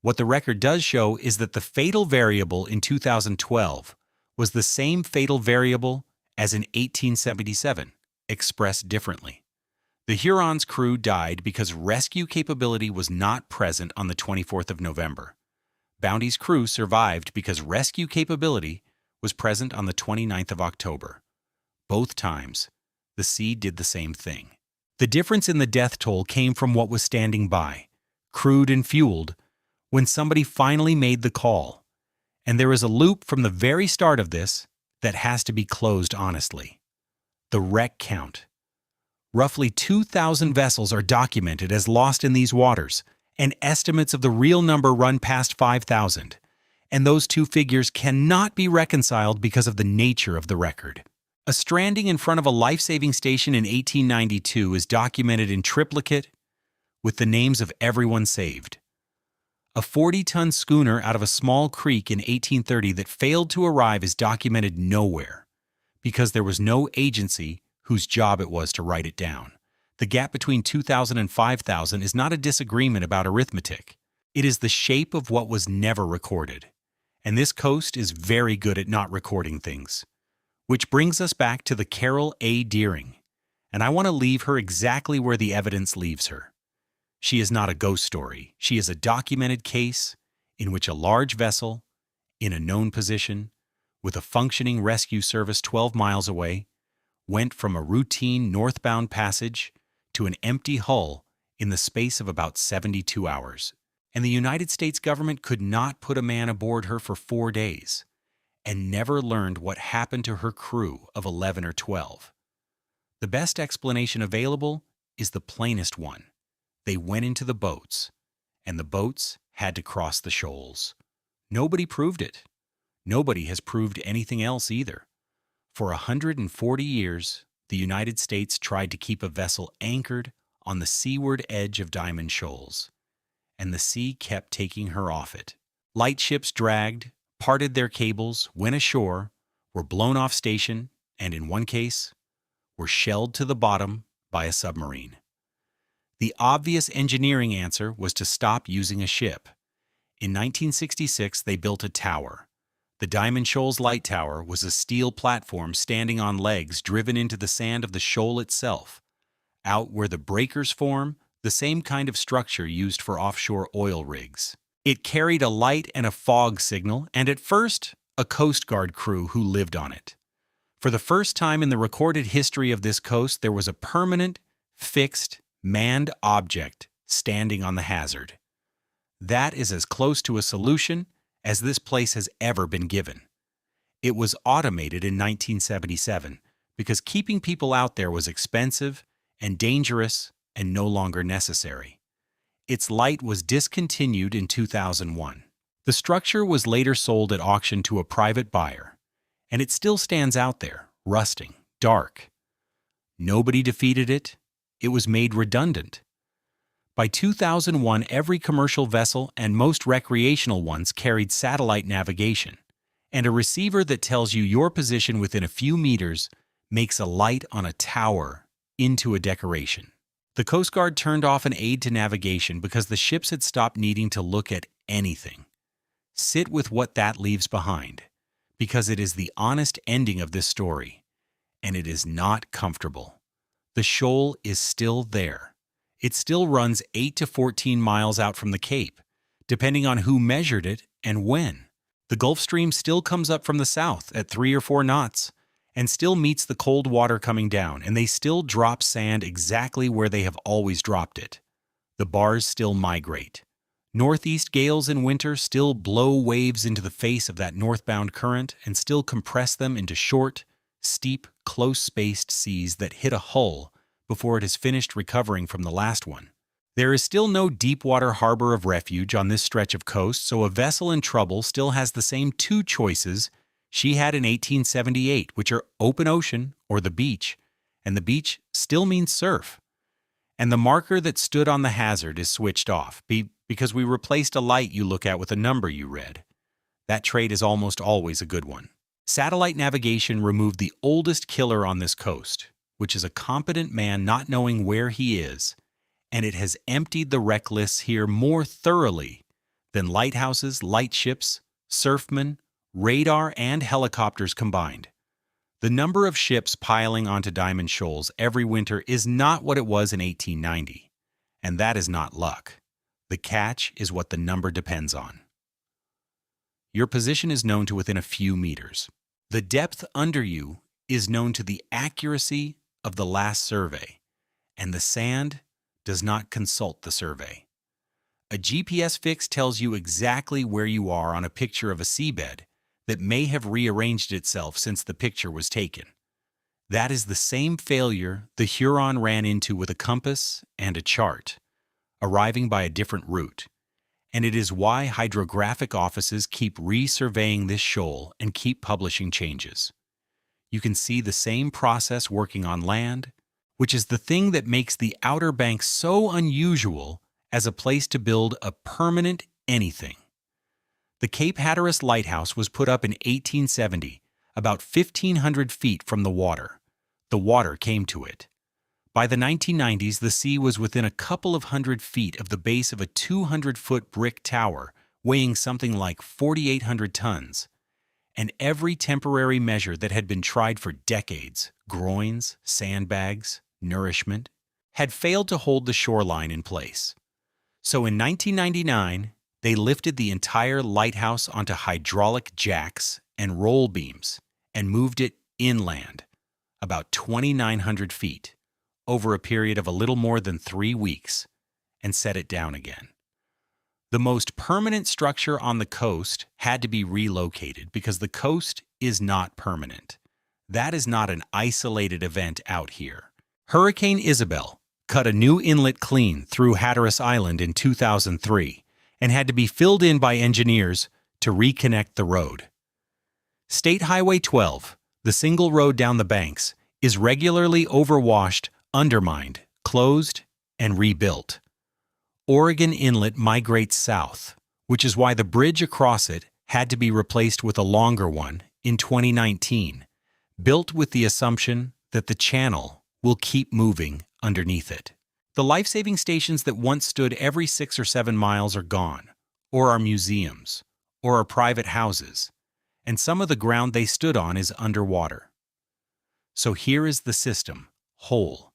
What the record does show is that the fatal variable in 2012 was the same fatal variable as in 1877, expressed differently. The Huron's crew died because rescue capability was not present on the 24th of November. Bounty's crew survived because rescue capability was present on the 29th of October. Both times, the sea did the same thing. The difference in the death toll came from what was standing by, crewed and fueled, when somebody finally made the call. And there is a loop from the very start of this that has to be closed honestly. The wreck count. Roughly 2,000 vessels are documented as lost in these waters, and estimates of the real number run past 5,000. And those two figures cannot be reconciled because of the nature of the record. A stranding in front of a life-saving station in 1892 is documented in triplicate with the names of everyone saved. A 40-ton schooner out of a small creek in 1830 that failed to arrive is documented nowhere because there was no agency whose job it was to write it down. The gap between 2,000 and 5,000 is not a disagreement about arithmetic. It is the shape of what was never recorded. And this coast is very good at not recording things. Which brings us back to the Carol A. Deering. And I want to leave her exactly where the evidence leaves her. She is not a ghost story. She is a documented case in which a large vessel, in a known position, with a functioning rescue service 12 miles away, went from a routine northbound passage to an empty hull in the space of about 72 hours. And the United States government could not put a man aboard her for 4 days, and never learned what happened to her crew of 11 or 12. The best explanation available is the plainest one. They went into the boats, and the boats had to cross the shoals. Nobody proved it. Nobody has proved anything else either. For 140 years, the United States tried to keep a vessel anchored on the seaward edge of Diamond Shoals, and the sea kept taking her off it. Light ships dragged, parted their cables, went ashore, were blown off station, and in one case, were shelled to the bottom by a submarine. The obvious engineering answer was to stop using a ship. In 1966, they built a tower. The Diamond Shoals Light Tower was a steel platform standing on legs driven into the sand of the shoal itself. Out where the breakers form, the same kind of structure used for offshore oil rigs. It carried a light and a fog signal, and at first, a Coast Guard crew who lived on it. For the first time in the recorded history of this coast, there was a permanent, fixed, manned object standing on the hazard. That is as close to a solution as this place has ever been given. It was automated in 1977 because keeping people out there was expensive and dangerous and no longer necessary. Its light was discontinued in 2001. The structure was later sold at auction to a private buyer, and it still stands out there, rusting, dark. Nobody defeated it. It was made redundant. By 2001, every commercial vessel and most recreational ones carried satellite navigation, and a receiver that tells you your position within a few meters makes a light on a tower into a decoration. The Coast Guard turned off an aid to navigation because the ships had stopped needing to look at anything. Sit with what that leaves behind, because it is the honest ending of this story, and it is not comfortable. The shoal is still there. It still runs 8 to 14 miles out from the Cape, depending on who measured it and when. The Gulf Stream still comes up from the south at 3 or 4 knots, and still meets the cold water coming down, and they still drop sand exactly where they have always dropped it. The bars still migrate. Northeast gales in winter still blow waves into the face of that northbound current and still compress them into short, steep, close-spaced seas that hit a hull before it has finished recovering from the last one. There is still no deep-water harbor of refuge on this stretch of coast, so a vessel in trouble still has the same two choices she had in 1878, which are open ocean or the beach, and the beach still means surf. And the marker that stood on the hazard is switched off, because we replaced a light you look at with a number you read. That trade is almost always a good one. Satellite navigation removed the oldest killer on this coast, which is a competent man not knowing where he is, and it has emptied the wreck lists here more thoroughly than lighthouses, lightships, surfmen, radar, and helicopters combined. The number of ships piling onto Diamond Shoals every winter is not what it was in 1890, and that is not luck. The catch is what the number depends on. Your position is known to within a few meters. The depth under you is known to the accuracy of the last survey, and the sand does not consult the survey. A GPS fix tells you exactly where you are on a picture of a seabed that may have rearranged itself since the picture was taken. That is the same failure the Huron ran into with a compass and a chart, arriving by a different route. And it is why hydrographic offices keep resurveying this shoal and keep publishing changes. You can see the same process working on land, which is the thing that makes the Outer Banks so unusual as a place to build a permanent anything. The Cape Hatteras Lighthouse was put up in 1870, about 1,500 feet from the water. The water came to it. By the 1990s, the sea was within a couple of hundred feet of the base of a 200-foot brick tower weighing something like 4,800 tons. And every temporary measure that had been tried for decades, groins, sandbags, nourishment, had failed to hold the shoreline in place. So in 1999, they lifted the entire lighthouse onto hydraulic jacks and roll beams and moved it inland, about 2,900 feet, over a period of a little more than 3 weeks, and set it down again. The most permanent structure on the coast had to be relocated because the coast is not permanent. That is not an isolated event out here. Hurricane Isabel cut a new inlet clean through Hatteras Island in 2003 and had to be filled in by engineers to reconnect the road. State Highway 12, the single road down the banks, is regularly overwashed, undermined, closed, and rebuilt. Oregon Inlet migrates south, which is why the bridge across it had to be replaced with a longer one in 2019, built with the assumption that the channel will keep moving underneath it. The life-saving stations that once stood every 6 or 7 miles are gone, or are museums, or are private houses, and some of the ground they stood on is underwater. So here is the system, whole,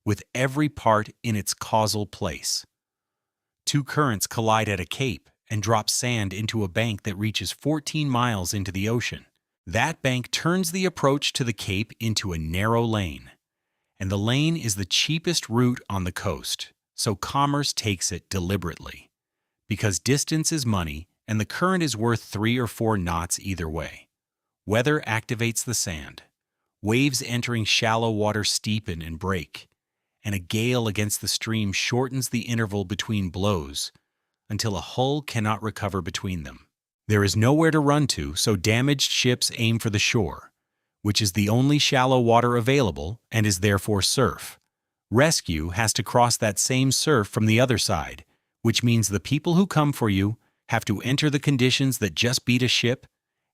with every part in its causal place. 2 currents collide at a cape and drop sand into a bank that reaches 14 miles into the ocean. That bank turns the approach to the cape into a narrow lane, and the lane is the cheapest route on the coast, so commerce takes it deliberately, because distance is money and the current is worth 3 or 4 knots either way. Weather activates the sand. Waves entering shallow water steepen and break, and a gale against the stream shortens the interval between blows until a hull cannot recover between them. There is nowhere to run to, so damaged ships aim for the shore, which is the only shallow water available and is therefore surf. Rescue has to cross that same surf from the other side, which means the people who come for you have to enter the conditions that just beat a ship,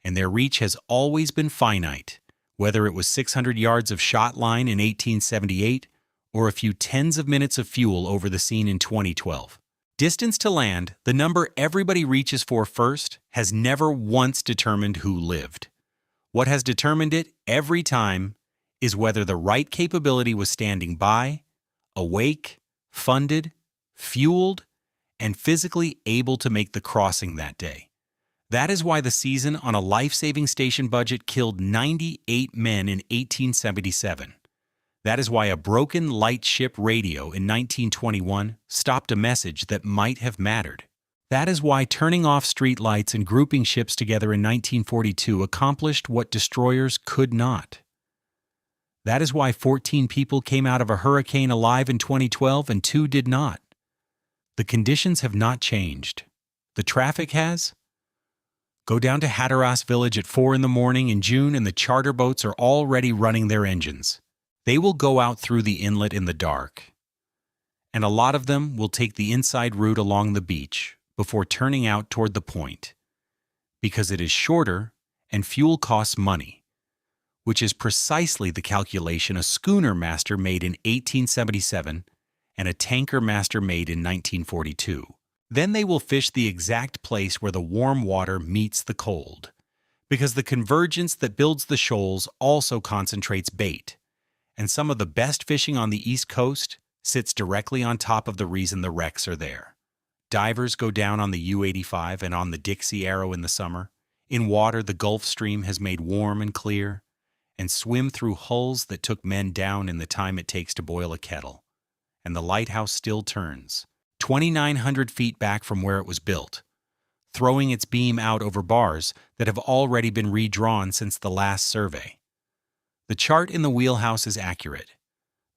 and their reach has always been finite, whether it was 600 yards of shot line in 1878 or a few tens of minutes of fuel over the scene in 2012. Distance to land, the number everybody reaches for first, has never once determined who lived. What has determined it every time is whether the right capability was standing by, awake, funded, fueled, and physically able to make the crossing that day. That is why the season on a life-saving station budget killed 98 men in 1877. That is why a broken lightship radio in 1921 stopped a message that might have mattered. That is why turning off streetlights and grouping ships together in 1942 accomplished what destroyers could not. That is why 14 people came out of a hurricane alive in 2012 and 2 did not. The conditions have not changed. The traffic has? Go down to Hatteras Village at 4 in the morning in June and the charter boats are already running their engines. They will go out through the inlet in the dark. And a lot of them will take the inside route along the beach before turning out toward the point, because it is shorter and fuel costs money, which is precisely the calculation a schooner master made in 1877 and a tanker master made in 1942. Then they will fish the exact place where the warm water meets the cold, because the convergence that builds the shoals also concentrates bait, and some of the best fishing on the East Coast sits directly on top of the reason the wrecks are there. Divers go down on the U-85 and on the Dixie Arrow in the summer, in water the Gulf Stream has made warm and clear, and swim through hulls that took men down in the time it takes to boil a kettle. And the lighthouse still turns, 2,900 feet back from where it was built, throwing its beam out over bars that have already been redrawn since the last survey. The chart in the wheelhouse is accurate.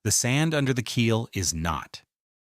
The sand under the keel is not.